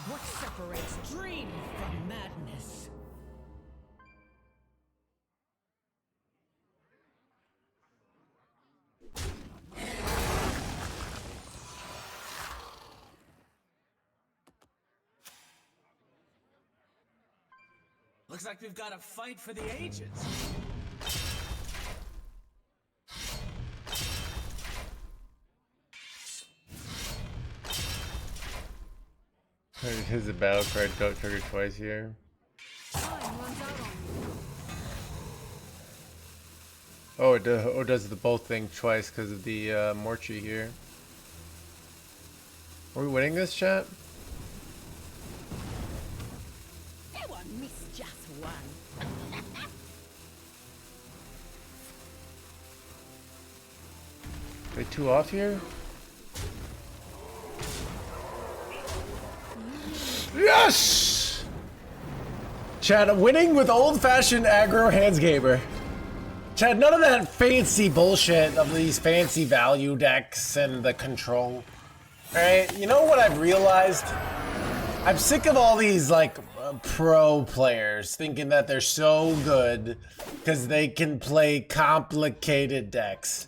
[SPEAKER 2] What separates dream from madness?
[SPEAKER 9] Looks like we've got a fight for the ages.
[SPEAKER 3] Here's the battle cry, don't trigger twice here. Oh, it does the both thing twice because of the mortuary here. Are we winning this, chat?
[SPEAKER 11] They won't miss just one.
[SPEAKER 3] Are they two off here? Yes! Chad, winning with old-fashioned aggro hands gamer. Chad, none of that fancy bullshit of these fancy value decks and the control. Alright, you know what I've realized? I'm sick of all these, like, pro players thinking that they're so good because they can play complicated decks.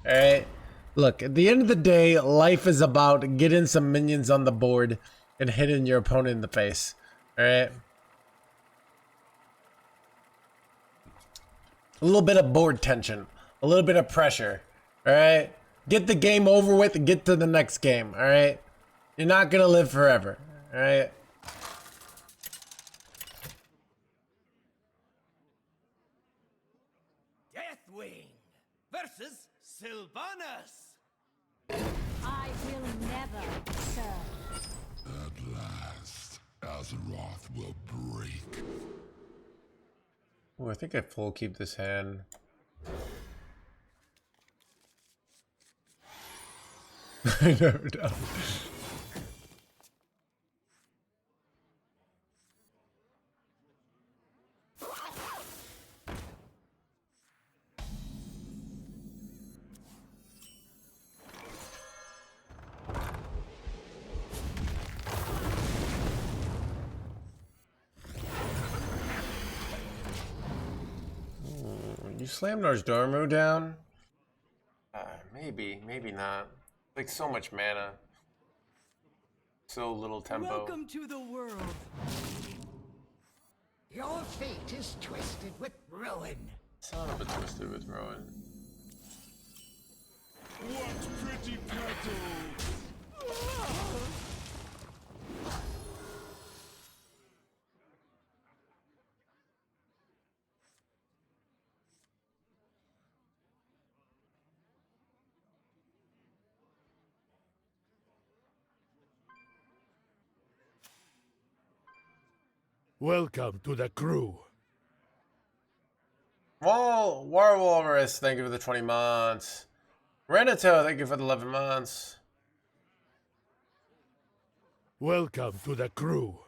[SPEAKER 3] Alright? Look, at the end of the day, life is about getting some minions on the board and hitting your opponent in the face. Alright? A little bit of board tension. A little bit of pressure. Alright? Get the game over with and get to the next game. Alright? You're not gonna live forever. Alright?
[SPEAKER 9] Deathwing versus Sylvanas.
[SPEAKER 8] I will never serve.
[SPEAKER 7] At last, Azeroth will break.
[SPEAKER 3] Oh, I think I full keep this hand. I never know. You slammed Dormu down? Maybe, maybe not. Like so much mana. So little tempo.
[SPEAKER 2] Welcome to the world.
[SPEAKER 11] Your fate is twisted with ruin.
[SPEAKER 3] Son of a twisted with Rowan.
[SPEAKER 7] What pretty petals! Welcome to the crew.
[SPEAKER 3] Well, Warwalrus, thank you for the 20 months. Renato, thank you for the 11 months.
[SPEAKER 7] Welcome to the crew.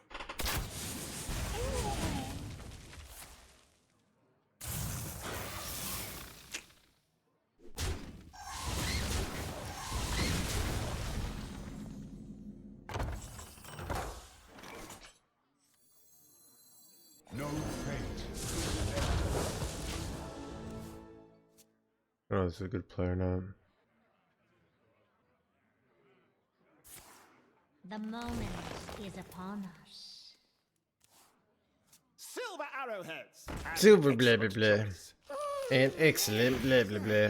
[SPEAKER 7] No fate.
[SPEAKER 3] Oh, this is a good player now.
[SPEAKER 8] The moment is upon us.
[SPEAKER 11] Silver arrowheads.
[SPEAKER 3] Super blah blah blah. And excellent blah blah blah.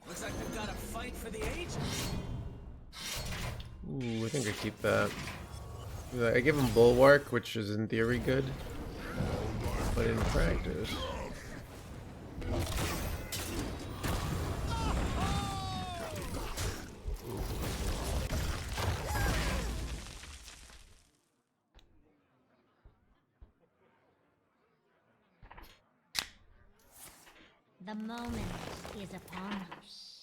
[SPEAKER 9] Looks like we've got a fight for the ages.
[SPEAKER 3] Ooh, I think I keep that. I give him Bulwark, which is in theory good, but in practice.
[SPEAKER 8] The moment is upon us.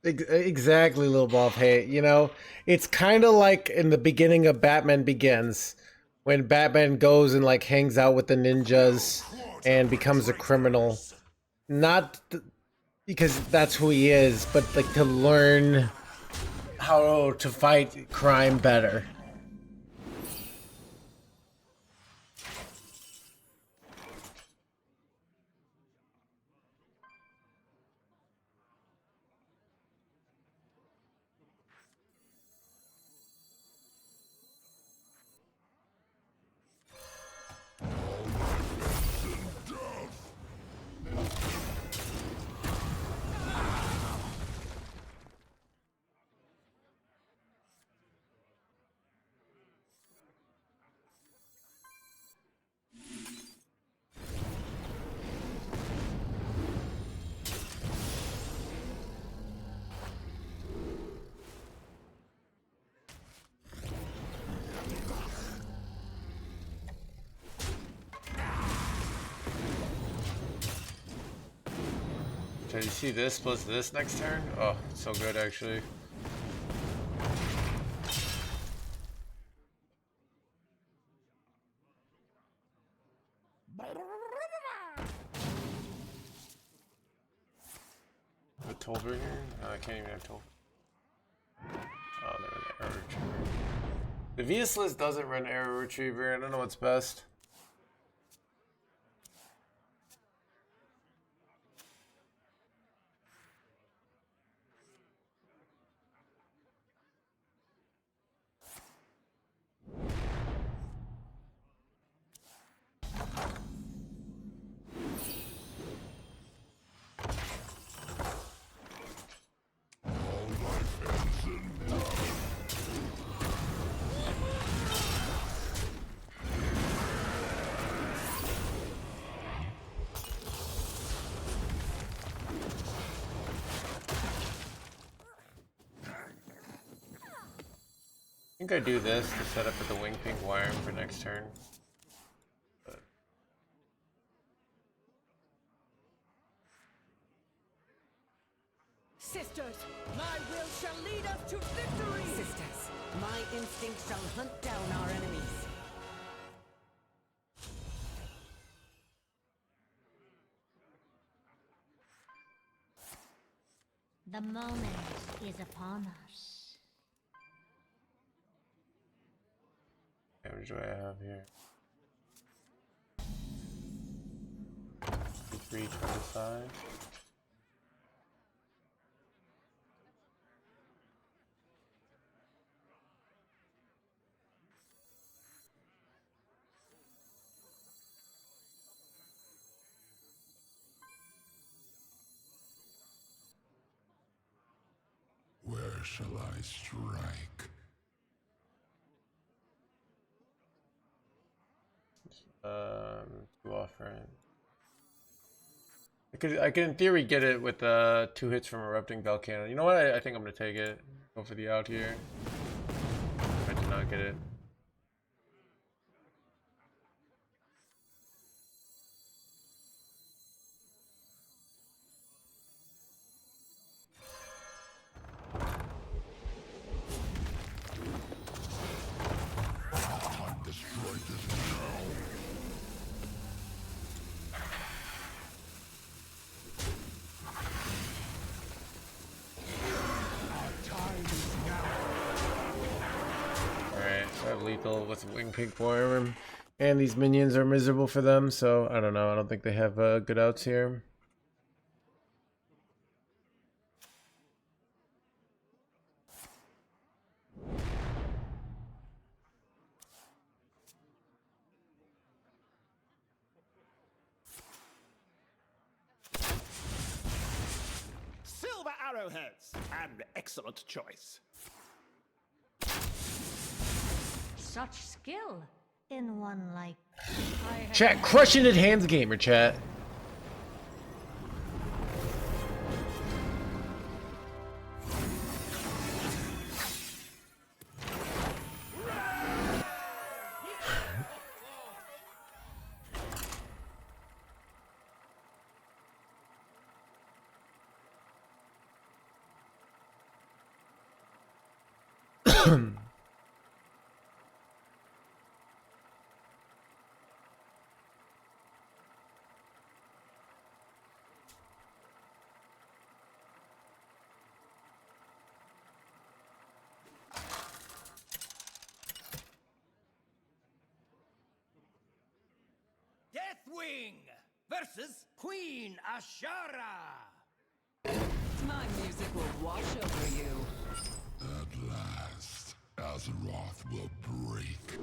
[SPEAKER 3] Exactly, Lil Bob. Hey, you know, it's kind of like in the beginning of Batman Begins, when Batman goes and like hangs out with the ninjas and becomes a criminal. Not because that's who he is, but like to learn how to fight crime better. Did you see this plus this next turn? Oh, it's so good actually. A Tollbringer? No, I can't even have Toll. Oh, they're an Arrow Retriever. The VS list doesn't run Arrow Retriever. I don't know what's best. I think I do this to set up with the Wing Pink Wire for next turn. But
[SPEAKER 2] Sisters, my will shall lead us to victory!
[SPEAKER 11] Sisters, my instinct shall hunt down our enemies.
[SPEAKER 8] The moment is upon us.
[SPEAKER 3] how much do I have here? 325.
[SPEAKER 6] Where shall I strike?
[SPEAKER 3] Two offering. I could in theory get it with 2 hits from Erupting Volcano. You know what? I think I'm gonna take it. Go for the out here. I did not get it. Lethal with Wing Pink Warrior, and these minions are miserable for them, so I don't know. I don't think they have good outs here.
[SPEAKER 12] Silver arrowheads, an excellent choice.
[SPEAKER 8] Such skill in one like
[SPEAKER 3] Chat, crushing it, hands gamer, chat.
[SPEAKER 9] Deathwing versus Queen Ashara.
[SPEAKER 2] My music will wash over you.
[SPEAKER 6] At last, Azeroth will break.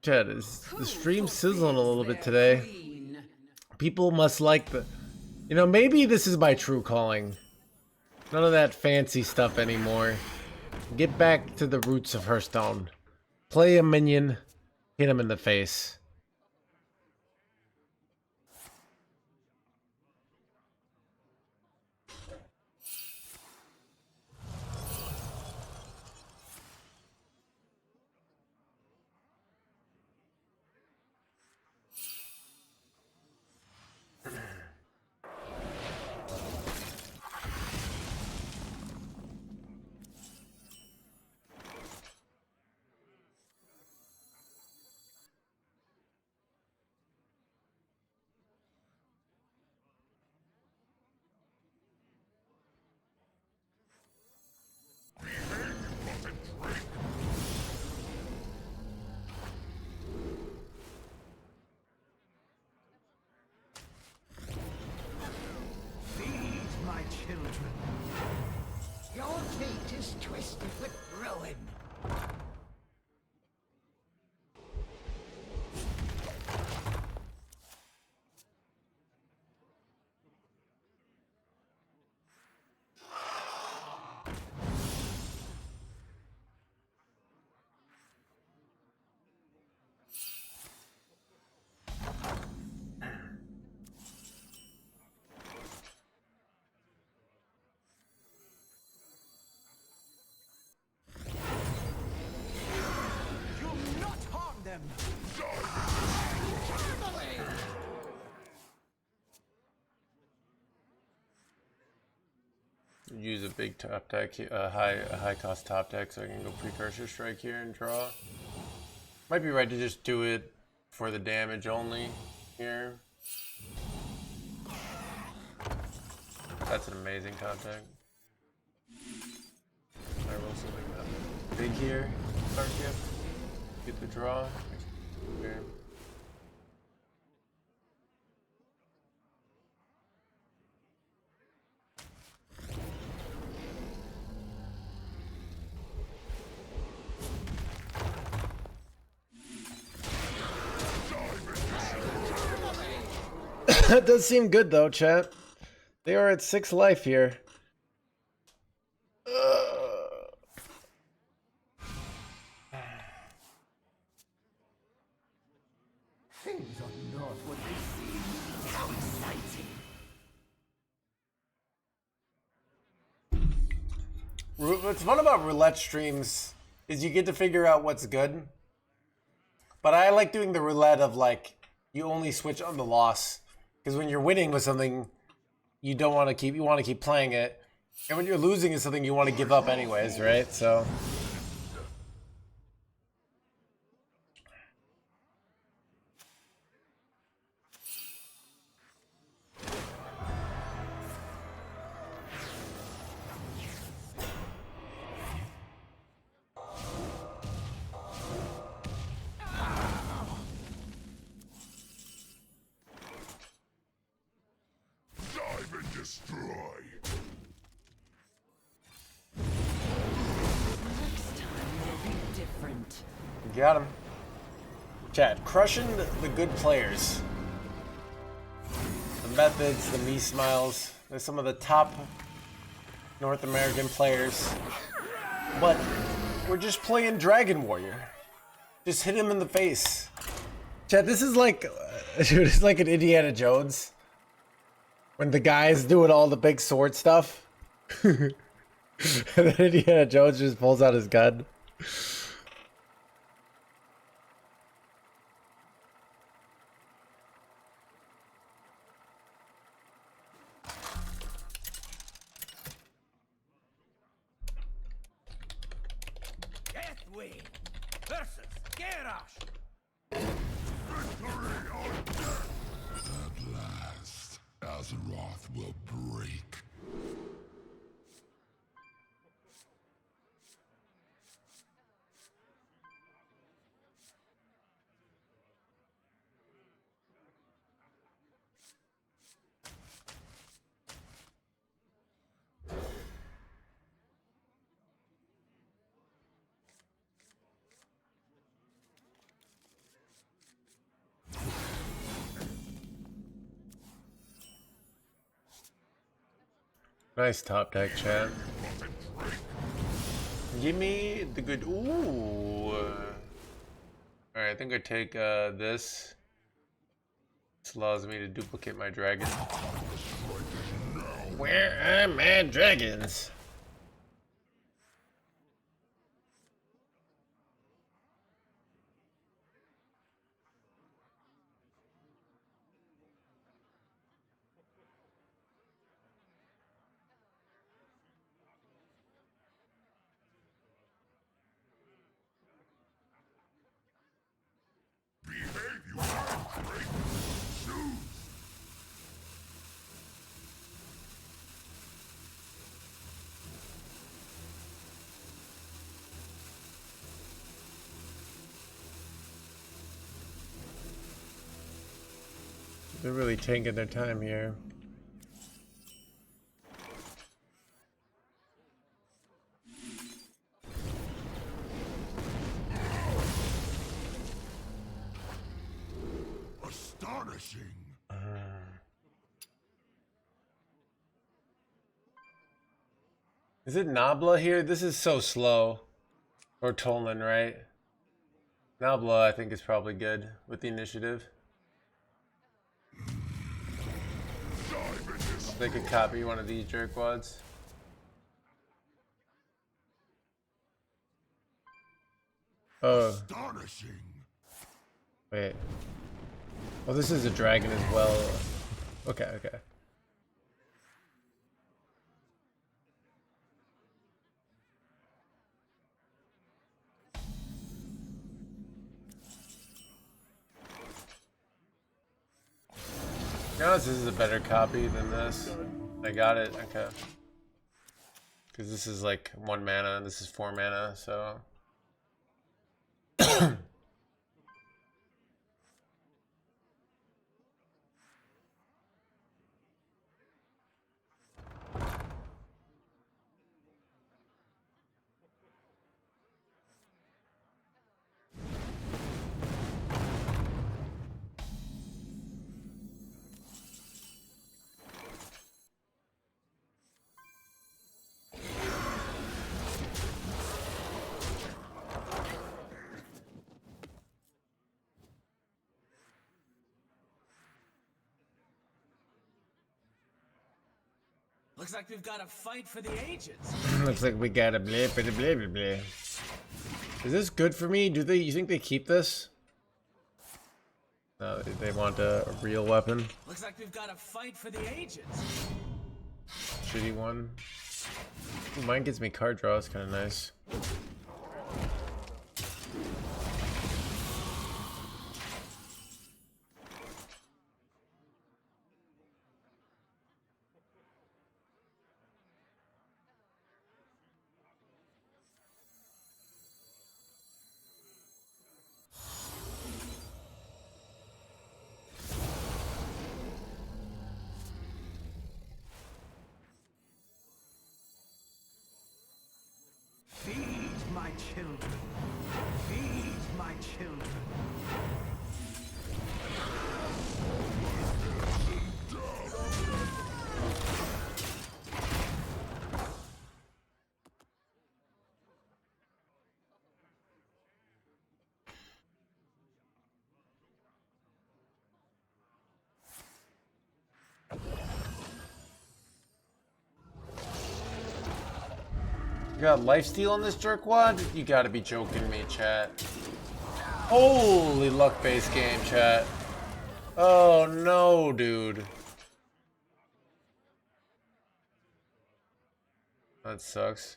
[SPEAKER 3] Chat, is the stream sizzling a little bit today? People must like the... You know, maybe this is my true calling. None of that fancy stuff anymore. Get back to the roots of Hearthstone. Play a minion, hit him in the face.
[SPEAKER 2] infested with ruin.
[SPEAKER 3] Use a big top deck, a high cost top deck, so I can go Precursor Strike here and draw. Might be right to just do it for the damage only here. That's an amazing top deck. I will something that big here. Start gift. Get the draw. Here. That does seem good though, chat. They are at 6 life here.
[SPEAKER 7] Things are not what they seem. How exciting.
[SPEAKER 3] What's fun about roulette streams is you get to figure out what's good. But I like doing the roulette of like, you only switch on the loss. Because when you're winning with something, you don't want to keep, you want to keep playing it. And when you're losing is something you want to give up anyways, right? So.
[SPEAKER 6] Destroy.
[SPEAKER 2] Next time will be different.
[SPEAKER 3] Got him. Chat, crushing the good players. The Methods, the Me Smiles. They're some of the top North American players. But we're just playing Dragon Warrior. Just hit him in the face. Chat, this is like, dude, it's like an Indiana Jones. When the guy's doing all the big sword stuff. And then Indiana Jones just pulls out his gun.
[SPEAKER 9] Deathwing versus Garrosh.
[SPEAKER 6] Victory or death. At last, Azeroth will break.
[SPEAKER 3] Nice top deck, chat. Give me the good. Ooh. Alright, I think I take this. This allows me to duplicate my dragon. Where are my dragons? They're really taking their time here. Is it Nabla here? This is so slow. Or Tolan, right? Nabla, I think, is probably good with the initiative. They could copy one of these jerkwads. Oh.
[SPEAKER 6] Astonishing.
[SPEAKER 3] Wait. Oh, this is a dragon as well. Okay, okay. No, this is a better copy than this. I got it, okay. Because this is like 1 mana and this is 4 mana, so.
[SPEAKER 9] Looks like we've got a fight for the ages.
[SPEAKER 3] Looks like we got a blah blah blah blah blah. Is this good for me? Do they? You think they keep this? No, they want a real weapon.
[SPEAKER 9] Looks like we've got a fight for the ages.
[SPEAKER 3] Shitty one. Ooh, mine gives me card draw. It's kind of nice.
[SPEAKER 2] Feed my children. Feed my children.
[SPEAKER 3] You got lifesteal on this jerkwad? You gotta be joking me, chat. Holy luck-based game, chat. Oh no, dude. That sucks.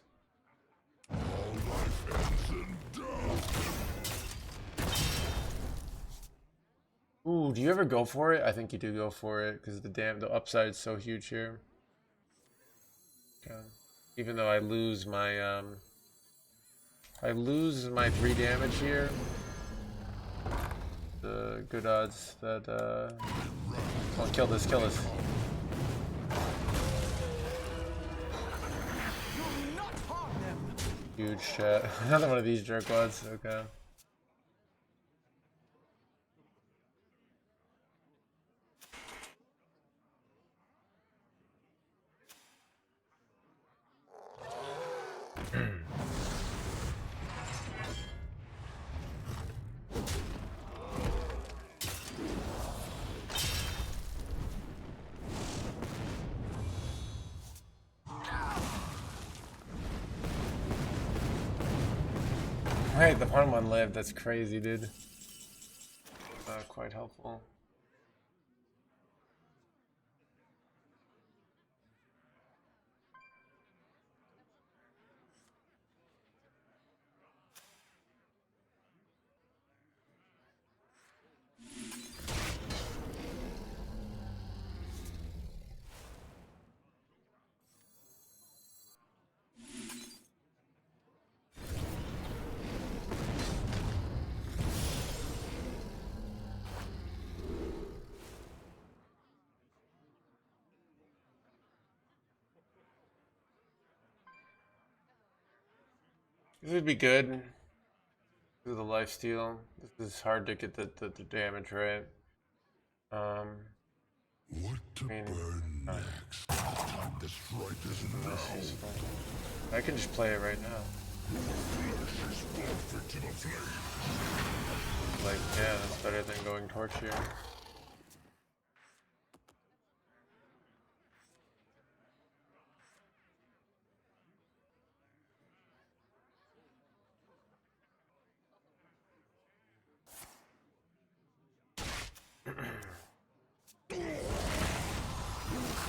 [SPEAKER 3] Ooh, do you ever go for it? I think you do go for it because the upside is so huge here. Okay. Even though I lose my 3 damage here. The good odds that oh, kill this. Huge shit. Another one of these jerkwads, okay. Right, the fun one lived. That's crazy, dude. Quite helpful. This would be good. Do the lifesteal. This is hard to get the damage right.
[SPEAKER 6] What to burn next? Time to strike is now.
[SPEAKER 3] Useful. I can just play it right now.
[SPEAKER 6] Flesh is forfeit to the flame.
[SPEAKER 3] Like, yeah, that's better than going torch here.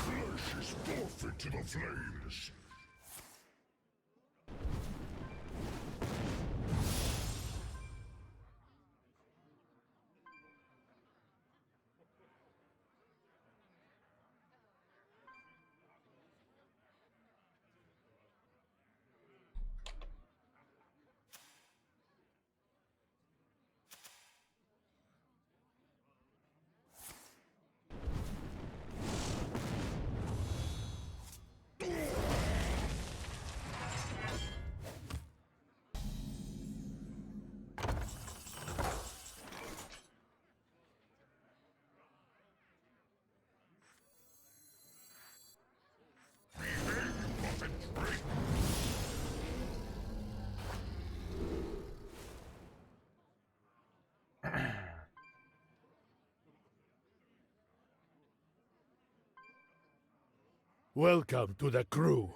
[SPEAKER 6] Flesh is forfeit to the flames.
[SPEAKER 13] Welcome to the crew.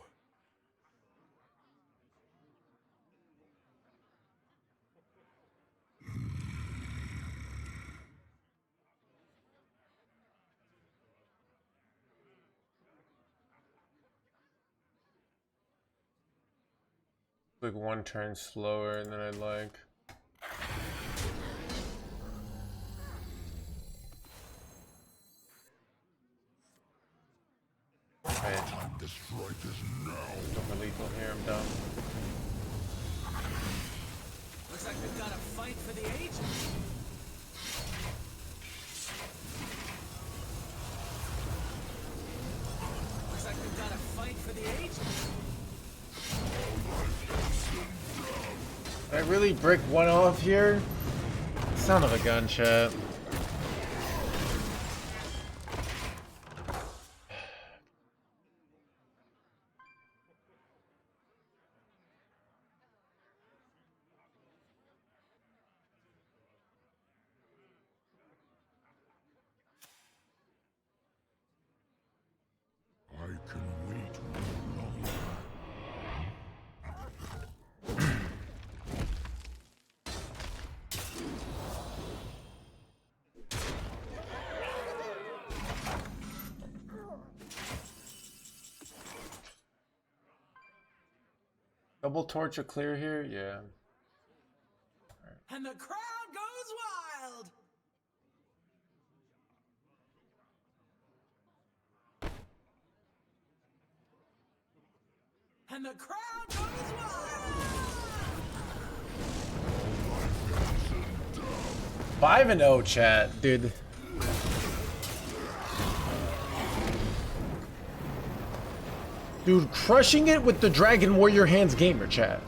[SPEAKER 3] Like one turn slower than I'd like.
[SPEAKER 6] Time to strike is now.
[SPEAKER 3] Don't lethal here, I'm done.
[SPEAKER 9] Looks like we've got a fight for the ages. Looks like we've got a fight for the ages.
[SPEAKER 3] Did I really brick one off here? Son of a gun, chat.
[SPEAKER 6] I can wait no longer.
[SPEAKER 3] Double torch a clear here? Yeah.
[SPEAKER 9] And the crowd goes wild. And the crowd goes wild.
[SPEAKER 3] 5-0, chat, dude. Dude, crushing it with the Dragon Warrior Hands Gamer, chat.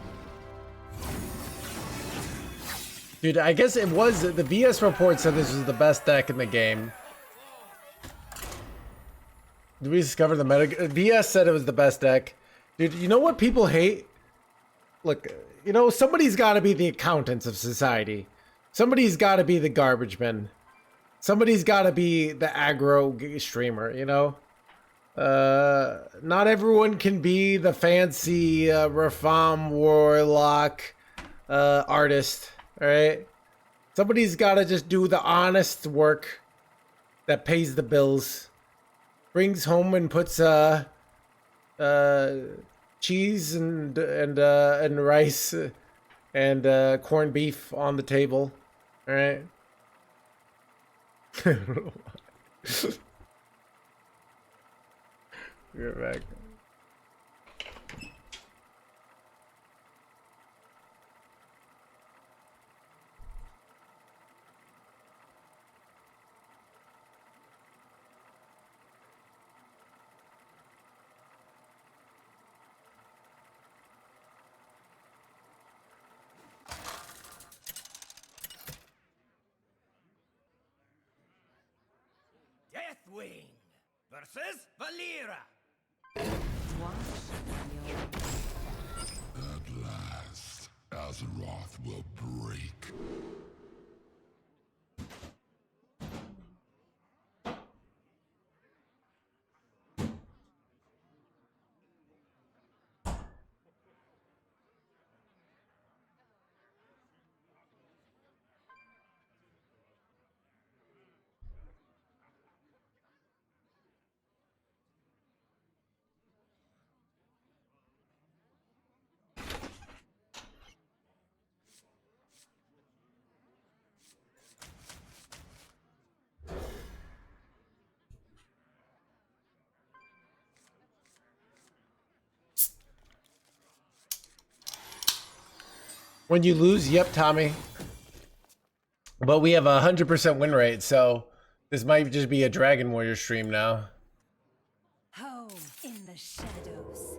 [SPEAKER 3] Dude, I guess it was, the VS report said this was the best deck in the game. Did we discover the meta? VS said it was the best deck. Dude, you know what people hate? Look, you know, somebody's got to be the accountants of society. Somebody's got to be the garbage man. Somebody's got to be the aggro streamer, you know? Not everyone can be the fancy Rafam Warlock artist, alright? Somebody's got to just do the honest work that pays the bills. Brings home and puts cheese and rice and corned beef on the table, alright? I don't know why. Be right back.
[SPEAKER 9] Deathwing versus Valera.
[SPEAKER 7] At last, Azeroth will break.
[SPEAKER 3] When you lose, yep, Tommy. But we have a 100% win rate, so this might just be a Dragon Warrior stream now.
[SPEAKER 8] Home in the shadows.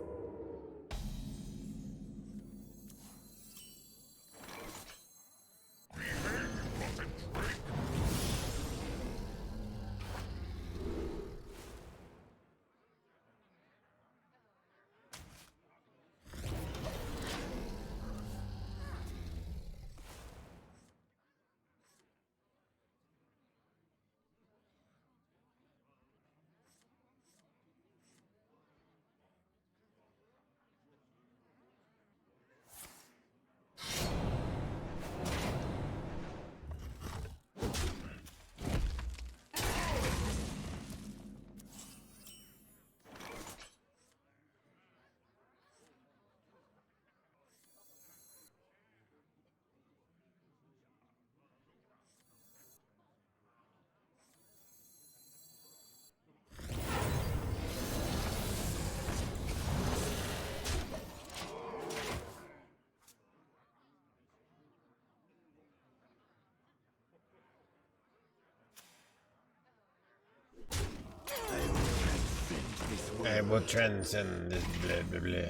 [SPEAKER 3] I will transcend this blah blah blah.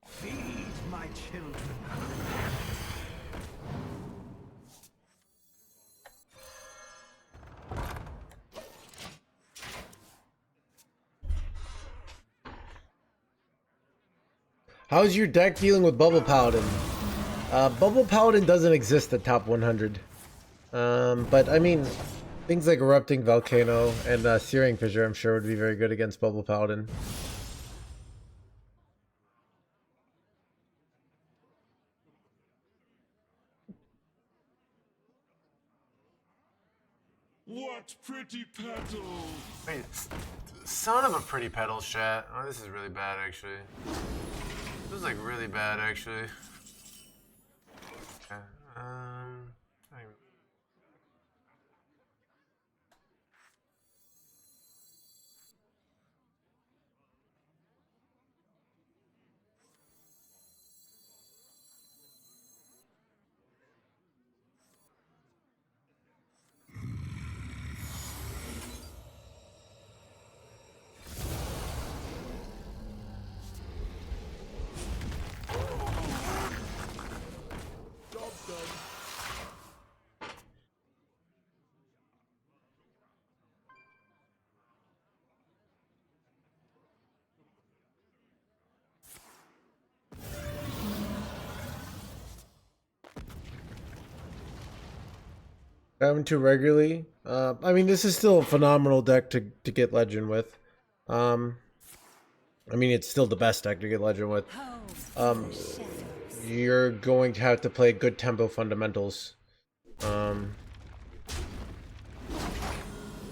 [SPEAKER 12] Feed my children.
[SPEAKER 3] How's your deck dealing with Bubble Paladin? Bubble Paladin doesn't exist at top 100. But I mean, things like Erupting Volcano and Searing Fissure I'm sure would be very good against Bubble Paladin.
[SPEAKER 7] What pretty petals!
[SPEAKER 1] Wait, son of a pretty petals, chat. Oh, this is really bad, actually. This is like really bad, actually. Okay,
[SPEAKER 3] Having to regularly. I mean, this is still a phenomenal deck to get Legend with. I mean, it's still the best deck to get Legend with. You're going to have to play good tempo fundamentals.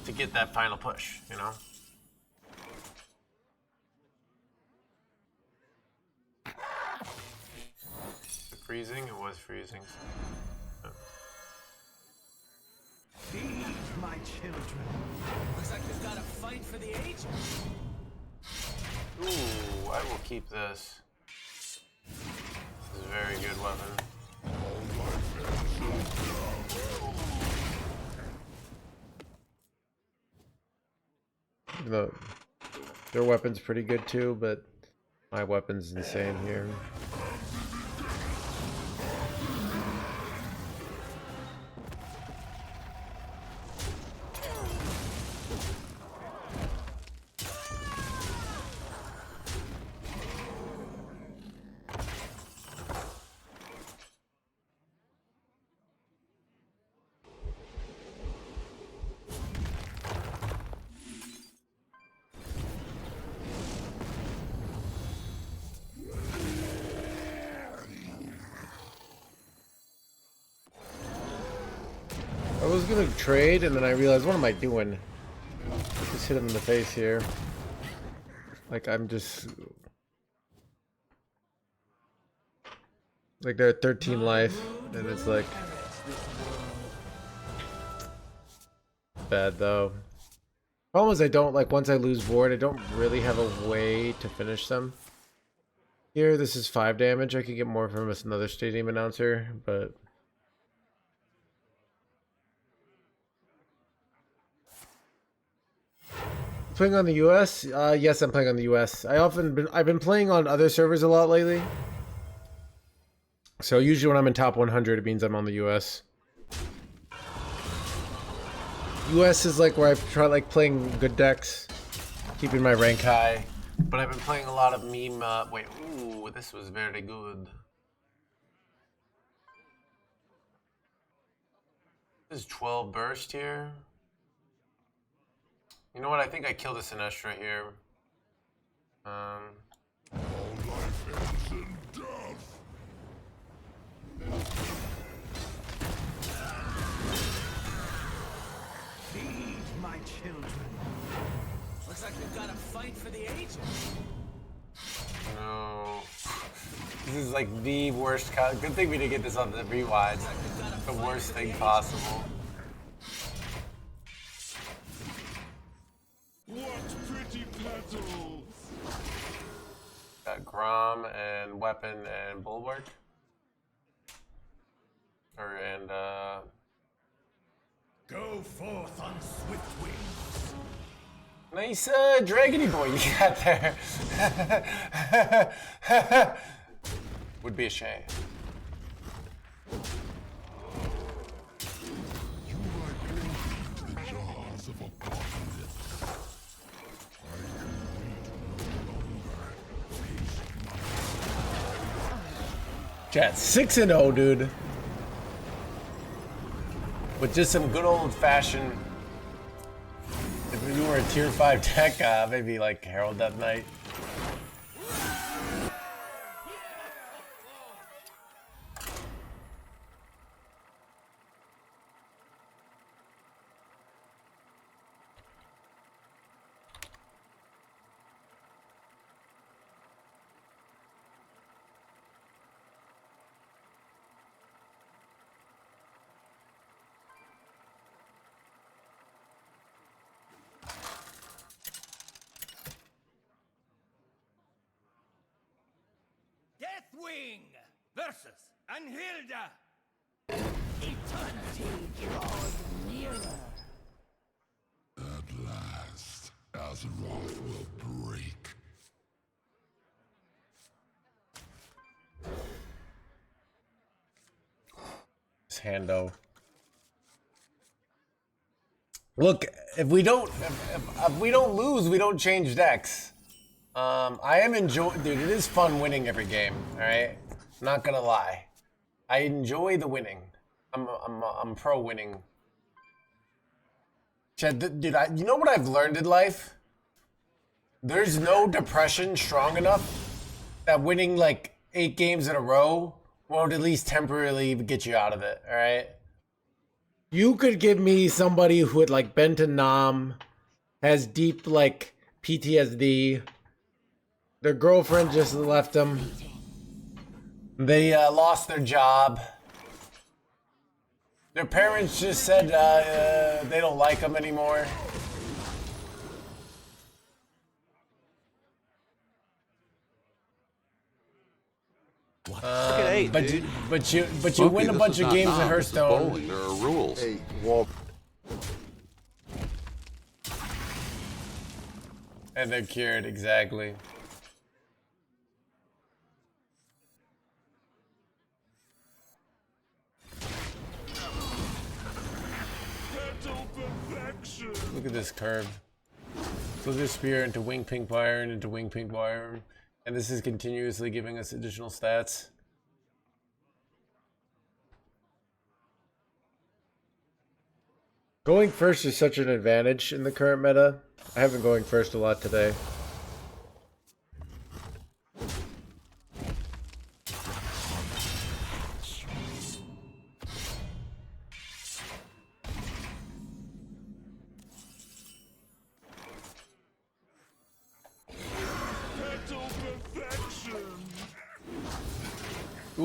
[SPEAKER 1] to get that final push, you know? Is it freezing? It was freezing.
[SPEAKER 12] Feed my children.
[SPEAKER 9] Looks like we've got a fight for the ages.
[SPEAKER 1] Ooh, I will keep this. This is a very good weapon.
[SPEAKER 3] Their weapon's pretty good too, but my weapon's insane here. was gonna trade, and then I realized, what am I doing? Just hit him in the face here. Like, I'm just... Like, they're at 13 life, and it's like... Bad, though. Problem is, I don't, like, once I lose board, I don't really have a way to finish them. Here, this is 5 damage. I could get more from another stadium announcer, but... Playing on the US? Yes, I'm playing on the US. I've been playing on other servers a lot lately. So usually when I'm in top 100, it means I'm on the US. US is like where I've tried like playing good decks, keeping my rank high. But I've been playing a lot of meme. Wait, ooh, this was very good. This is 12 burst here. You know what? I think I killed a Sinestra here. All life ends in death.
[SPEAKER 12] Feed my children.
[SPEAKER 9] Looks like we've got a fight for the ages.
[SPEAKER 1] No. This is like the worst. Good thing we didn't get this on the rewind. The worst thing possible.
[SPEAKER 7] What pretty petals!
[SPEAKER 1] Got Grom and Weapon and Bulwark.
[SPEAKER 6] Go forth on swift wings.
[SPEAKER 1] Nice dragony boy you got there. Would be a shame.
[SPEAKER 7] You are drinking the jaws of apocalypse. I can wait no longer. Face my...
[SPEAKER 3] Chat 6-0, dude.
[SPEAKER 1] With just some good old-fashioned... If you were a tier 5 tech, maybe like Herald Death Knight.
[SPEAKER 12] Deathwing versus Anhilda.
[SPEAKER 2] Eternity draws nearer.
[SPEAKER 7] At last, Azeroth will break.
[SPEAKER 1] This Hando. Look, if we don't lose, we don't change decks. I am enjoying, dude. It is fun winning every game. All right, not gonna lie, I enjoy the winning. I'm pro winning. Chad, dude, you know what I've learned in life? There's no depression strong enough that winning like 8 games in a row won't at least temporarily get you out of it. All right.
[SPEAKER 3] You could give me somebody who had like been to Nam, has deep like PTSD. Their girlfriend just left them.
[SPEAKER 1] They lost their job. Their parents just said they don't like them anymore. But you win a bunch of games in Hearthstone.
[SPEAKER 14] Bowling, there are rules.
[SPEAKER 15] Hey, well,
[SPEAKER 1] And they're cured, exactly. Look at this curve. Slither Spear into Wing Pink Byron into Wing Pink Byron. And this is continuously giving us additional stats.
[SPEAKER 3] Going first is such an advantage in the current meta. I have been going first a lot today.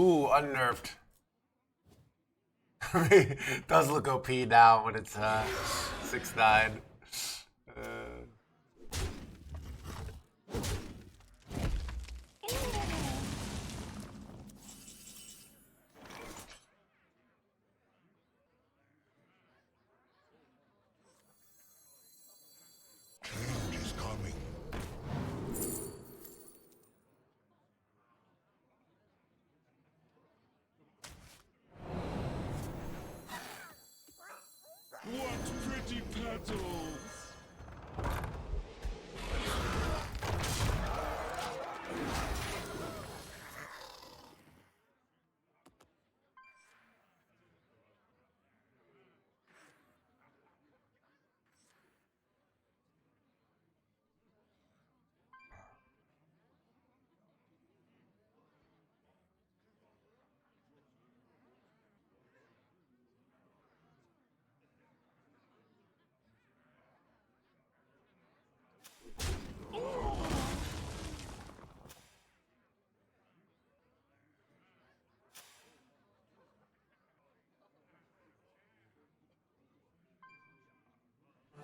[SPEAKER 1] Ooh, unnerved. It does look OP now when it's 6-9.
[SPEAKER 7] Change is coming.
[SPEAKER 13] What pretty petals!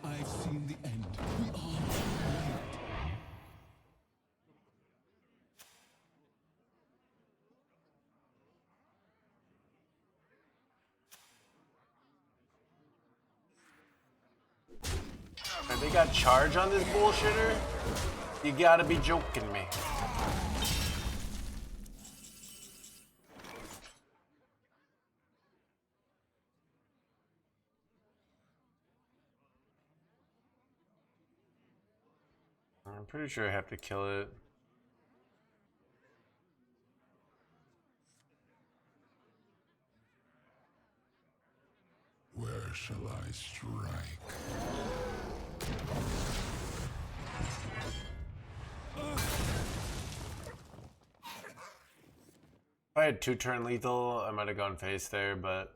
[SPEAKER 7] I've seen the end. We are late.
[SPEAKER 1] And they got charge on this bullshitter? You gotta be joking me. I'm pretty sure I have to kill it.
[SPEAKER 7] Where shall I strike?
[SPEAKER 1] If I had 2-turn lethal, I might have gone face there, but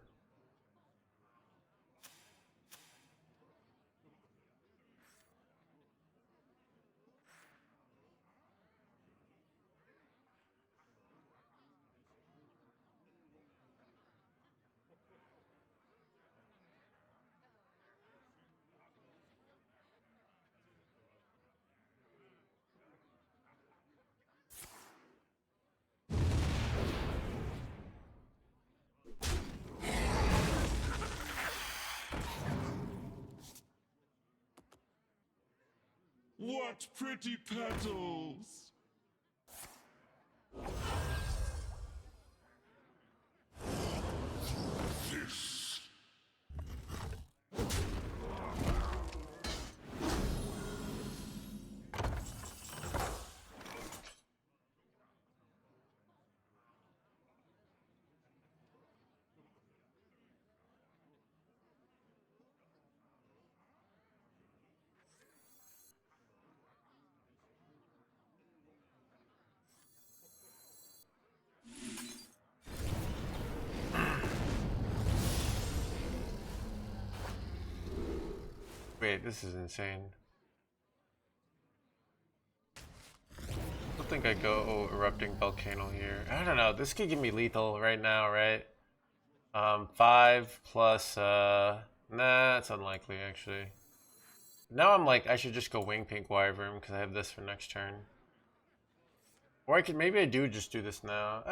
[SPEAKER 13] What pretty petals!
[SPEAKER 7] This.
[SPEAKER 1] wait, this is insane. I think I go erupting volcano here. I don't know. This could give me lethal right now, right? 5 plus nah, it's unlikely actually. Now I'm like I should just go wing pink wyvern because I have this for next turn. Or I could maybe I do just do this now.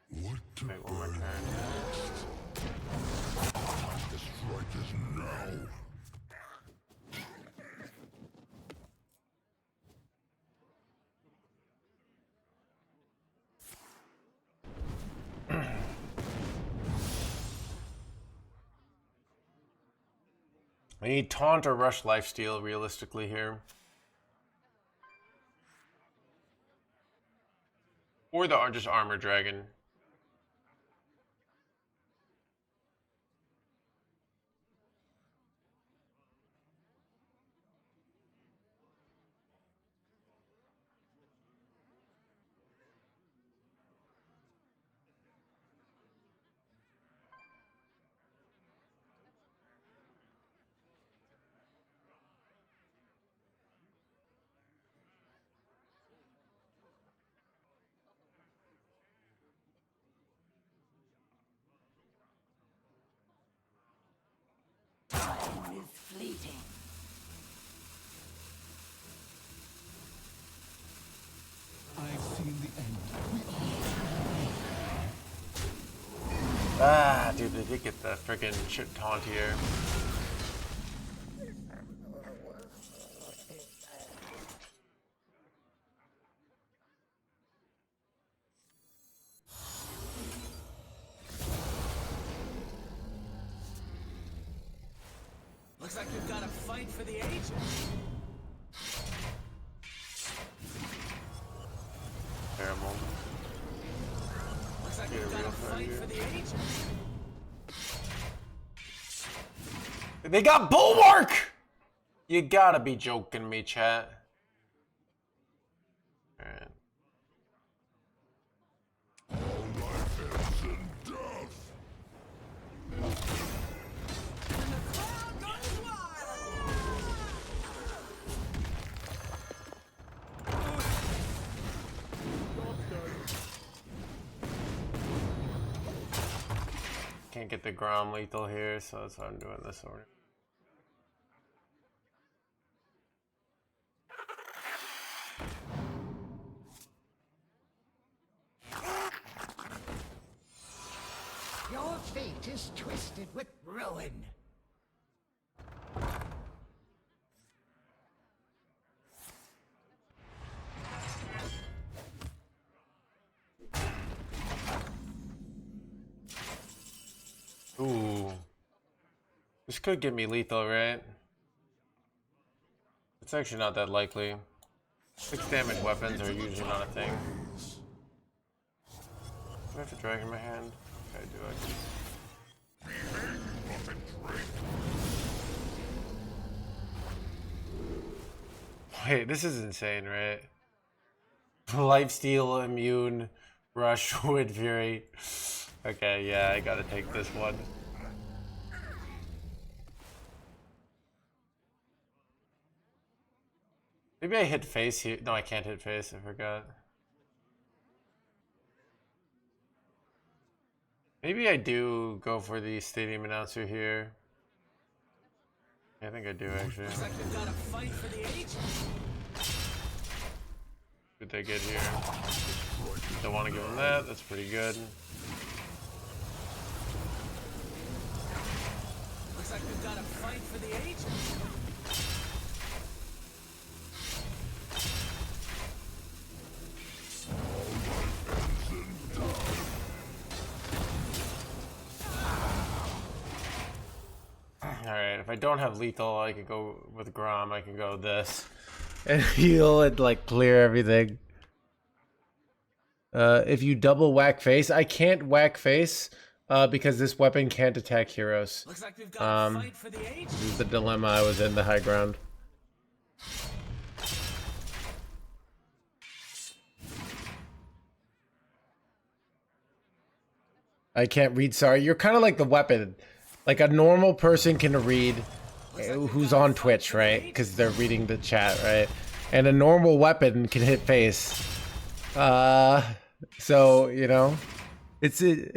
[SPEAKER 7] What to
[SPEAKER 1] wait one more
[SPEAKER 7] burn
[SPEAKER 1] turn.
[SPEAKER 7] next? Time to strike is now.
[SPEAKER 1] I need taunt or rush lifesteal realistically here. Or the just armor dragon.
[SPEAKER 3] Ah, dude, they did get the freaking shit taunt here.
[SPEAKER 9] Looks like we've got a fight for the ages.
[SPEAKER 3] Terrible.
[SPEAKER 9] Looks like we've got a fight for the ages.
[SPEAKER 3] They got Bulwark! You gotta be joking me, chat. Alright. Can't get the Grom lethal here, so that's why I'm doing this order.
[SPEAKER 11] Your fate is twisted with ruin.
[SPEAKER 3] Ooh. This could give me lethal, right? It's actually not that likely. 6 damage weapons are usually not a thing. Do I have a drag in my hand? Okay, I do actually. Wait, this is insane, right? Lifesteal, immune, rush, wind fury. Okay, yeah, I gotta take this one. Maybe I hit face here. No, I can't hit face, I forgot. Maybe I do go for the stadium announcer here. I think I do actually.
[SPEAKER 9] Looks like we've got a fight for the ages.
[SPEAKER 3] What did they get here? Don't want to give them that, that's pretty good.
[SPEAKER 9] Looks like we've got a fight for the ages.
[SPEAKER 3] Alright, if I don't have lethal, I could go with Grom, I can go this. And heal and like clear everything. If you double whack face, I can't whack face because this weapon can't attack heroes.
[SPEAKER 9] Looks like we've got a fight for the ages.
[SPEAKER 3] This is the dilemma I was in, the high ground. I can't read, sorry. You're kind of like the weapon. Like a normal person can read who's on Twitch, right? Because they're reading the chat, right? And a normal weapon can hit face. So, you know, it's it.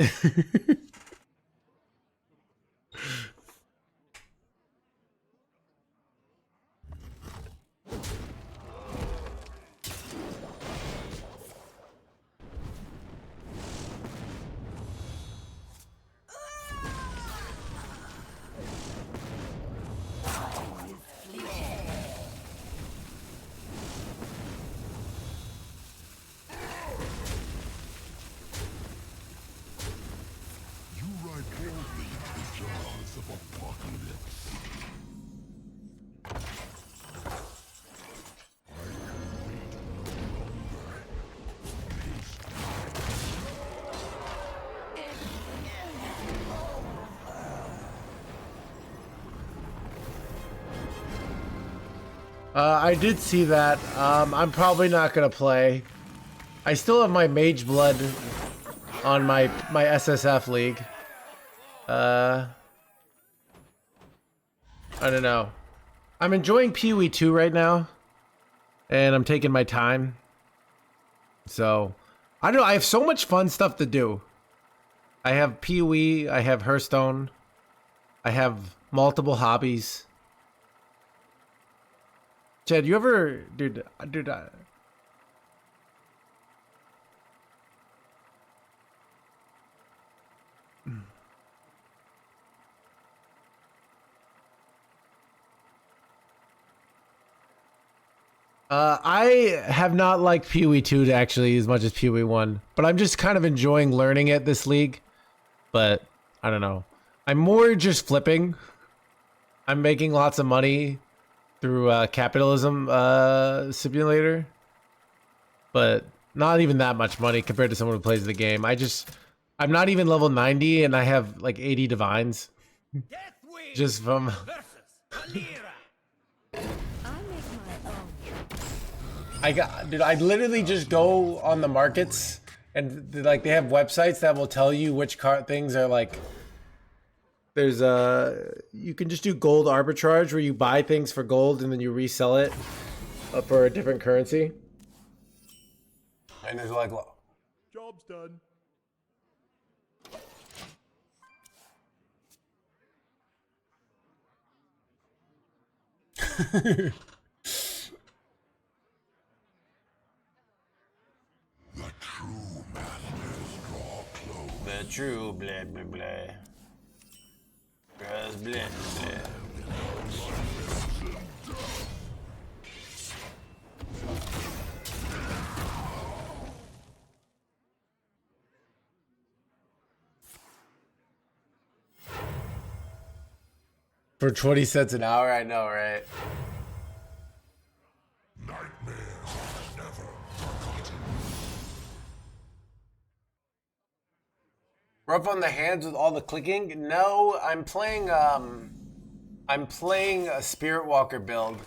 [SPEAKER 3] I did see that. I'm probably not gonna play. I still have my Mage Blood on my SSF league. I don't know. I'm enjoying PoE 2 right now, and I'm taking my time. So, I don't know. I have so much fun stuff to do. I have PoE. I have Hearthstone. I have multiple hobbies. Chad, you ever, dude, I have not liked PoE 2 actually as much as PoE 1, but I'm just kind of enjoying learning it this league. But I don't know. I'm more just flipping. I'm making lots of money through capitalism simulator, but not even that much money compared to someone who plays the game. I'm not even level 90 and I have like 80 divines just from dude, I literally just go on the markets and like they have websites that will tell you which things are like. There's you can just do gold arbitrage where you buy things for gold and then you resell it for a different currency. And there's like
[SPEAKER 6] Job's done.
[SPEAKER 1] The true blah blah blah. Blah blah blah. For 20 cents an hour, I know, right? Rough on the hands with all the clicking? No, I'm playing a Spirit Walker build.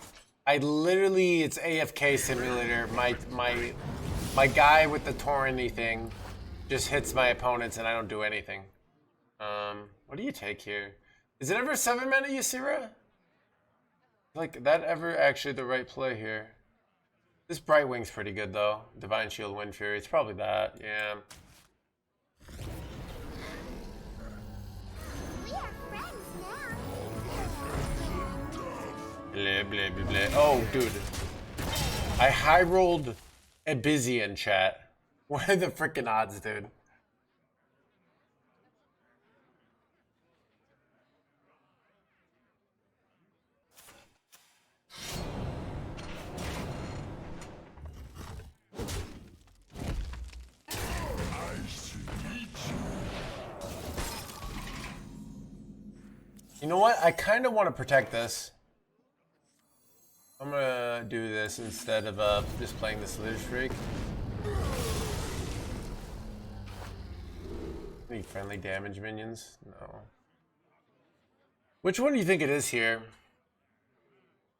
[SPEAKER 1] It's AFK simulator. My guy with the torrenty thing just hits my opponents and I don't do anything. What do you take here? Is it ever 7 mana, Ysira? Like that ever actually the right play here? This Brightwing's pretty good though. Divine Shield, Wind Fury. It's probably that. Yeah. Blah, blah, blah, blah. Oh, dude. I high rolled a busy in chat. What are the freaking odds, dude? You know what? I kind of want to protect this. I'm gonna do this instead of just playing this Slither Streak. Any friendly damage minions? No. Which one do you think it is here?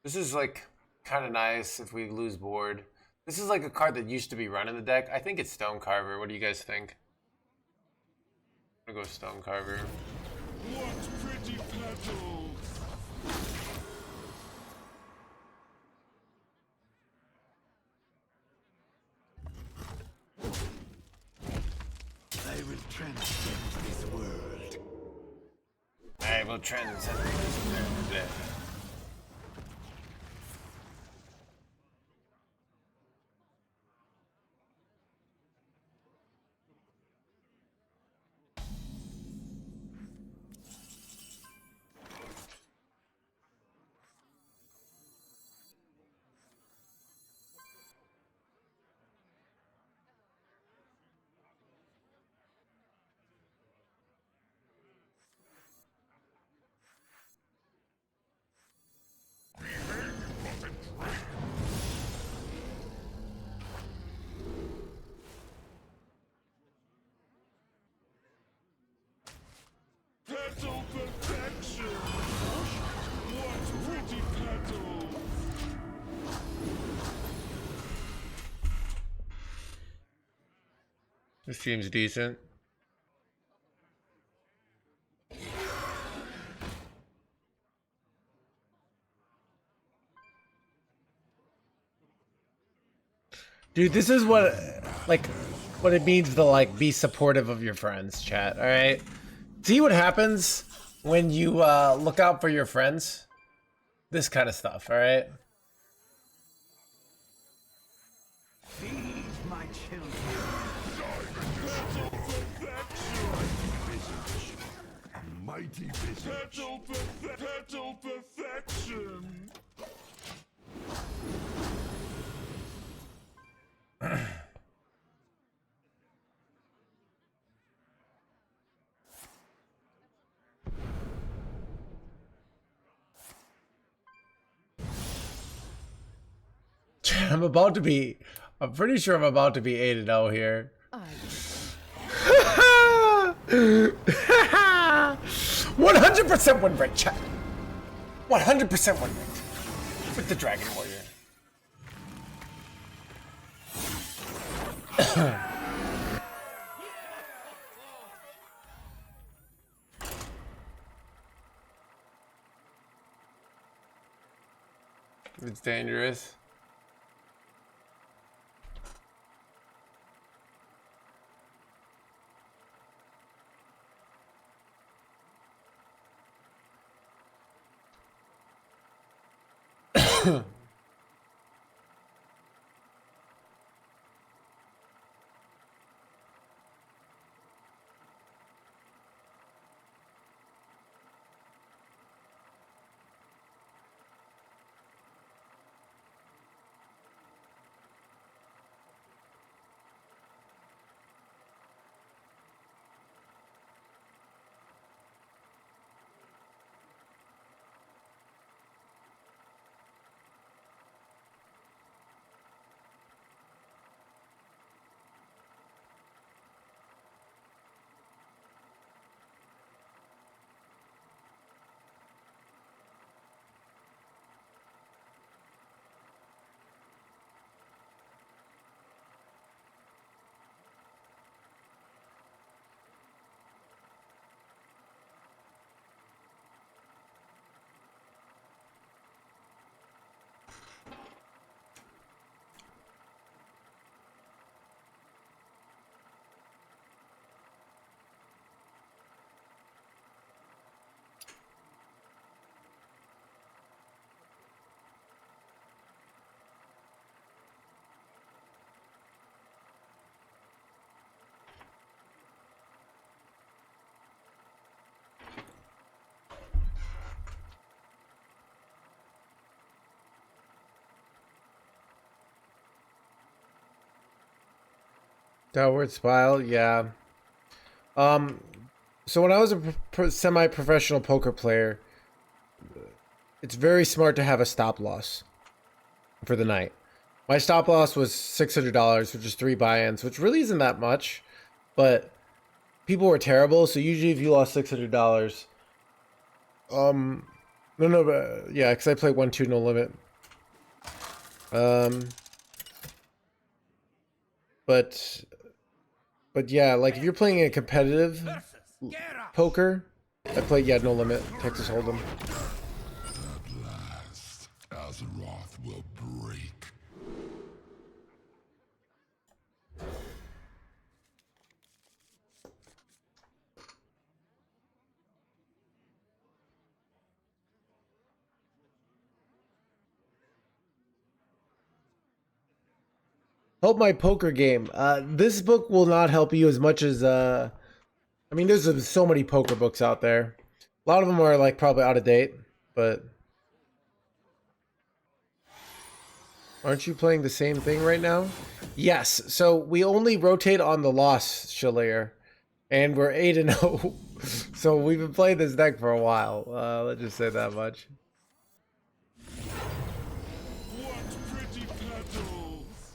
[SPEAKER 1] This is like kind of nice if we lose board. This is like a card that used to be run in the deck. I think it's Stonecarver. What do you guys think? I'm gonna go Stonecarver.
[SPEAKER 13] What pretty petals!
[SPEAKER 12] I will transcend this world.
[SPEAKER 1] I will transcend this world.
[SPEAKER 13] Petal perfection! What pretty petals!
[SPEAKER 3] This seems decent. Dude, this is what it means to like be supportive of your friends, chat. All right, see what happens when you look out for your friends. This kind of stuff. All right.
[SPEAKER 12] Feed my children.
[SPEAKER 6] A mighty visage.
[SPEAKER 13] Petal perfection!
[SPEAKER 3] I'm pretty sure I'm about to be 8-0 here. 100% win rate, chat. 100% win rate with the Dragon Warrior. It's dangerous. Downward spiral, yeah. So when I was a semi-professional poker player, it's very smart to have a stop loss for the night. My stop loss was $600, which is 3 buy-ins, which really isn't that much, but people were terrible. So usually, if you lost $600, yeah, because I played 1-2 no limit. But yeah, like if you're playing a competitive poker, I played no limit, Texas Hold'em.
[SPEAKER 7] At last, Azeroth will break.
[SPEAKER 3] Help my poker game. This book will not help you as much as I mean, there's so many poker books out there. A lot of them are like probably out of date, but aren't you playing the same thing right now? Yes. So we only rotate on the loss, Shalair, and we're 8-0. So we've been playing this deck for a while. Let's just say that much.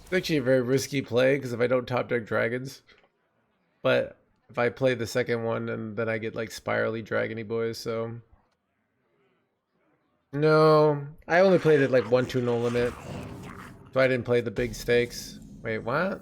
[SPEAKER 3] It's actually a very risky play because if I don't top deck dragons, but if I play the second one and then I get like spirally dragony boys, so no, I only played it like 1-2 no limit, so I didn't play the big stakes. Wait, what?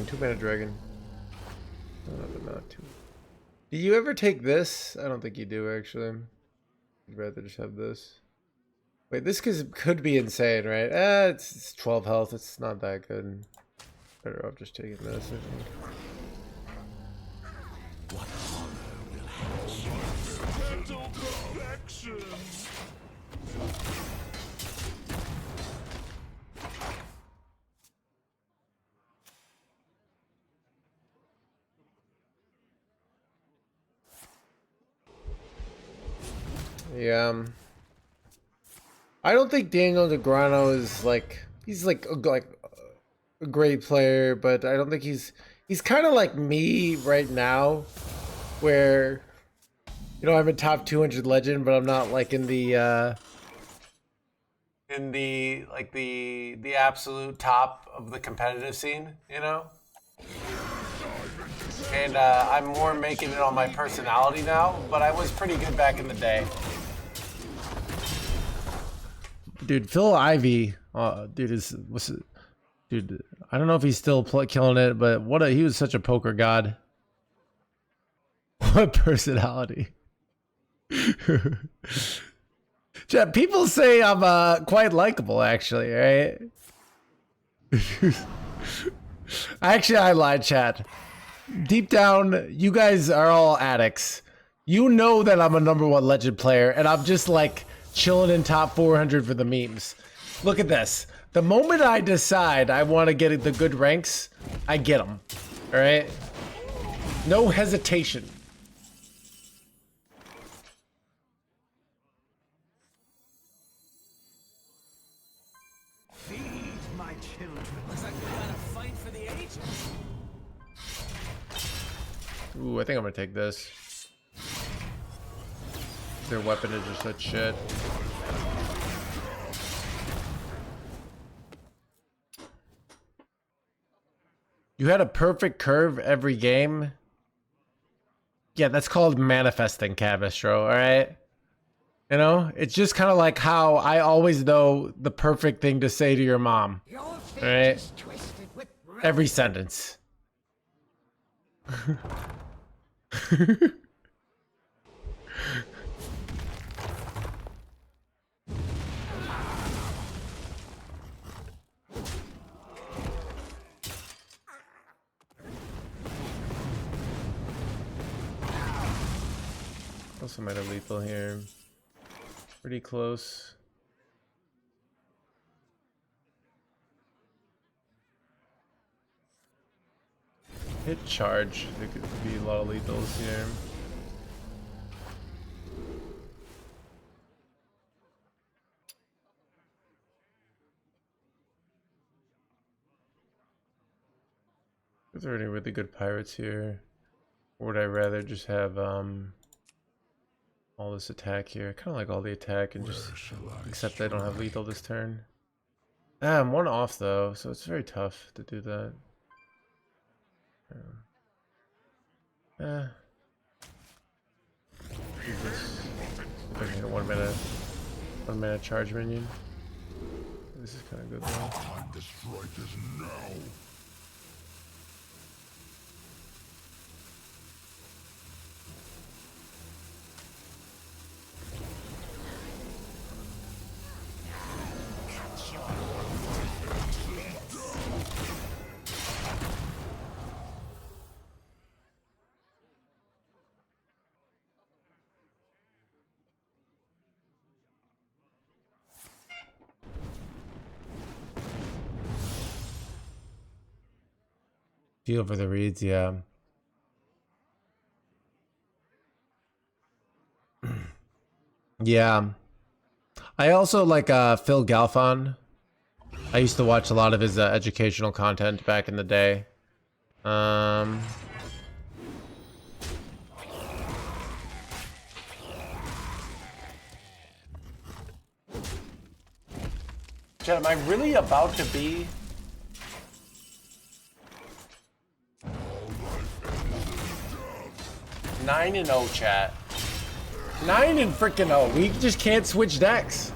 [SPEAKER 3] Two mana dragon. No, but not two. Do you ever take this? I don't think you do, actually. I'd rather just have this. Wait, this could be insane, right? It's 12 health. It's not that good. Better off just taking this, I think.
[SPEAKER 13] What horror will hatch? Total perfection.
[SPEAKER 3] Yeah. I don't think Daniel Negreanu is like he's like a great player, but I don't think he's kind of like me right now, where I'm a top 200 legend, but I'm not like in the absolute top of the competitive scene, And I'm more making it on my personality now, but I was pretty good back in the day. Dude, Phil Ivey, dude, I don't know if he's still killing it, but he was such a poker god. What personality. Chat, people say I'm quite likable, actually, right? Actually, I lied, chat. Deep down, you guys are all addicts. You know that I'm a #1 legend player, and I'm just like chilling in top 400 for the memes. Look at this. The moment I decide I want to get the good ranks, I get them. All right? No hesitation.
[SPEAKER 12] Feed my children.
[SPEAKER 9] Looks like we got a fight for the ages.
[SPEAKER 3] Ooh, I think I'm gonna take this. Their weapon is just such shit. You had a perfect curve every game? Yeah, that's called manifesting, Cavistro, alright? It's just kind of like how I always know the perfect thing to say to your mom. Alright? Every sentence. Also might have lethal here. Pretty close. Hit charge. There could be a lot of lethals here. Is there any really good pirates here? Or would I rather just have all this attack here? I kind of like all the attack and just accept I don't have lethal this turn. I'm one off though, so it's very tough to do that. Do this. If I can hit a 1 mana charge minion. This is kind of good though.
[SPEAKER 7] Time to strike is now.
[SPEAKER 3] Feel for the reads, yeah. Yeah. I also like Phil Galfon. I used to watch a lot of his educational content back in the day. Chat, am I really about to be? Nine and 0, chat. 9 and freaking 0. We just can't switch decks.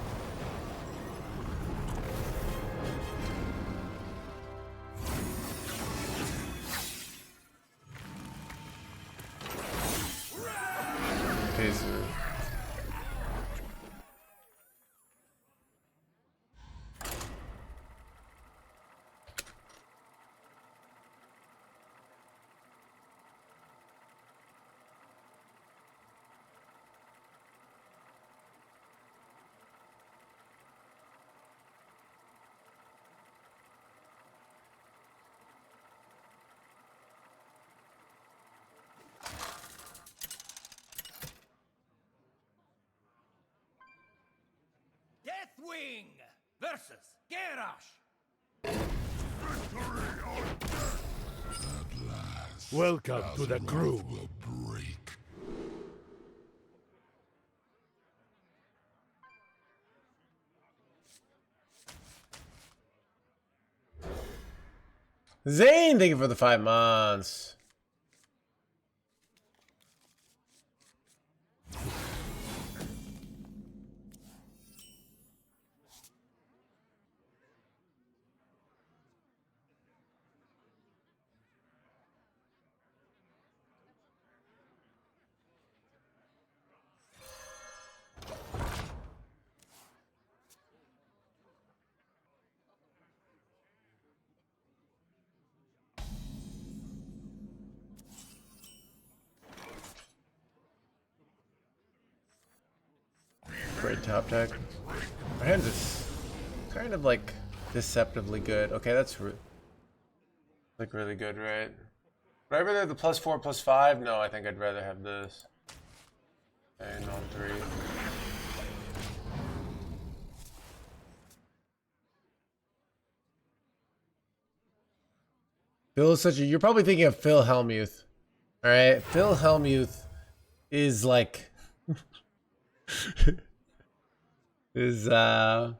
[SPEAKER 12] Wing versus Garrosh.
[SPEAKER 13] Welcome to the crew. Will break.
[SPEAKER 3] Zane, thank you for the 5 months. Great top deck. My hands is kind of like deceptively good. Okay, that's like really good, right? Would I rather have the +4/+5? No, I think I'd rather have this. And on 3. Phil is such a. You're probably thinking of Phil Hellmuth. All right, Phil Hellmuth is like. Yeah.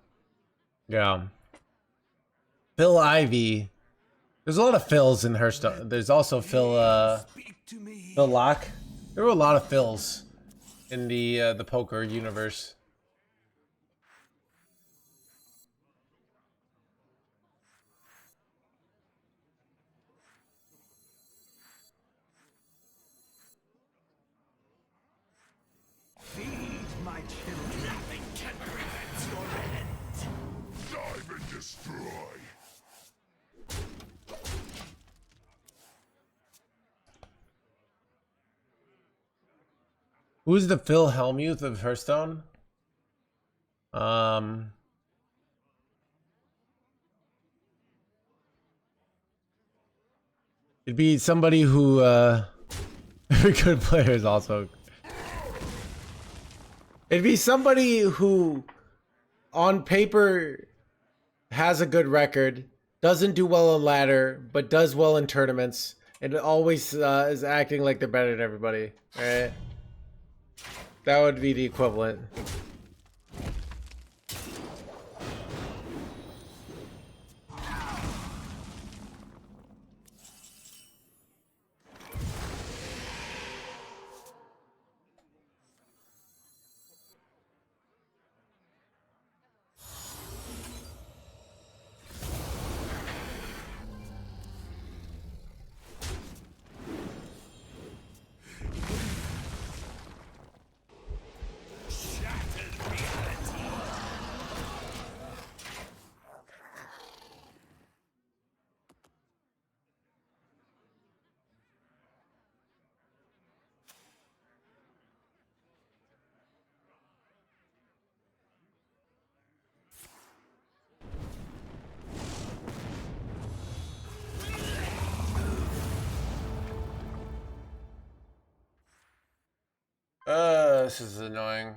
[SPEAKER 3] Phil Ivy. There's a lot of Phils in Hearthstone. There's also Phil Locke. There were a lot of Phils in the poker universe.
[SPEAKER 12] Feed my children. Nothing can prevent your end.
[SPEAKER 13] Dive and destroy.
[SPEAKER 3] Who's the Phil Hellmuth of Hearthstone? It'd be somebody who every good player is also. It'd be somebody who on paper has a good record, doesn't do well on ladder, but does well in tournaments, and always is acting like they're better than everybody. Alright? That would be the equivalent. This is annoying.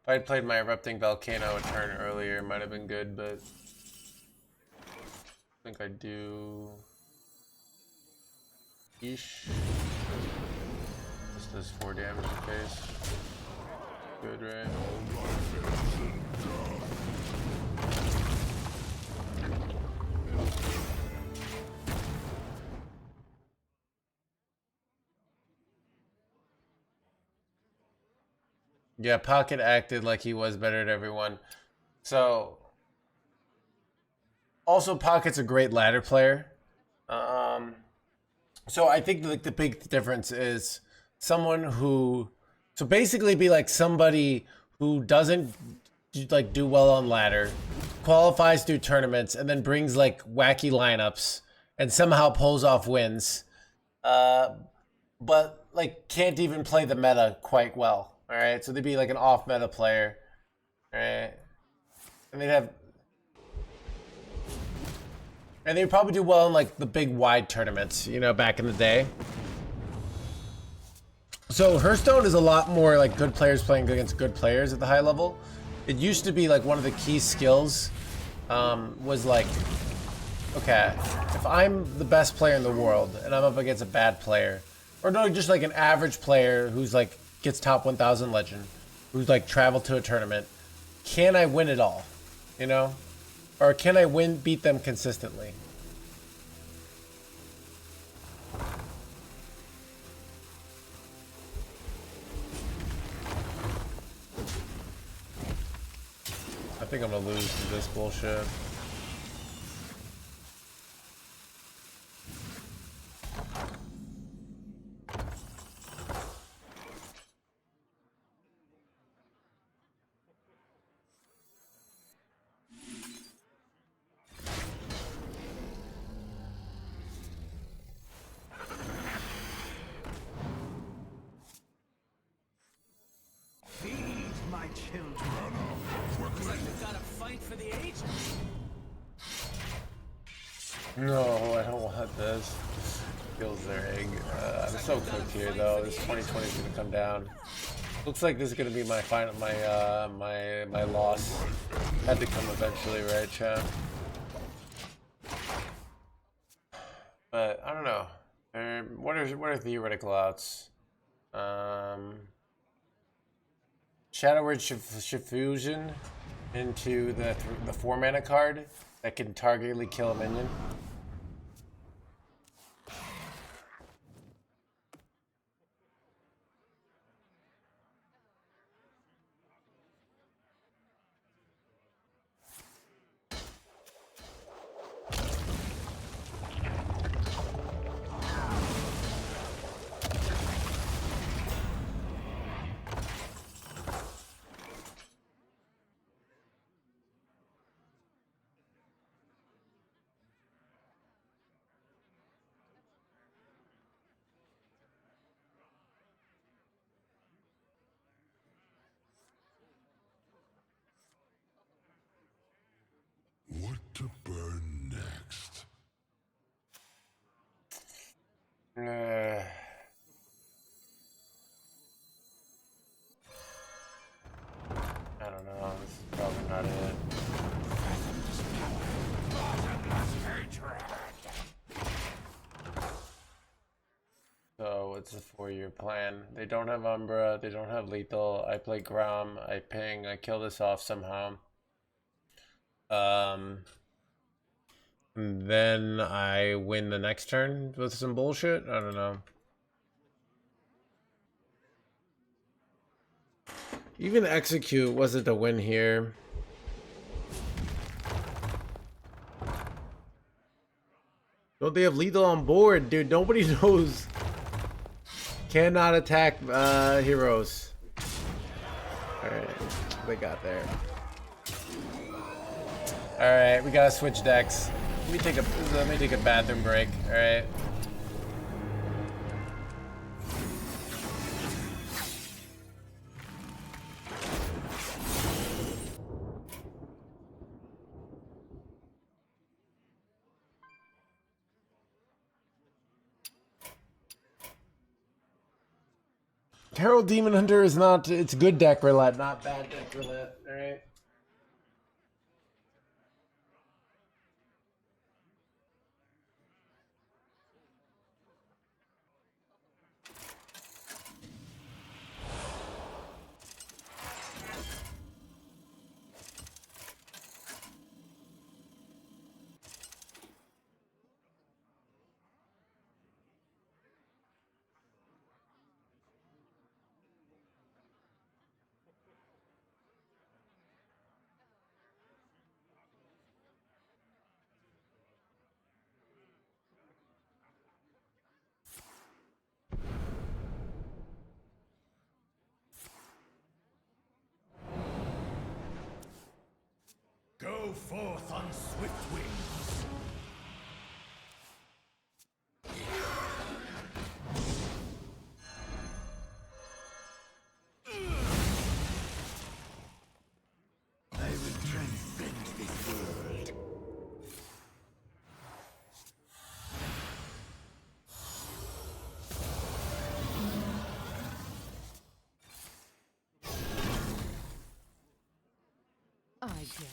[SPEAKER 3] If I'd played my Erupting Volcano a turn earlier, it might have been good, but I think I do. Yeesh. This does 4 damage in face. Good, right? Yeah, Pocket acted like he was better than everyone. So, also Pocket's a great ladder player. So I think like the big difference is someone who, so basically be like somebody who doesn't like do well on ladder, qualifies through tournaments, and then brings like wacky lineups and somehow pulls off wins, but like can't even play the meta quite well. All right, so they'd be like an off-meta player, all right, and they'd probably do well in like the big wide tournaments, you know, back in the day. So Hearthstone is a lot more like good players playing against good players at the high level, It used to be like one of the key skills was like, okay, if I'm the best player in the world and I'm up against a bad player, or no, just like an average player who's like gets top 1000 legend, who's like traveled to a tournament, can I win it all? You know? Or can I beat them consistently? I think I'm gonna lose to this bullshit.
[SPEAKER 12] Feed my children.
[SPEAKER 9] Looks like we've got a fight for the ages.
[SPEAKER 3] No, I don't want this. Kills their egg. I'm so cooked here though. This 2020 is gonna come down. Looks like this is gonna be my final, my loss. Had to come eventually, right, chat? But I don't know. What are theoretical outs? Shadow Word Fusion into the 4-mana card that can targetedly kill a minion.
[SPEAKER 7] What to burn next?
[SPEAKER 3] I don't know. This is probably not it. So it's a 4-year plan. They don't have Umbra. They don't have Lethal. I play Grom. I ping. I kill this off somehow. And then I win the next turn with some bullshit. I don't know. Even execute wasn't a win here. Don't they have lethal on board, dude? Nobody knows. Cannot attack heroes. Alright, they got there. Alright, we gotta switch decks. Let me take a bathroom break, alright? Herald Demon Hunter is not, it's good deck roulette, not bad deck roulette, alright?
[SPEAKER 12] Go forth on swift wings. I will transcend this world.
[SPEAKER 4] did.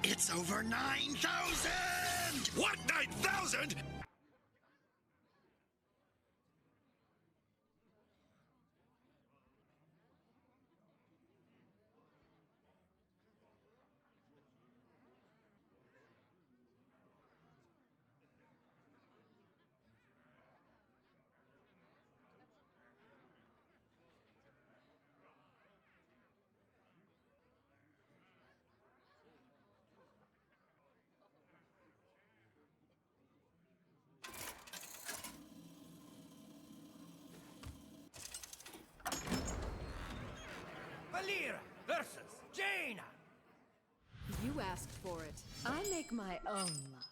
[SPEAKER 12] It's over 9,000! What, 9,000?!
[SPEAKER 11] Valera versus Jaina.
[SPEAKER 4] You asked for it. I make my own luck.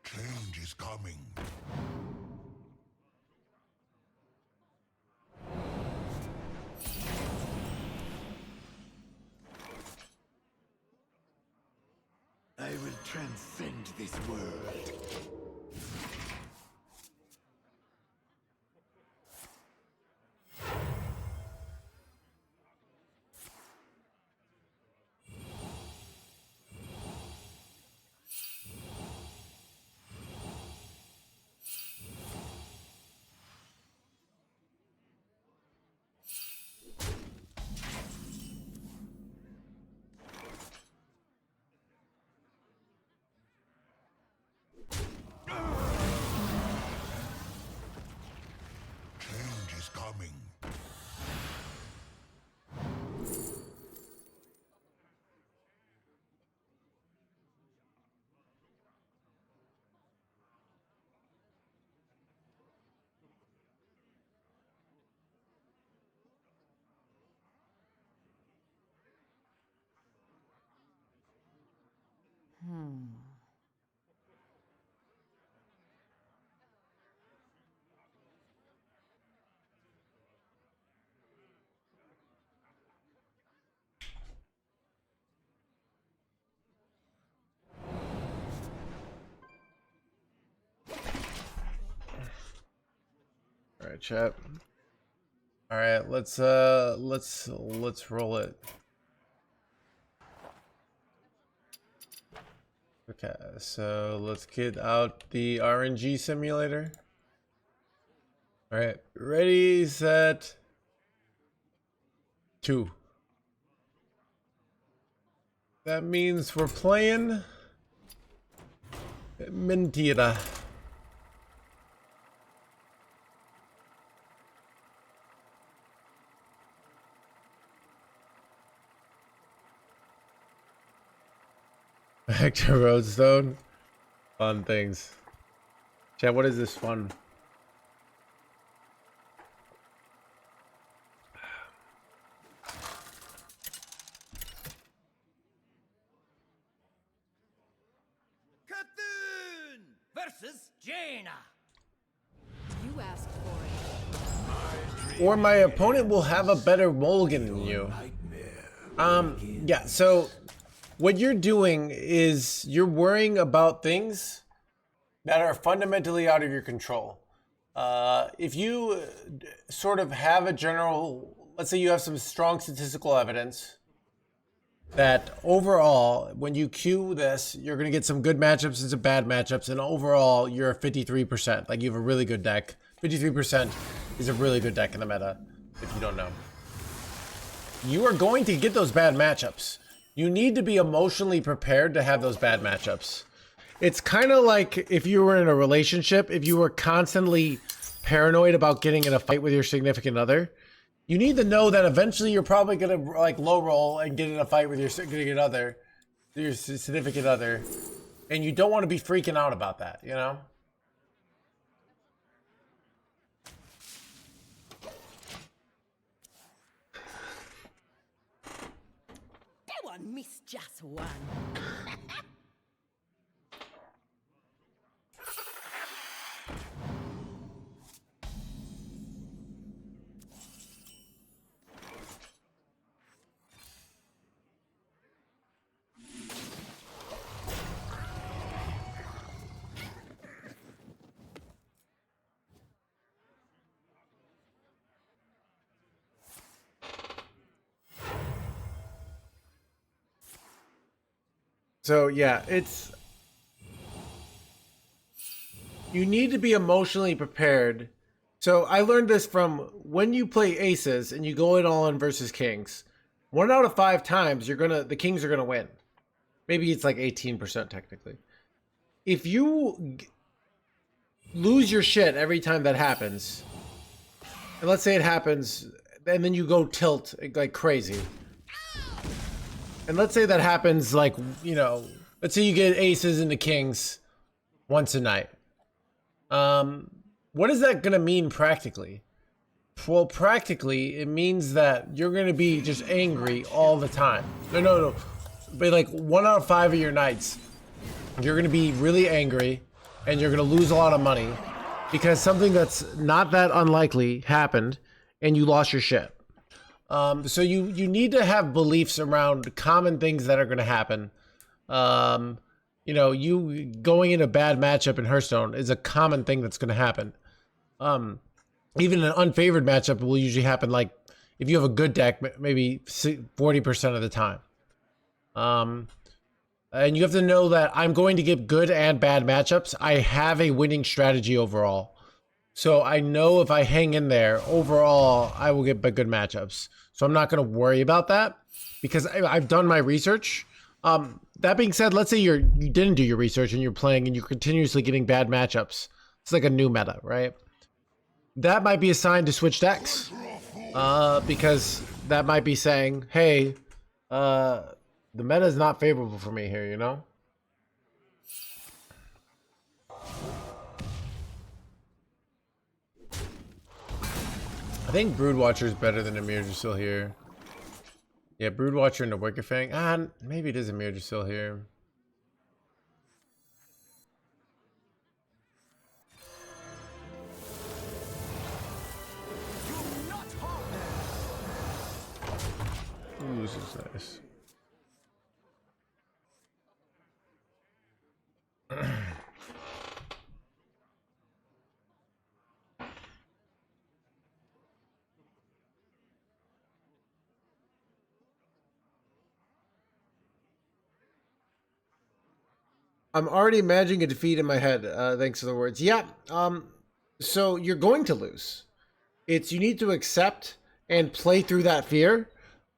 [SPEAKER 13] Change is coming.
[SPEAKER 12] I will transcend this world.
[SPEAKER 13] Change is coming.
[SPEAKER 3] All right, chat. All right, let's roll it. Okay, so let's get out the RNG simulator. All right, ready, set, 2. That means we're playing Mentira. Back to Roadstone. Fun things. Chat, what is this fun?
[SPEAKER 9] Cthulhu versus Jaina.
[SPEAKER 4] You asked for it.
[SPEAKER 3] Or my opponent will have a better mulligan than you. Yeah, so what you're doing is you're worrying about things that are fundamentally out of your control. If you sort of have a general, let's say you have some strong statistical evidence that overall, when you queue this, you're going to get some good matchups and some bad matchups, and overall, you're 53%. Like, you have a really good deck. 53% is a really good deck in the meta, if you don't know. You are going to get those bad matchups. You need to be emotionally prepared to have those bad matchups. It's kind of like if you were in a relationship, if you were constantly paranoid about getting in a fight with your significant other, you need to know that eventually you're probably gonna like low roll and get in a fight with your significant other, and you don't want to be freaking out about that, you know?
[SPEAKER 2] Go on, miss just one.
[SPEAKER 3] So yeah, you need to be emotionally prepared. So I learned this from when you play aces and you go in all in versus kings. 1 out of 5 times the kings are gonna win. Maybe it's like 18% technically. If you lose your shit every time that happens, and let's say it happens, and then you go tilt like crazy. And let's say that happens like, you know, let's say you get aces into kings once a night. What is that going to mean practically? Well, practically, it means that you're going to be just angry all the time. No. But like 1 out of 5 of your nights, you're going to be really angry and you're going to lose a lot of money because something that's not that unlikely happened and you lost your shit. So you need to have beliefs around common things that are going to happen. You know, you going in a bad matchup in Hearthstone is a common thing that's going to happen. Even an unfavored matchup will usually happen, like if you have a good deck, maybe 40% of the time. And you have to know that I'm going to get good and bad matchups. I have a winning strategy overall. So I know if I hang in there, overall, I will get good matchups. So I'm not going to worry about that because I've done my research. That being said, let's say you didn't do your research and you're playing and you're continuously getting bad matchups. It's like a new meta, right? That might be a sign to switch decks. Because that might be saying, hey, the meta is not favorable for me here, you know? I think Broodwatcher is better than Amir Jasil here. Yeah, Broodwatcher and the Wicker Fang. Maybe it is Amir Jasil here. Ooh, this is nice. I'm already imagining a defeat in my head, thanks to the words. Yeah, so you're going to lose. You need to accept and play through that fear.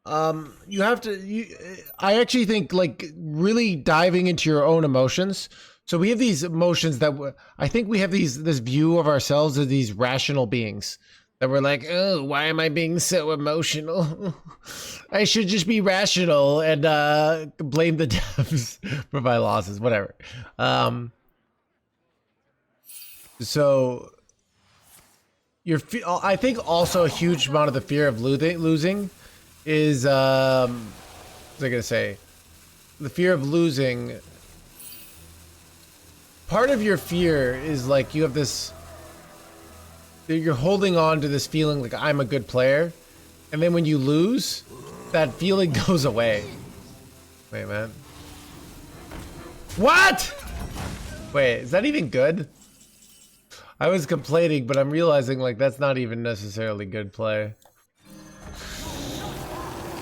[SPEAKER 3] You have to. I actually think like really diving into your own emotions. So we have these emotions that I think we have this view of ourselves as these rational beings that we're like, oh, why am I being so emotional? I should just be rational and blame the devs for my losses, whatever. So I think also a huge amount of the fear of losing is what was I gonna say? The fear of losing. Part of your fear is like you have this. You're holding on to this feeling like I'm a good player, and then when you lose, that feeling goes away. Wait, man. What? Wait, is that even good? I was complaining, but I'm realizing like that's not even necessarily good play.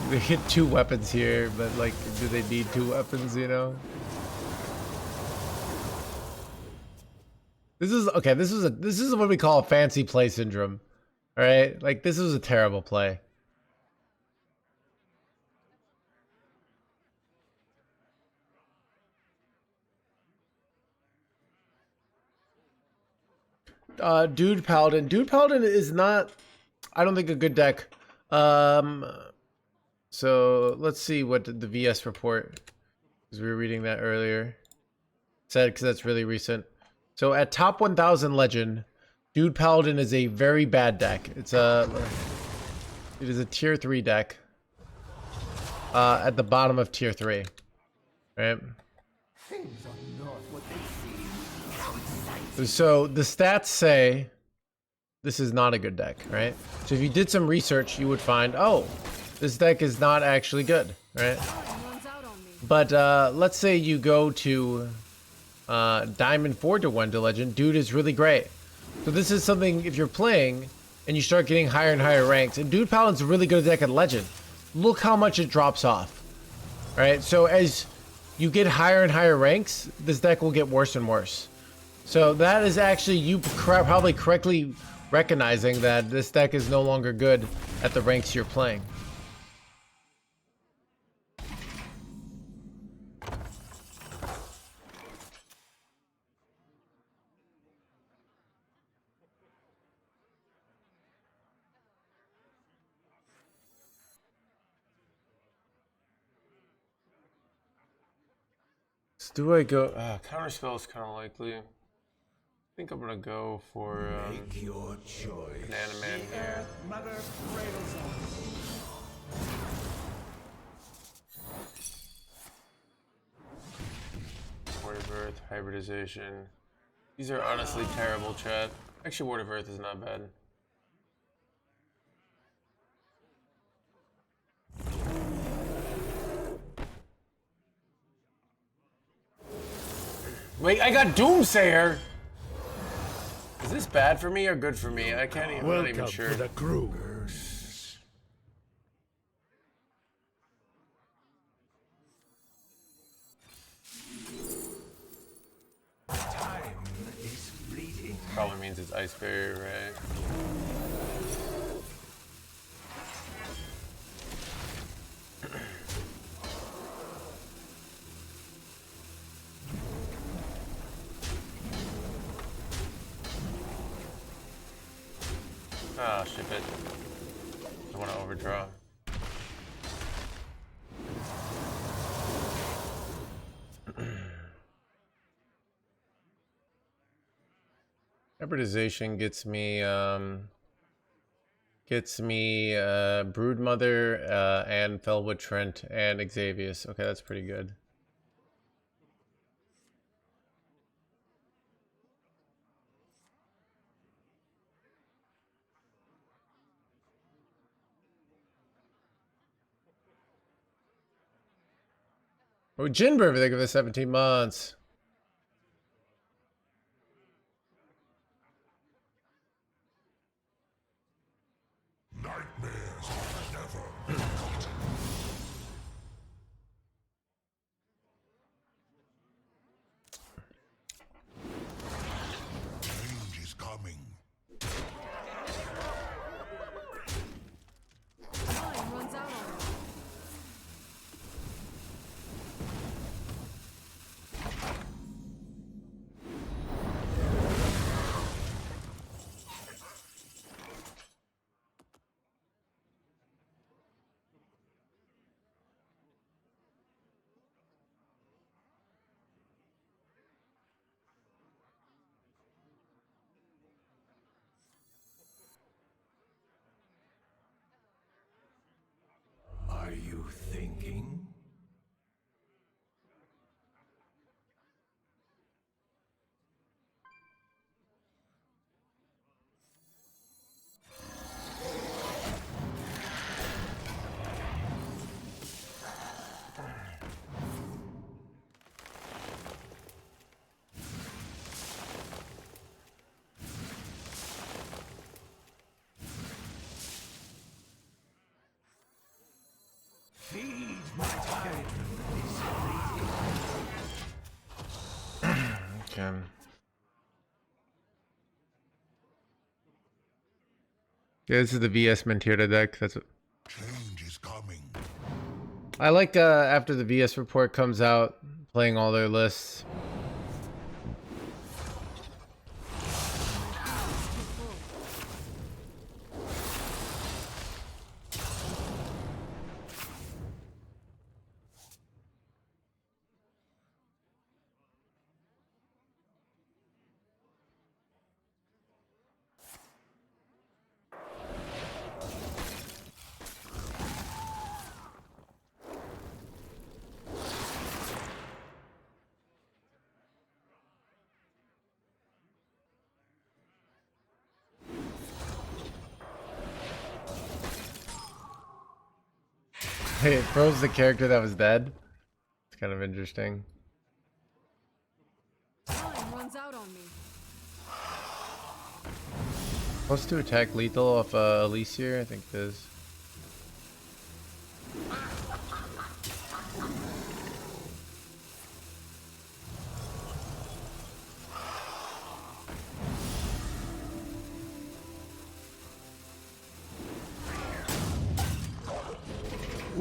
[SPEAKER 3] They hit 2 weapons here, but like, do they need 2 weapons, you know? This is okay. This is what we call a fancy play syndrome. All right, like this was a terrible play. Dude Paladin. Dude Paladin is not, I don't think, a good deck. So let's see what the VS report, because we were reading that earlier, said, because that's really recent. So at top 1000 legend, Dude Paladin is a very bad deck. It is a tier 3 deck. At the bottom of tier 3, right? So the stats say this is not a good deck, right? So if you did some research, you would find, oh, this deck is not actually good, right? But let's say you go to Diamond 4 to 1 to Legend. Dude is really great. So this is something, if you're playing and you start getting higher and higher ranks, and Dude Paladin's a really good deck at Legend. Look how much it drops off, right? So as you get higher and higher ranks, this deck will get worse and worse. So that is actually you probably correctly recognizing that this deck is no longer good at the ranks you're playing. Do I go? Counterspell is kind of likely. I think I'm gonna go for
[SPEAKER 6] Make your choice.
[SPEAKER 1] Banana Man here. Word of Earth, hybridization. These are honestly terrible, chat. Actually, Word of Earth is not bad. Wait, I got Doomsayer! Is this bad for me or good for me? I can't even, I'm not even sure.
[SPEAKER 6] Welcome to the crew.
[SPEAKER 12] Time is fleeting.
[SPEAKER 1] Probably means it's Ice Barrier, right? Ah, ship it. I want to overdraw. Hybridization gets me Broodmother and Felwood Trent and Xavius. Okay, that's pretty good. Oh, Jinber, they give us 17 months.
[SPEAKER 13] Nightmares are never forgotten. Change is coming.
[SPEAKER 4] Time runs out on
[SPEAKER 3] second. Yeah, this is the VS Mentira deck. That's what...
[SPEAKER 13] Change is coming.
[SPEAKER 3] I like after the VS report comes out, playing all their lists. Hey, it froze the character that was dead. It's kind of interesting.
[SPEAKER 4] Time runs out on me.
[SPEAKER 3] Supposed to attack lethal off Elise here, I think it is.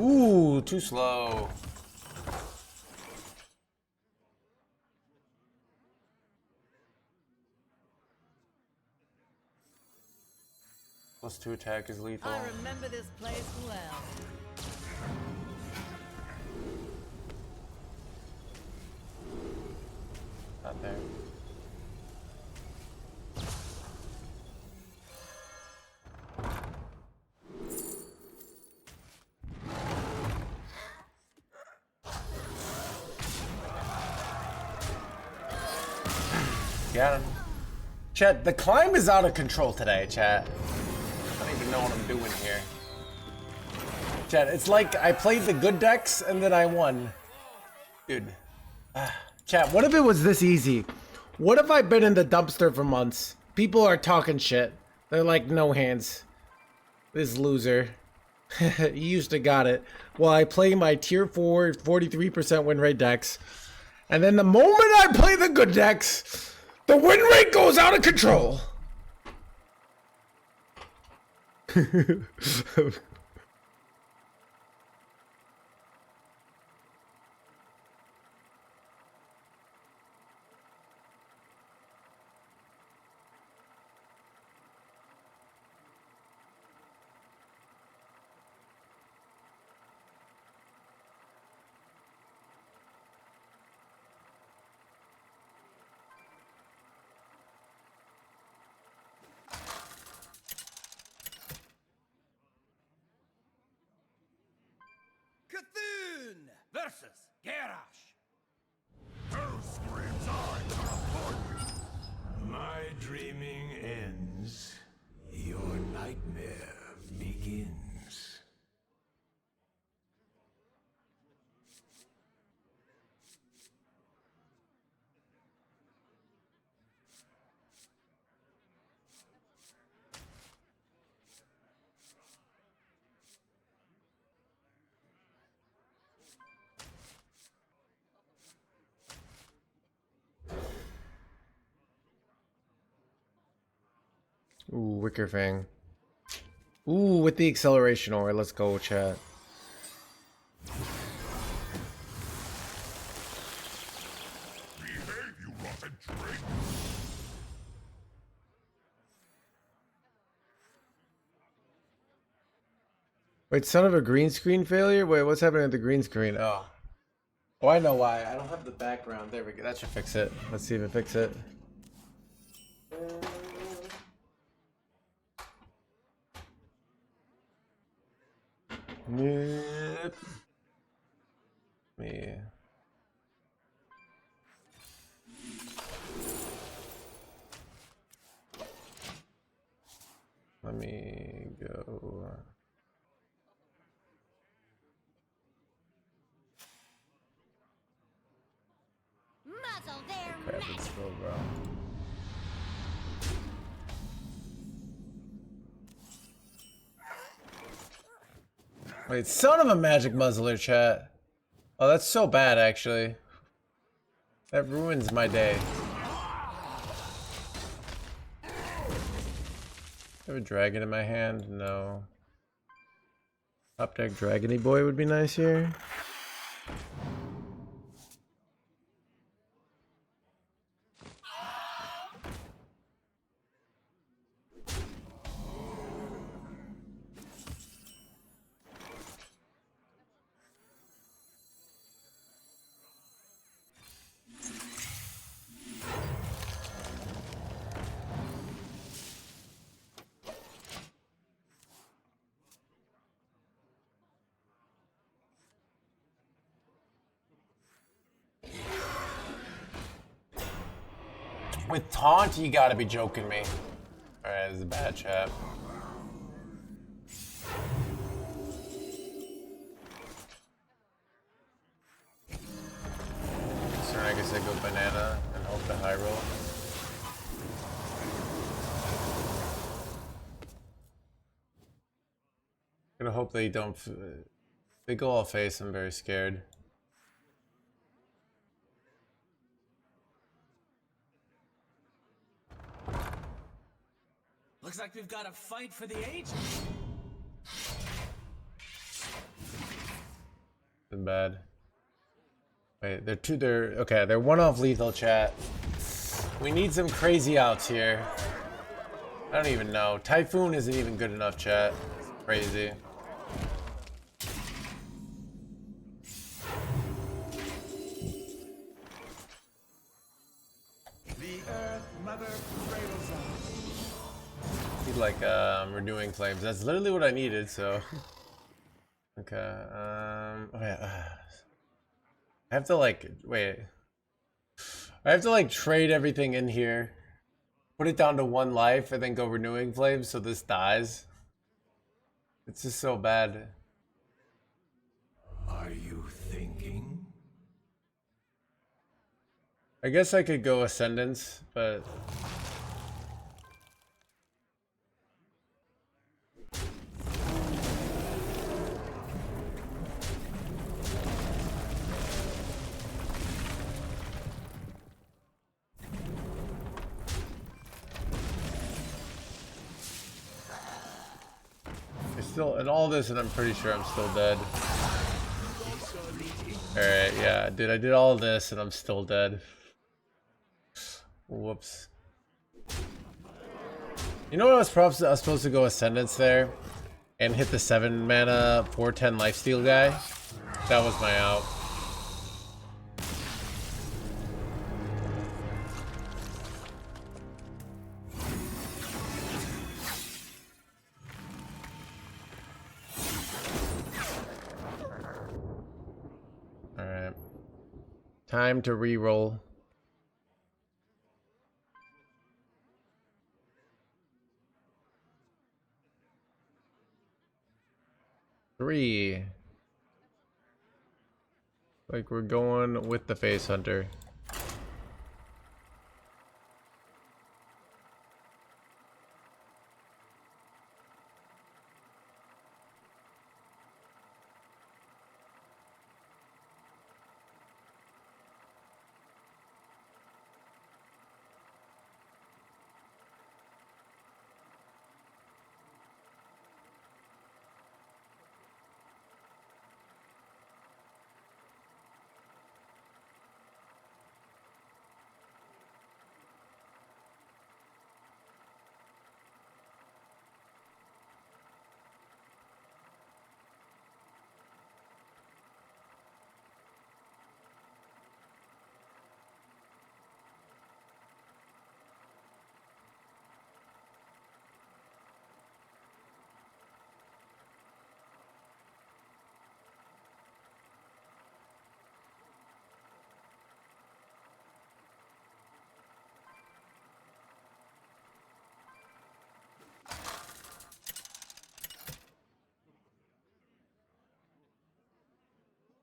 [SPEAKER 1] Ooh, too slow. +2 attack is lethal.
[SPEAKER 2] I remember this place well.
[SPEAKER 1] Not there. Got him. Chat, the climb is out of control today, chat. I don't even know what I'm doing here. Chat, it's like I played the good decks and then I won. Dude.
[SPEAKER 3] Chat, what if it was this easy? What if I've been in the dumpster for months? People are talking shit. They're like, no hands. This loser. You used to got it. Well, I play my tier 4, 43% win rate decks. And then the moment I play the good decks, the win rate goes out of control.
[SPEAKER 12] Cthulhu versus Garrosh. Who screams I report you? My dreaming ends. Your nightmare begins.
[SPEAKER 3] Ooh, Wicker Fang. Ooh, with the acceleration ore. Let's go, chat.
[SPEAKER 13] Behave, you rotten trick.
[SPEAKER 3] Wait, son of a green screen failure? Wait, what's happening with the green screen? Oh. Oh, I know why. I don't have the background. There we go. That should fix it. Let's see if it fixes it. Yep. Me. Let me go.
[SPEAKER 8] Muzzle their
[SPEAKER 3] Crap, it's slow, bro. Wait, son of a magic muzzler, chat. Oh, that's so bad, actually. That ruins my day. I have a dragon in my hand? No. Top deck dragony boy would be nice here.
[SPEAKER 1] With taunt, you gotta be joking me. Alright, this is a bad chat. So I guess I go banana and hope the high roll. Gonna hope they don't. They go all face. I'm very scared.
[SPEAKER 9] Looks like we've got a fight for the ages.
[SPEAKER 3] Bad. Wait, they're one off lethal, chat. We need some crazy outs here. I don't even know. Typhoon isn't even good enough, chat. It's crazy.
[SPEAKER 12] The Earth Mother cradles us.
[SPEAKER 3] Need like renewing flames. That's literally what I needed, so okay. Oh yeah. I have to like wait. I have to like trade everything in here, put it down to 1 life, and then go renewing flames so this dies. It's just so bad.
[SPEAKER 12] Are you thinking?
[SPEAKER 3] I guess I could go Ascendance, but and all this, and I'm pretty sure I'm still dead. Alright, yeah, dude, I did all this, and I'm still dead. Whoops. You know what I was supposed to go Ascendance there, and hit the 7 mana 4/10 lifesteal guy? That was my out. Alright. Time to re-roll. Three. Like we're going with the Face Hunter.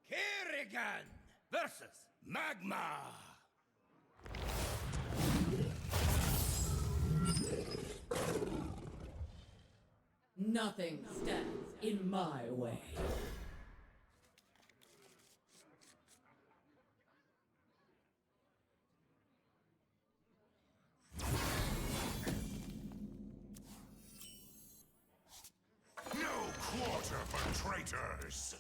[SPEAKER 12] Kerrigan versus Magma.
[SPEAKER 2] Nothing stands in my way.
[SPEAKER 13] traitors!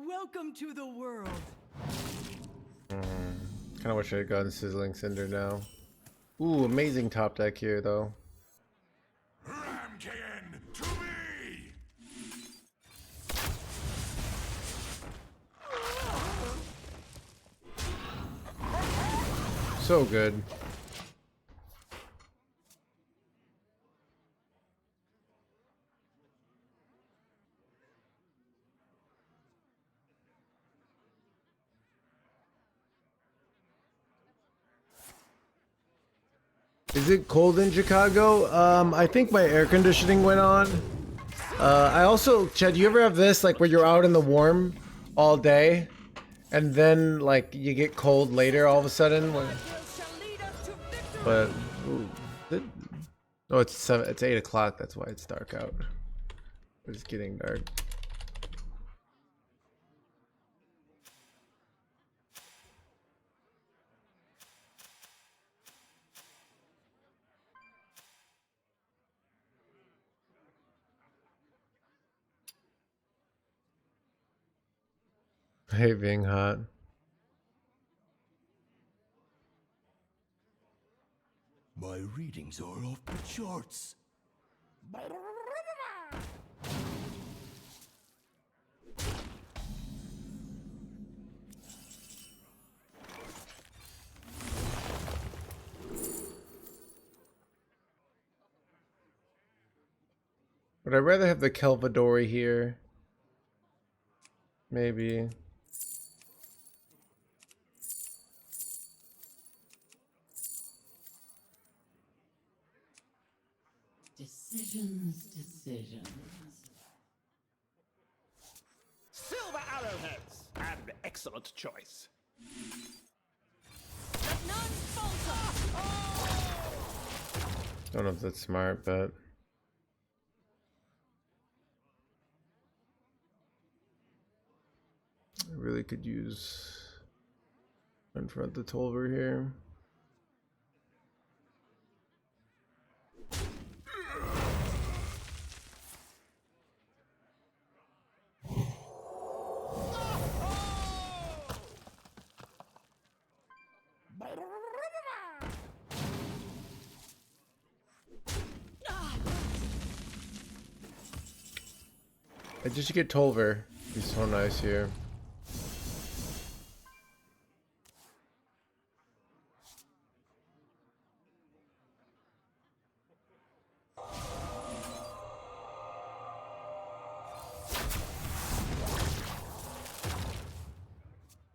[SPEAKER 2] Welcome to the world.
[SPEAKER 3] Kind of wish I had gotten Sizzling Cinder now. Ooh, amazing top deck here though.
[SPEAKER 13] Ramkin, to me!
[SPEAKER 3] So good. Is it cold in Chicago? I think my air conditioning went on. I also, Chad, you ever have this, like where you're out in the warm all day and then like you get cold later all of a sudden? But, ooh, oh, it's 8 o'clock, that's why it's dark out. It's getting dark. I hate being hot.
[SPEAKER 12] My readings are off the charts.
[SPEAKER 3] Would I rather have the Kelvadori here? Maybe.
[SPEAKER 11] Decisions.
[SPEAKER 12] Silver arrowheads! An excellent choice.
[SPEAKER 3] Don't know if that's smart, but I really could use in front the Tolver here. I just get Tolver. He's so nice here.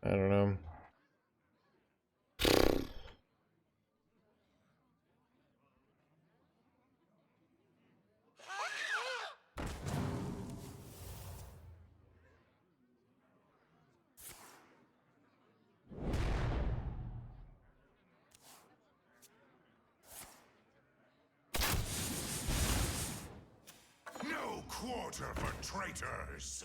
[SPEAKER 3] I don't know.
[SPEAKER 13] No quarter for traitors!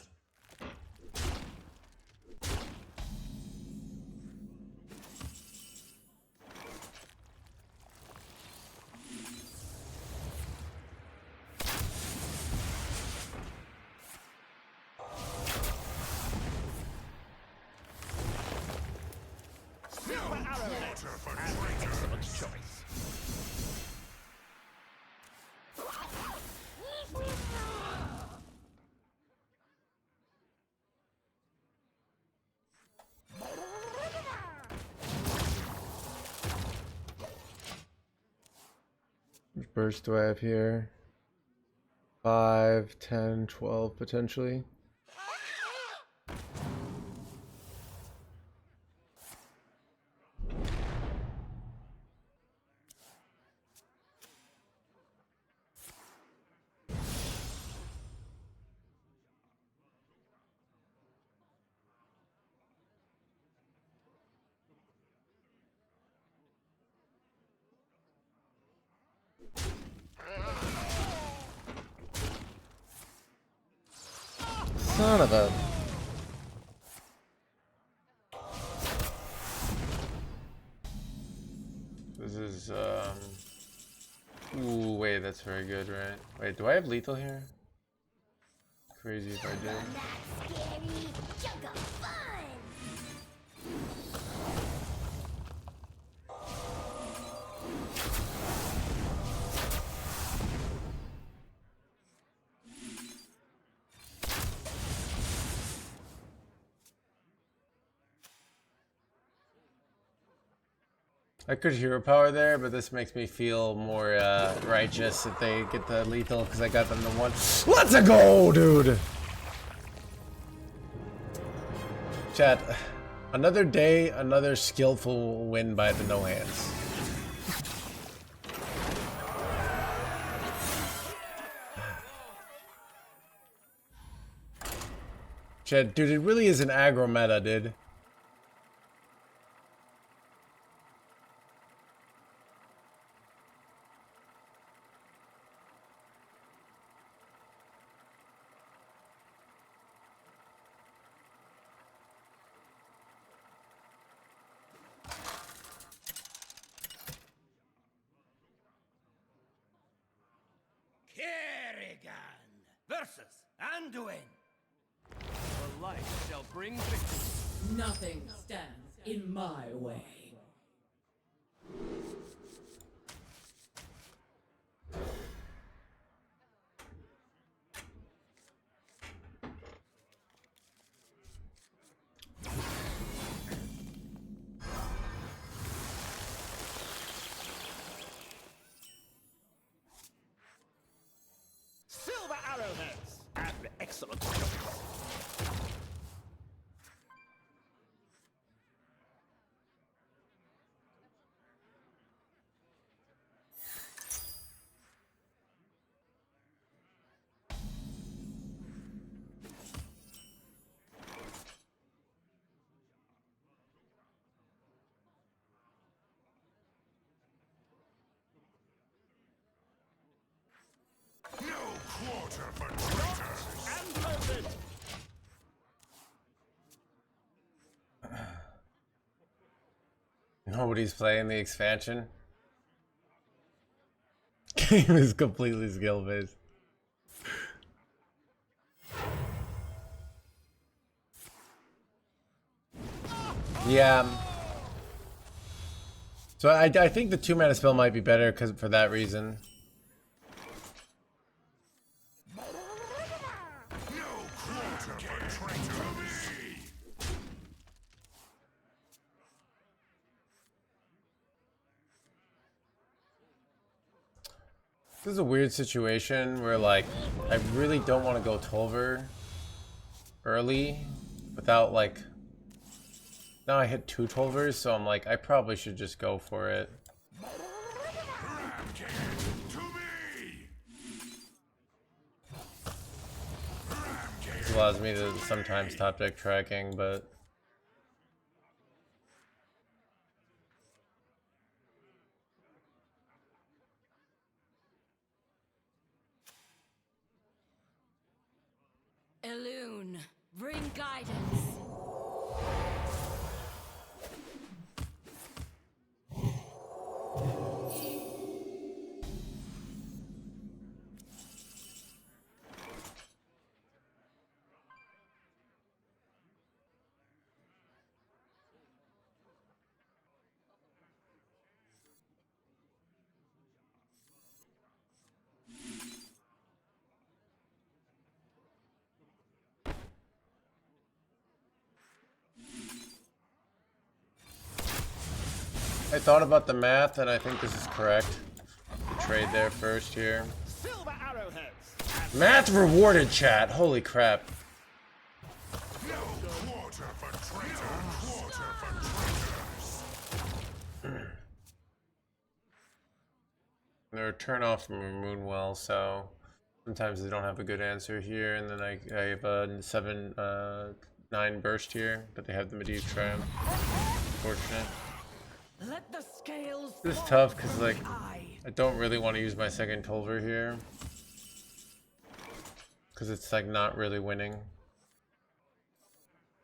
[SPEAKER 12] Silver arrowheads! An excellent choice.
[SPEAKER 3] Which burst do I have here? 5, 10, 12 potentially. Son of a... This is, Ooh, wait, that's very good, right? Wait, do I have lethal here? Crazy if I did.
[SPEAKER 8] Scary junk of fun.
[SPEAKER 3] I could hero power there, but this makes me feel more righteous if they get the lethal because I got them the one. Let's go, dude! Chat, another day, another skillful win by the no hands. Chat, dude, it really is an aggro meta, dude.
[SPEAKER 12] Versus Anduin.
[SPEAKER 10] The light shall bring victory.
[SPEAKER 2] Nothing stands in my way.
[SPEAKER 12] Silver arrowheads and excellent.
[SPEAKER 13] Quarter for traitors.
[SPEAKER 12] And loaded.
[SPEAKER 3] Nobody's playing the expansion. Game is completely skill based. Yeah. So I think the 2-mana spell might be better because for that reason. This is a weird situation where, like, I really don't want to go 12er early without, like... Now I hit 2 12ers, so I'm like, I probably should just go for it. This allows me to sometimes top deck tracking, but...
[SPEAKER 8] Elune, bring guidance.
[SPEAKER 3] I thought about the math, and I think this is correct. Trade there first here.
[SPEAKER 12] Silver arrowheads.
[SPEAKER 3] Math rewarded, chat. Holy crap.
[SPEAKER 13] No quarter for traitors. Quarter for traitors.
[SPEAKER 3] They're a turn off from Moonwell, so sometimes they don't have a good answer here, and then I have a 7-9 burst here, but they have the Medivh Tram. Unfortunate.
[SPEAKER 2] Let the scales
[SPEAKER 3] This is
[SPEAKER 2] fall
[SPEAKER 3] tough because,
[SPEAKER 2] from
[SPEAKER 3] like,
[SPEAKER 2] the eye.
[SPEAKER 3] I don't really want to use my second Tolver here. Because it's like not really winning.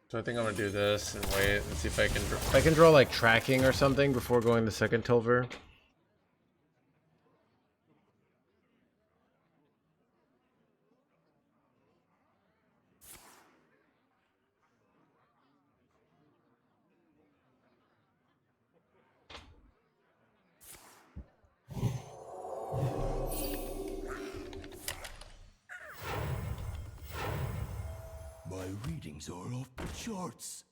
[SPEAKER 3] So I think I'm gonna do this and wait and see if I can draw like tracking or something before going the second Tolver.
[SPEAKER 12] My readings are off the charts.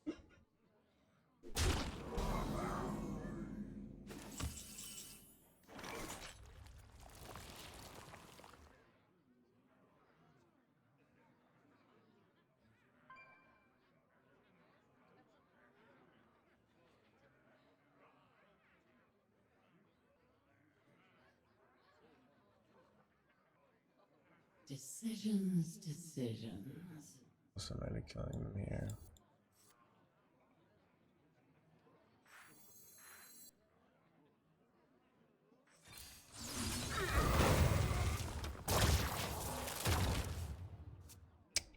[SPEAKER 5] Decisions.
[SPEAKER 3] What's the night of killing them here?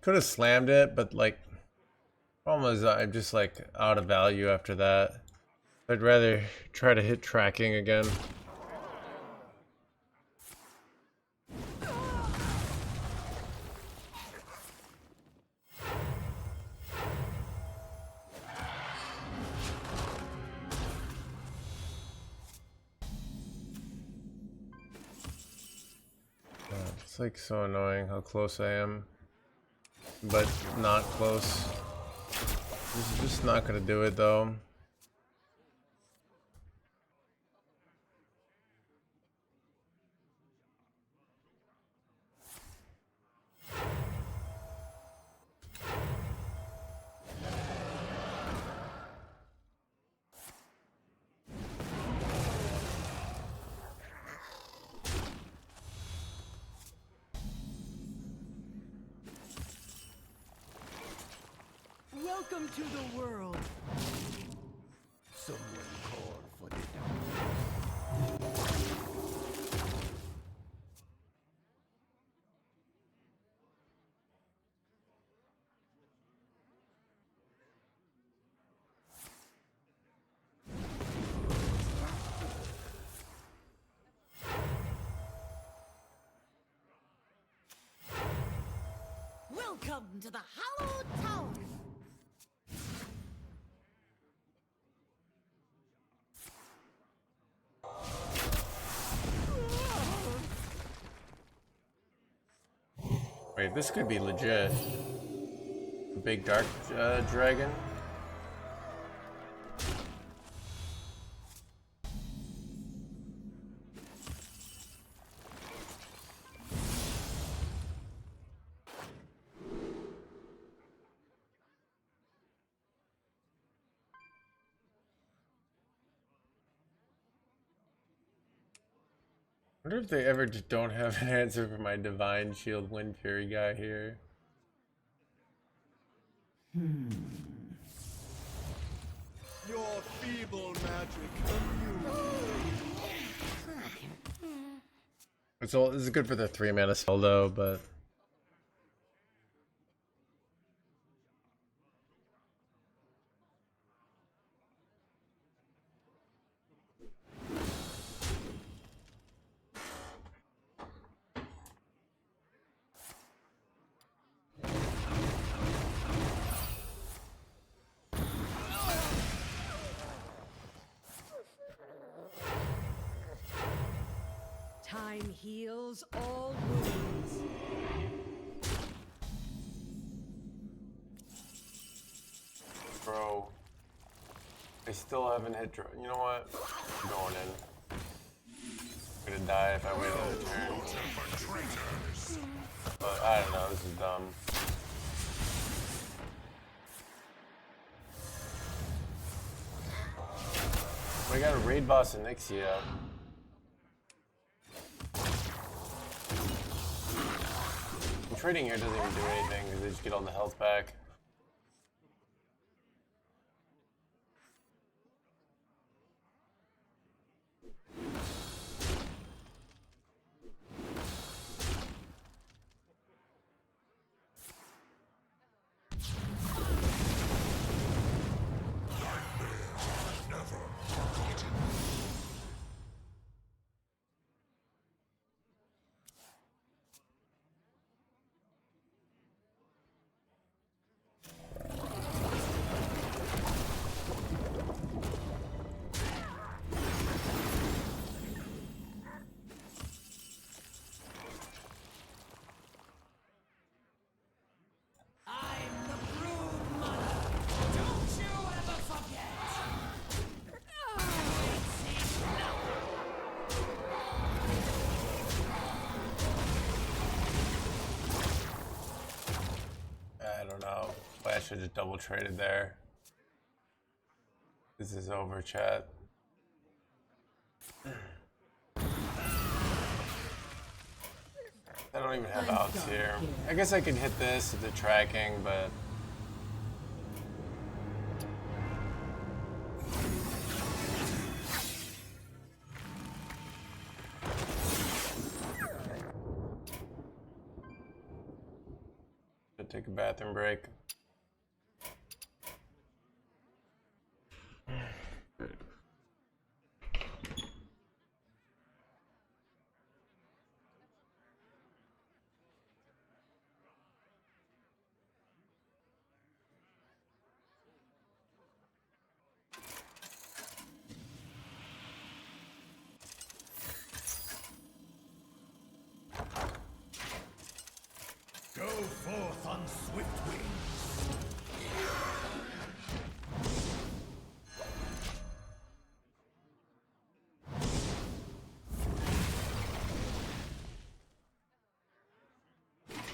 [SPEAKER 3] Could have slammed it, but like, problem is I'm just like out of value after that. I'd rather try to hit tracking again. It's like so annoying how close I am, but not close. This is just not gonna do it though.
[SPEAKER 2] Welcome to the world.
[SPEAKER 12] Someone call for the
[SPEAKER 2] Welcome to the Hallowed Tower.
[SPEAKER 3] Wait, this could be legit. A big dark dragon. I wonder if they ever just don't have an answer for my Divine Shield Wind Fury guy here.
[SPEAKER 12] Your feeble magic
[SPEAKER 3] It's all, this is good for the 3-mana spell though, but
[SPEAKER 2] Time heals all wounds.
[SPEAKER 3] bro, I still haven't hit. You know what? I'm going in. I'm gonna die if I wait another turn. But I don't know. This is dumb. We got a raid boss in Nixia. Trading here doesn't even do anything because they just get all the health back.
[SPEAKER 1] should have double traded there. This is over, chat. I don't even have outs here. I guess I could hit this with the tracking, but... Should take a bathroom break.
[SPEAKER 12] Go forth on swift wings.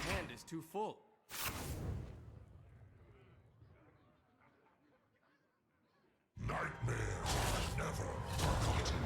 [SPEAKER 10] Hand is too full.
[SPEAKER 7] Nightmares are never forgotten.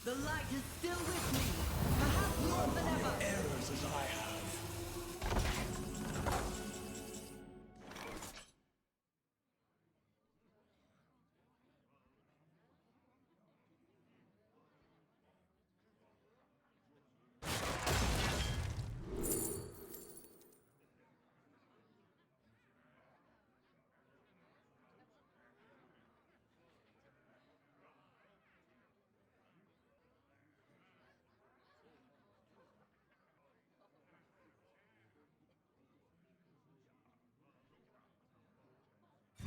[SPEAKER 2] The light is still with me, perhaps more than ever.
[SPEAKER 12] Errors as I have.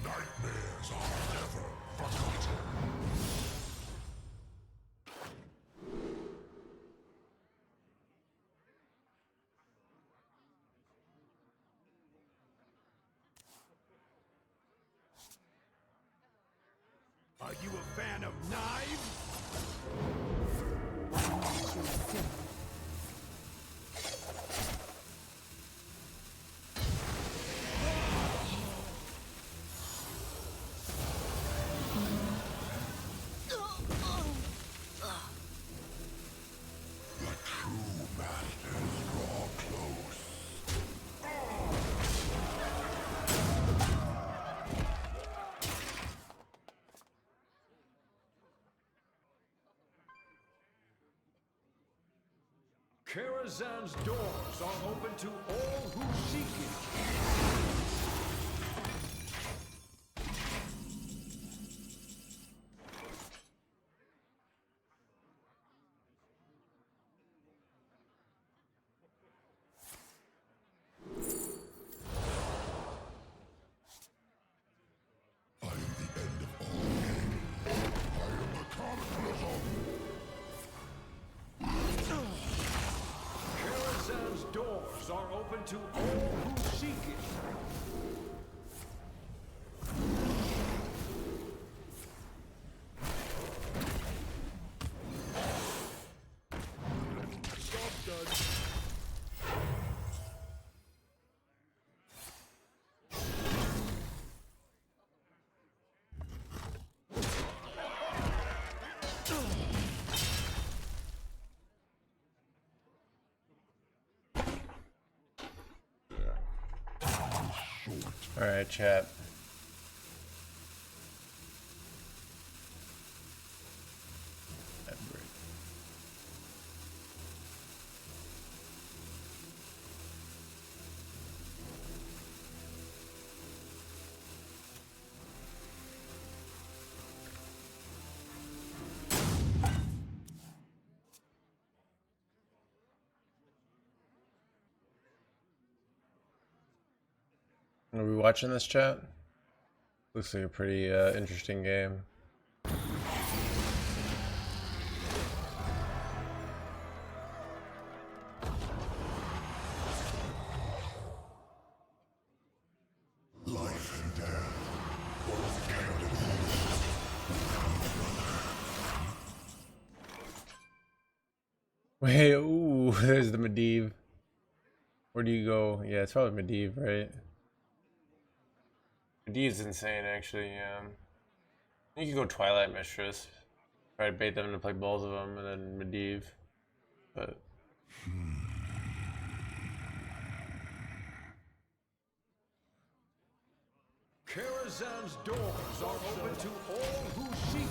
[SPEAKER 7] Nightmares are never forgotten.
[SPEAKER 12] Are you a fan of knives?
[SPEAKER 7] The true masters draw close.
[SPEAKER 12] Karazhan's doors are open to all who seek it.
[SPEAKER 7] I am the end of all game. I am the Cataclysm.
[SPEAKER 12] Karazhan's doors are open to all who seek it. Job done.
[SPEAKER 1] All right, chat.
[SPEAKER 3] Are we watching this, chat? Looks like a pretty interesting game.
[SPEAKER 7] Life and death. Both counted.
[SPEAKER 3] Wait, ooh, there's the Medivh. Where do you go? Yeah, it's probably Medivh, right? Medivh's insane, actually, yeah. You could go Twilight Mistress. Try to bait them to play both of them, and then Medivh. But...
[SPEAKER 12] Karazhan's doors are open to all who seek it.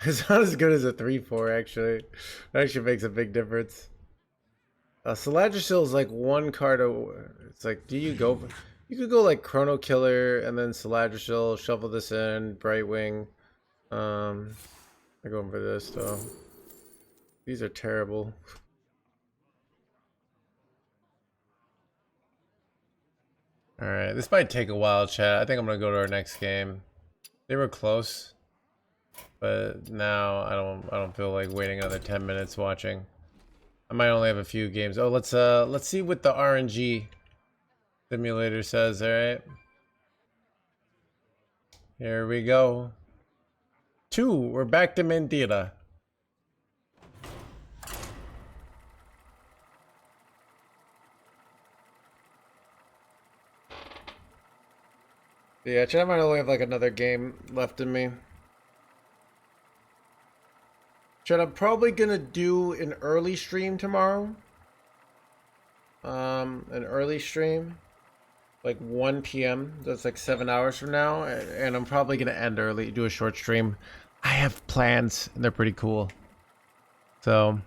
[SPEAKER 3] It's not as good as a 3-4, actually. It actually makes a big difference. Saladrasil is like one card. It's like, do you go? You could go like Chrono Killer and then Saladrasil, shuffle this in, Brightwing. I'm going for this though. These are terrible. Alright, this might take a while, chat. I think I'm gonna go to our next game. They were close. But now I don't feel like waiting another 10 minutes watching. I might only have a few games. Oh, let's see what the RNG simulator says, alright? Here we go. 2, we're back to Mentira. Yeah, chat, I might only have like another game left in me. Chat, I'm probably gonna do an early stream tomorrow. An early stream. Like 1 p.m. That's like 7 hours from now. And I'm probably gonna end early, do a short stream. I have plans, and they're pretty cool. So...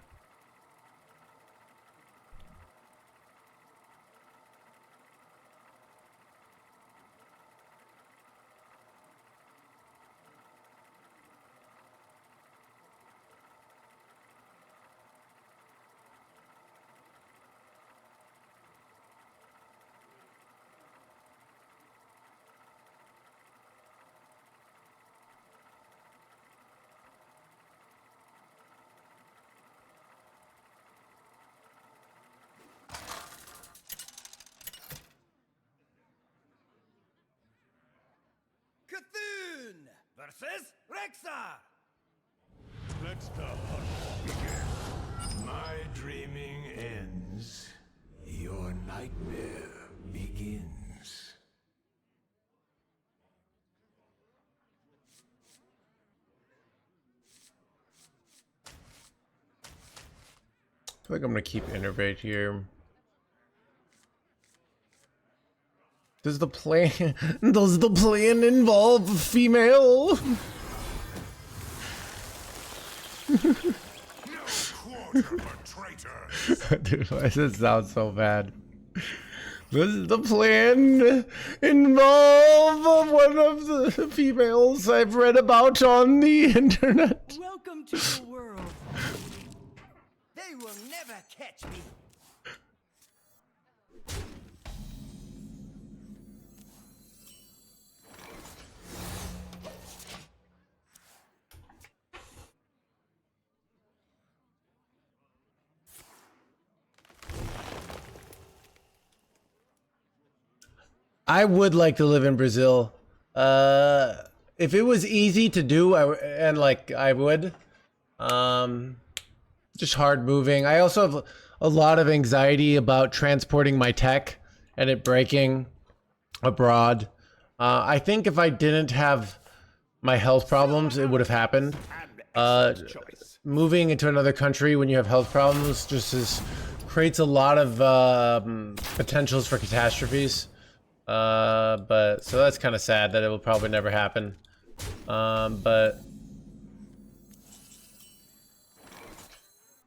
[SPEAKER 9] Cthulhu versus Rexar.
[SPEAKER 6] Let the hunt begin. My dreaming ends. Your nightmare begins.
[SPEAKER 3] I feel like I'm gonna keep Innervate here. Does the plan involve a female? Dude, why does it sound so bad? Does the plan involve one of the females I've read about on the internet?
[SPEAKER 2] Welcome to the world.
[SPEAKER 9] They will never catch me.
[SPEAKER 3] I would like to live in Brazil. if it was easy to do, and like I would. Just hard moving. I also have a lot of anxiety about transporting my tech and it breaking abroad. I think if I didn't have my health problems, it would have happened. Moving into another country when you have health problems creates a lot of potentials for catastrophes. But so that's kind of sad that it will probably never happen. But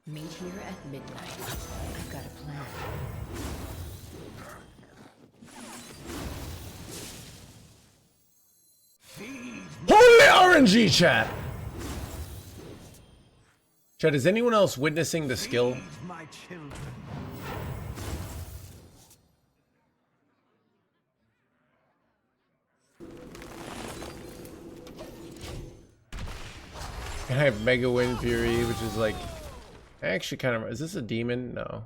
[SPEAKER 5] meet here at midnight. I've got a plan.
[SPEAKER 3] holy RNG, chat. Chat, is anyone else witnessing the skill?
[SPEAKER 6] My children.
[SPEAKER 3] I have Mega Wind Fury, which is like, actually kind of, is this a demon? No.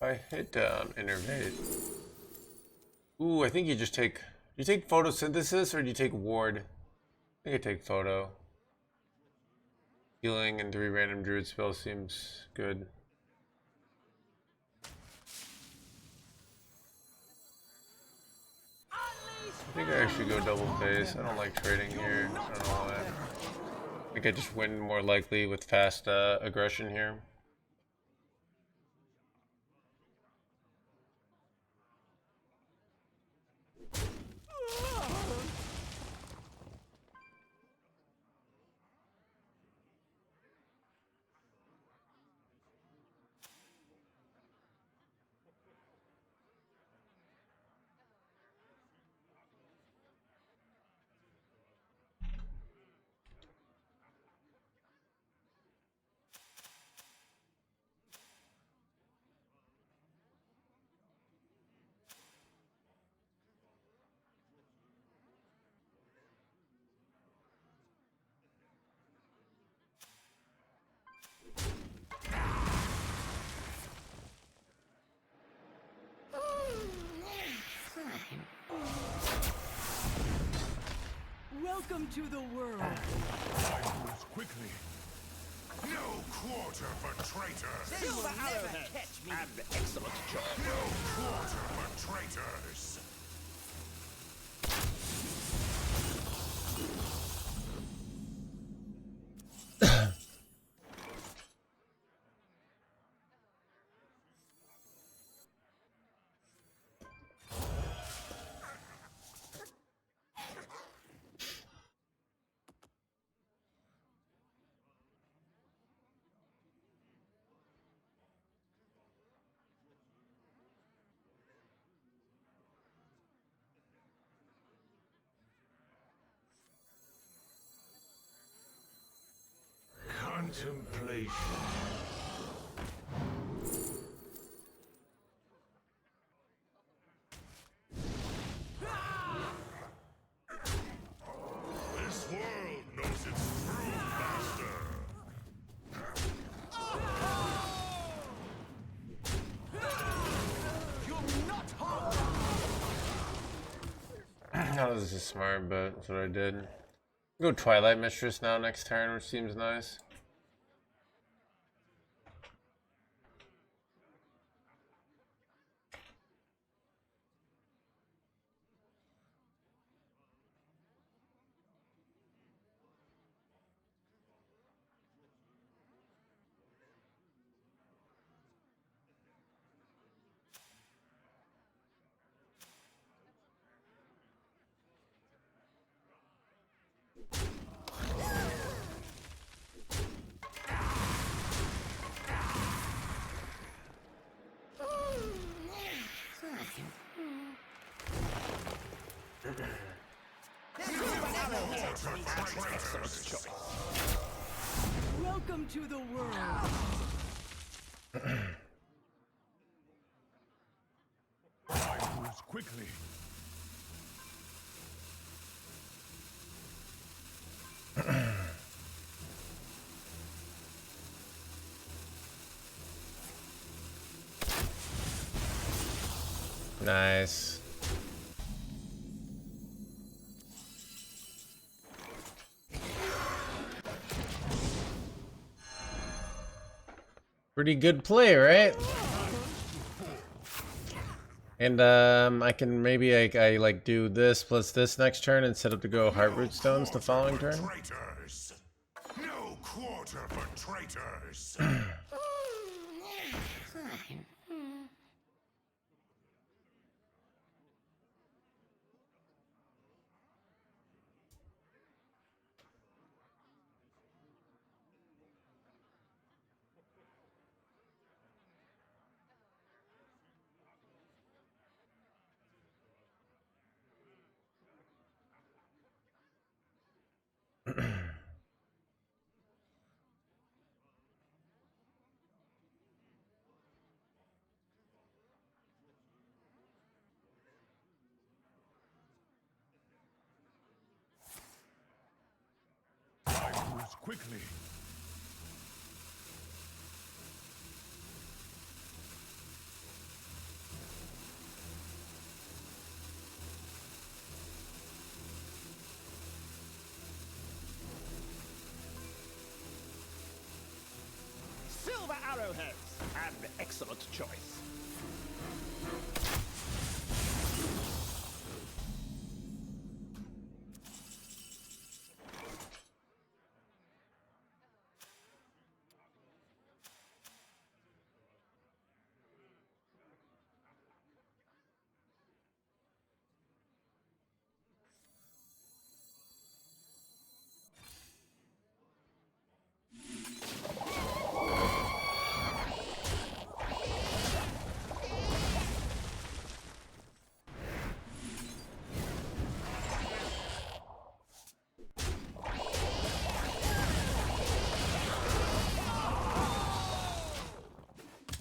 [SPEAKER 3] I hit innervate. Ooh, I think you just take. Do you take photosynthesis or do you take ward? I think I take photo. Healing and 3 random druid spells seems good. I think I actually go double face. I don't like trading here. I don't know why. I think I just win more likely with fast aggression here.
[SPEAKER 2] Welcome to the world.
[SPEAKER 13] Move quickly. No quarter for traitors.
[SPEAKER 11] Silver arrowhead catch me. And excellent job.
[SPEAKER 13] No quarter for traitors. Contemplation. This world knows its true master.
[SPEAKER 11] You're not harmed.
[SPEAKER 3] No, this is smart, but that's what I did. Go Twilight Mistress now next turn, which seems nice.
[SPEAKER 2] Welcome to the world.
[SPEAKER 6] Time moves quickly.
[SPEAKER 3] Nice. Pretty good play, right? And I can maybe I like do this plus this next turn and set up to go Heartroot Stones the following turn.
[SPEAKER 13] Traitors. No quarter for traitors.
[SPEAKER 6] Time moves quickly.
[SPEAKER 14] Silver arrowheads! An excellent choice.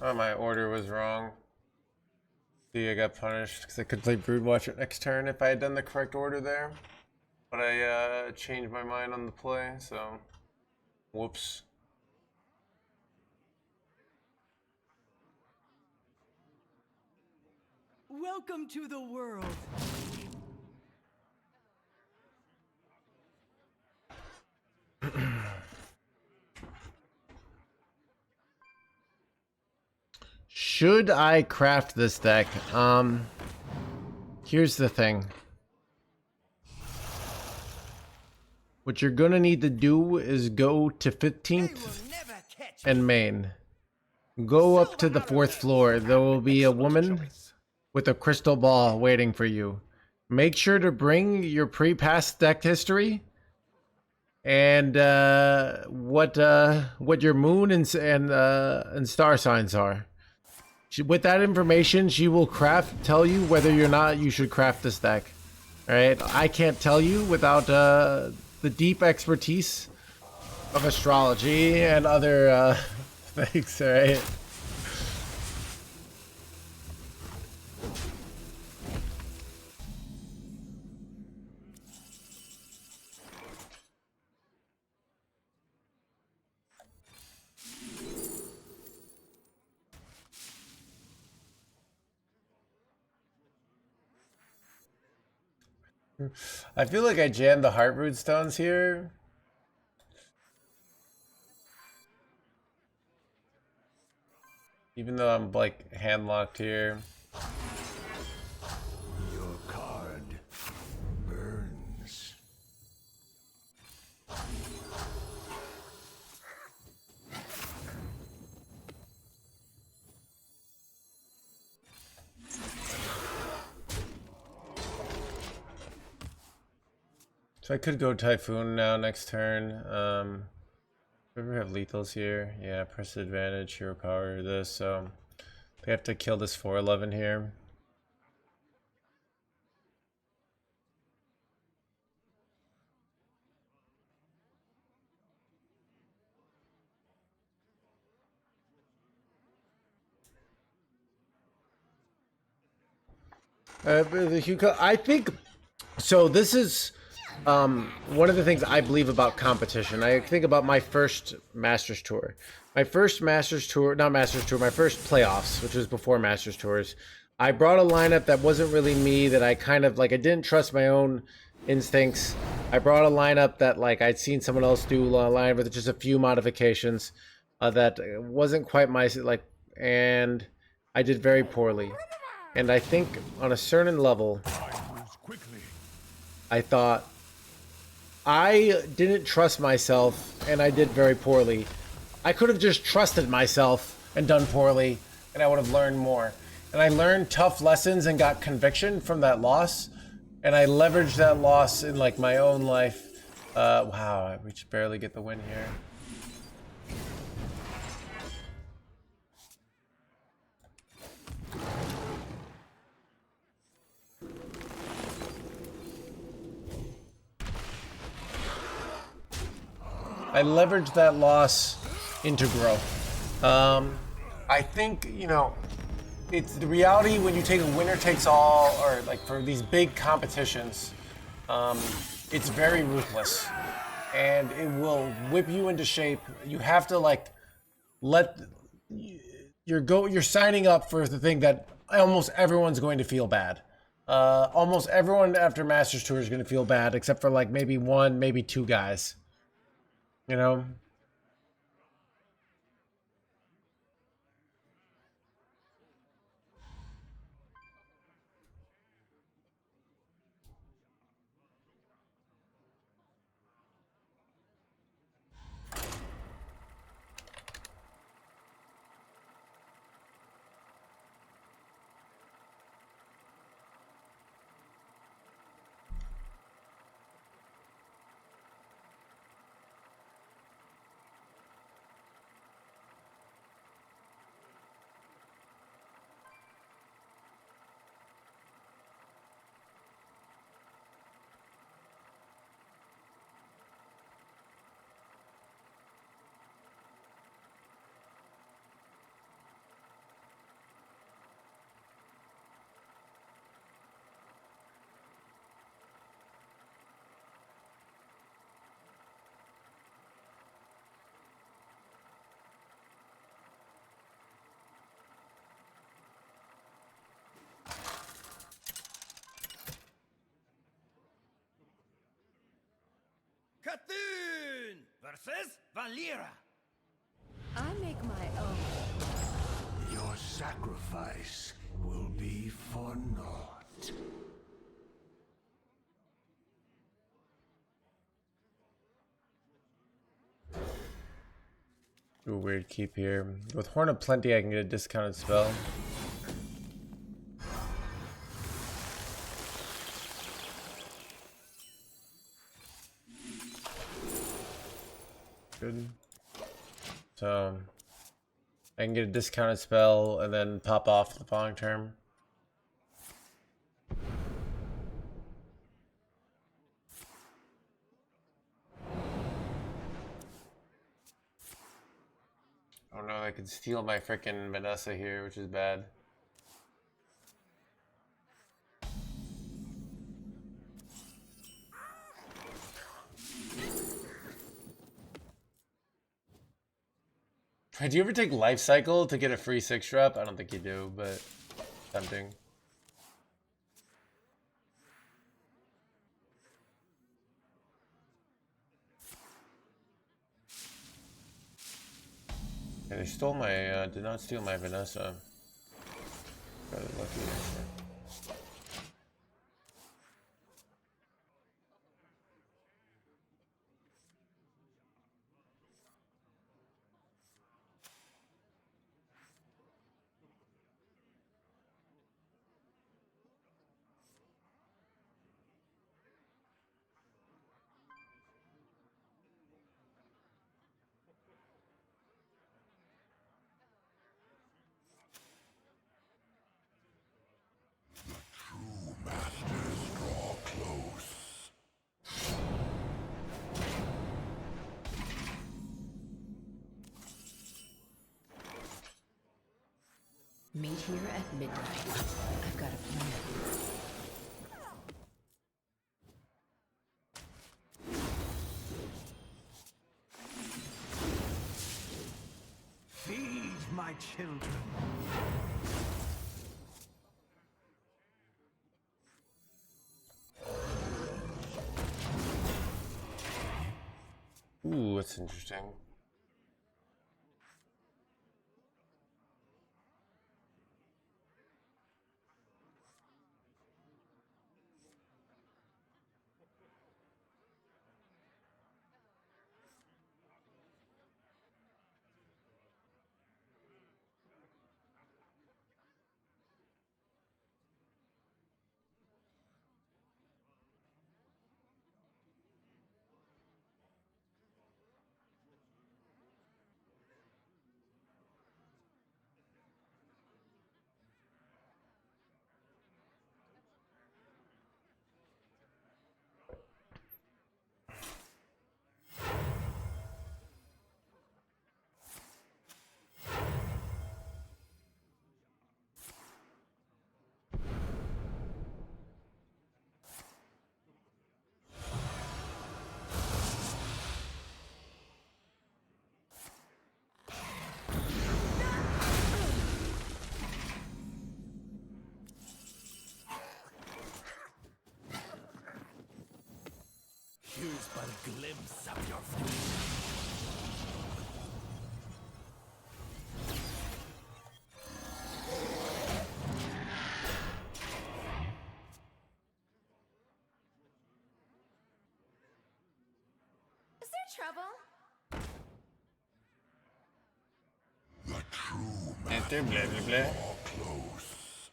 [SPEAKER 3] Oh, my order was wrong. See, I got punished because I could play Broodwatcher next turn if I had done the correct order there. But I changed my mind on the play, so whoops.
[SPEAKER 2] Welcome to the world.
[SPEAKER 3] Should I craft this deck? Here's the thing. What you're gonna need to do is go to 15th and main. Go up to the 4th floor. There will be a woman with a crystal ball waiting for you. Make sure to bring your pre-passed deck history and what your moon and star signs are. With that information, she will tell you whether or not you should craft this deck. All right, I can't tell you without the deep expertise of astrology and other things. All right. I feel like I jammed the Heartroot Stones here. Even though I'm like hand-locked here.
[SPEAKER 6] Your card burns.
[SPEAKER 3] So I could go Typhoon now next turn. We ever have lethals here? Yeah, press advantage, hero power, this. So we have to kill this 411 here. I think so. This is one of the things I believe about competition. I think about my first Masters Tour. My first Masters Tour, not Masters Tour, my first playoffs, which was before Masters Tours. I brought a lineup that wasn't really me, that I kind of like, I didn't trust my own instincts. I brought a lineup that like I'd seen someone else do a line with just a few modifications that wasn't quite my, like, and I did very poorly. And I think on a certain level, I thought I didn't trust myself and I did very poorly. I could have just trusted myself and done poorly and I would have learned more. And I learned tough lessons and got conviction from that loss. And I leveraged that loss in like my own life. Wow, we just barely get the win here. I leveraged that loss into growth. I think, you know, it's the reality when you take a winner takes all, or like for these big competitions, it's very ruthless and it will whip you into shape. You have to like you're signing up for the thing that almost everyone's going to feel bad. Almost everyone after Masters Tour is going to feel bad except for like maybe one, maybe two guys. You know?
[SPEAKER 14] Cthulhu versus Valera.
[SPEAKER 4] I make my own.
[SPEAKER 6] Your sacrifice will be for naught.
[SPEAKER 3] Ooh, weird keep here. With Horn of Plenty, I can get a discounted spell. Good. So I can get a discounted spell and then pop off the following turn. Oh no, I could steal my frickin' Vanessa here, which is bad. Do you ever take Life Cycle to get a free 6-drop? I don't think you do, but tempting. Yeah, they stole my, did not steal my Vanessa. Got it lucky actually.
[SPEAKER 5] Meet here at midnight. I've got a plan.
[SPEAKER 6] children.
[SPEAKER 1] Ooh, that's interesting.
[SPEAKER 14] Here's but a glimpse of your future.
[SPEAKER 8] Is there trouble?
[SPEAKER 7] The true
[SPEAKER 1] Enter, blah, blah, blah.
[SPEAKER 7] are close.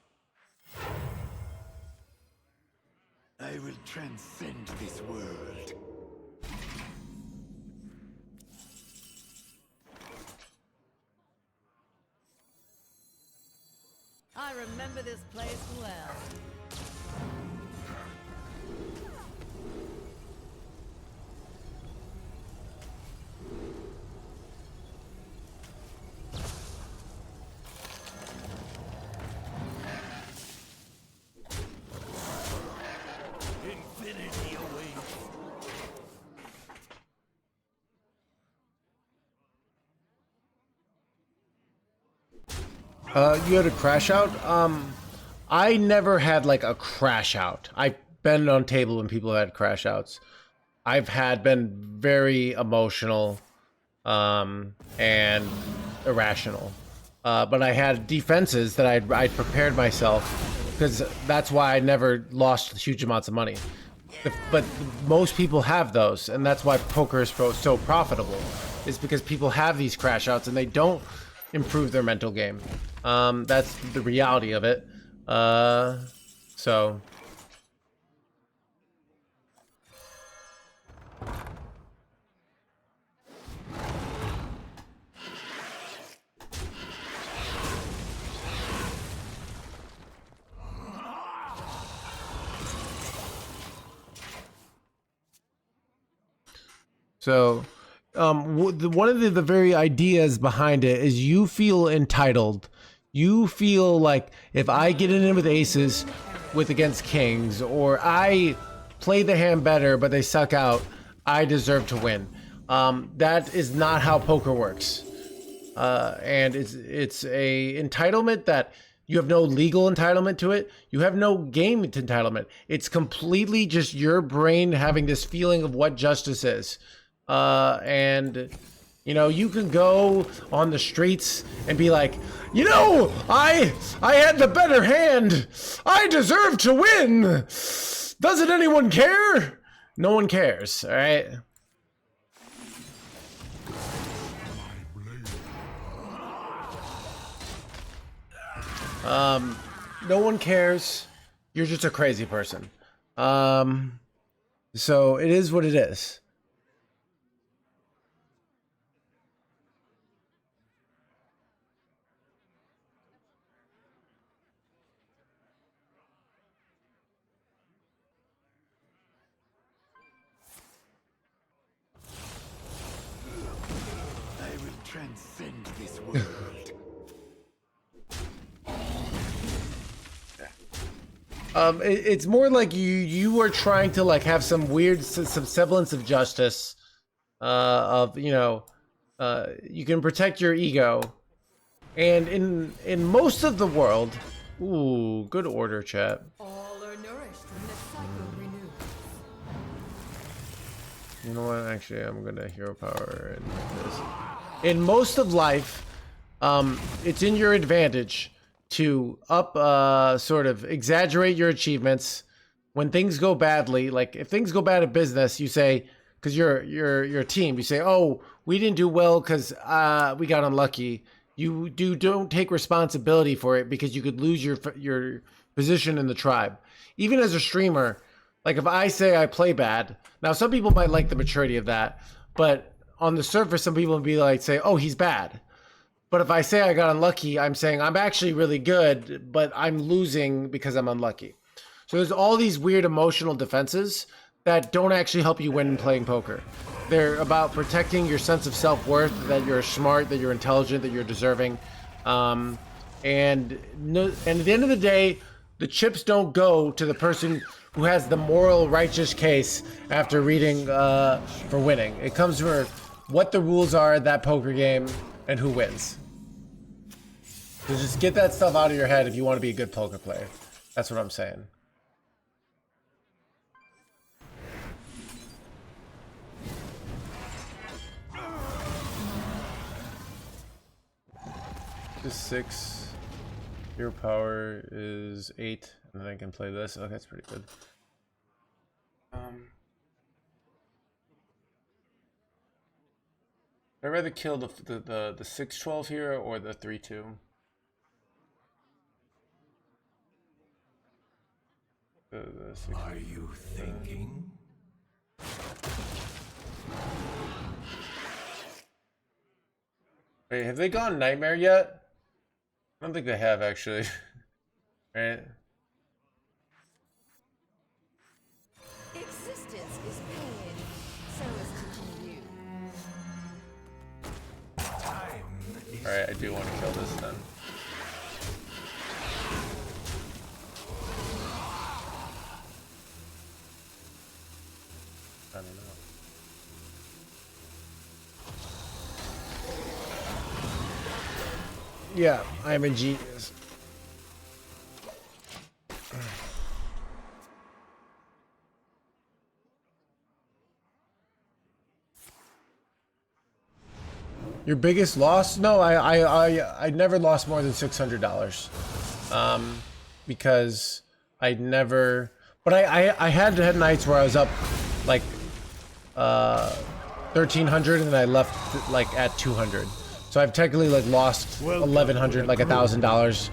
[SPEAKER 14] I will transcend this world.
[SPEAKER 2] I remember this place well.
[SPEAKER 14] Infinity awaits.
[SPEAKER 3] You had a crash out? I never had like a crash out. I've been on table when people have had crash outs. I've been very emotional, and irrational. But I had defenses that I'd prepared myself, because that's why I never lost huge amounts of money. But most people have those, and that's why poker is so profitable, is because people have these crash outs and they don't improve their mental game. That's the reality of it. So one of the very ideas behind it is you feel entitled. You feel like if I get in with aces against kings, or I play the hand better but they suck out, I deserve to win. That is not how poker works. And it's a entitlement that you have no legal entitlement to it. You have no game entitlement. It's completely just your brain having this feeling of what justice is. And you know, you can go on the streets and be like, you know, I had the better hand. I deserve to win. Doesn't anyone care? No one cares, all right? No one cares. You're just a crazy person. So it is what it is.
[SPEAKER 14] I will transcend this world.
[SPEAKER 3] It's more like you are trying to like have some weird some semblance of justice, of, you know, you can protect your ego, And in most of the world, ooh, good order, chat.
[SPEAKER 4] All are nourished when the cycle renews.
[SPEAKER 3] You know what? Actually, I'm gonna hero power and like this. In most of life, it's in your advantage to sort of exaggerate your achievements when things go badly. Like if things go bad at business, you say, because you're a team, you say, oh, we didn't do well because we got unlucky. You don't take responsibility for it because you could lose your position in the tribe. Even as a streamer, like if I say I play bad, now some people might like the maturity of that, but on the surface, some people would be like, say, oh, he's bad. But if I say I got unlucky, I'm saying I'm actually really good, but I'm losing because I'm unlucky. So there's all these weird emotional defenses that don't actually help you win playing poker. They're about protecting your sense of self-worth, that you're smart, that you're intelligent, that you're deserving. And at the end of the day, the chips don't go to the person who has the moral, righteous case after reading for winning. It comes for what the rules are at that poker game and who wins. So just get that stuff out of your head if you want to be a good poker player. That's what I'm saying. Just 6. Your power is 8, and then I can play this. Oh, that's pretty good. I'd rather kill the 6-12 here or the 3-2.
[SPEAKER 12] Are you thinking?
[SPEAKER 3] Wait, have they gone Nightmare yet? I don't think they have, actually. Right?
[SPEAKER 4] Existence is pain, so is to you.
[SPEAKER 3] Alright, I do want to kill this then. I don't know. Yeah, I'm a genius. Your biggest loss? No, I never lost more than $600. Because I never, but I had nights where I was up like 1,300 and I left like at 200. So I've technically like lost 1,100, like $1,000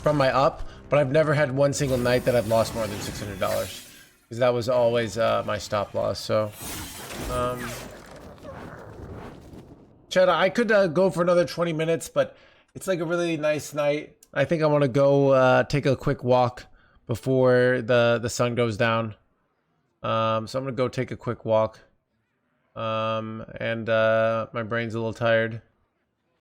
[SPEAKER 3] from my up, but I've never had one single night that I've lost more than $600 because that was always my stop loss. So, Chad, I could go for another 20 minutes, but it's like a really nice night. I think I want to go take a quick walk before the sun goes down. So I'm gonna go take a quick walk. And my brain's a little tired.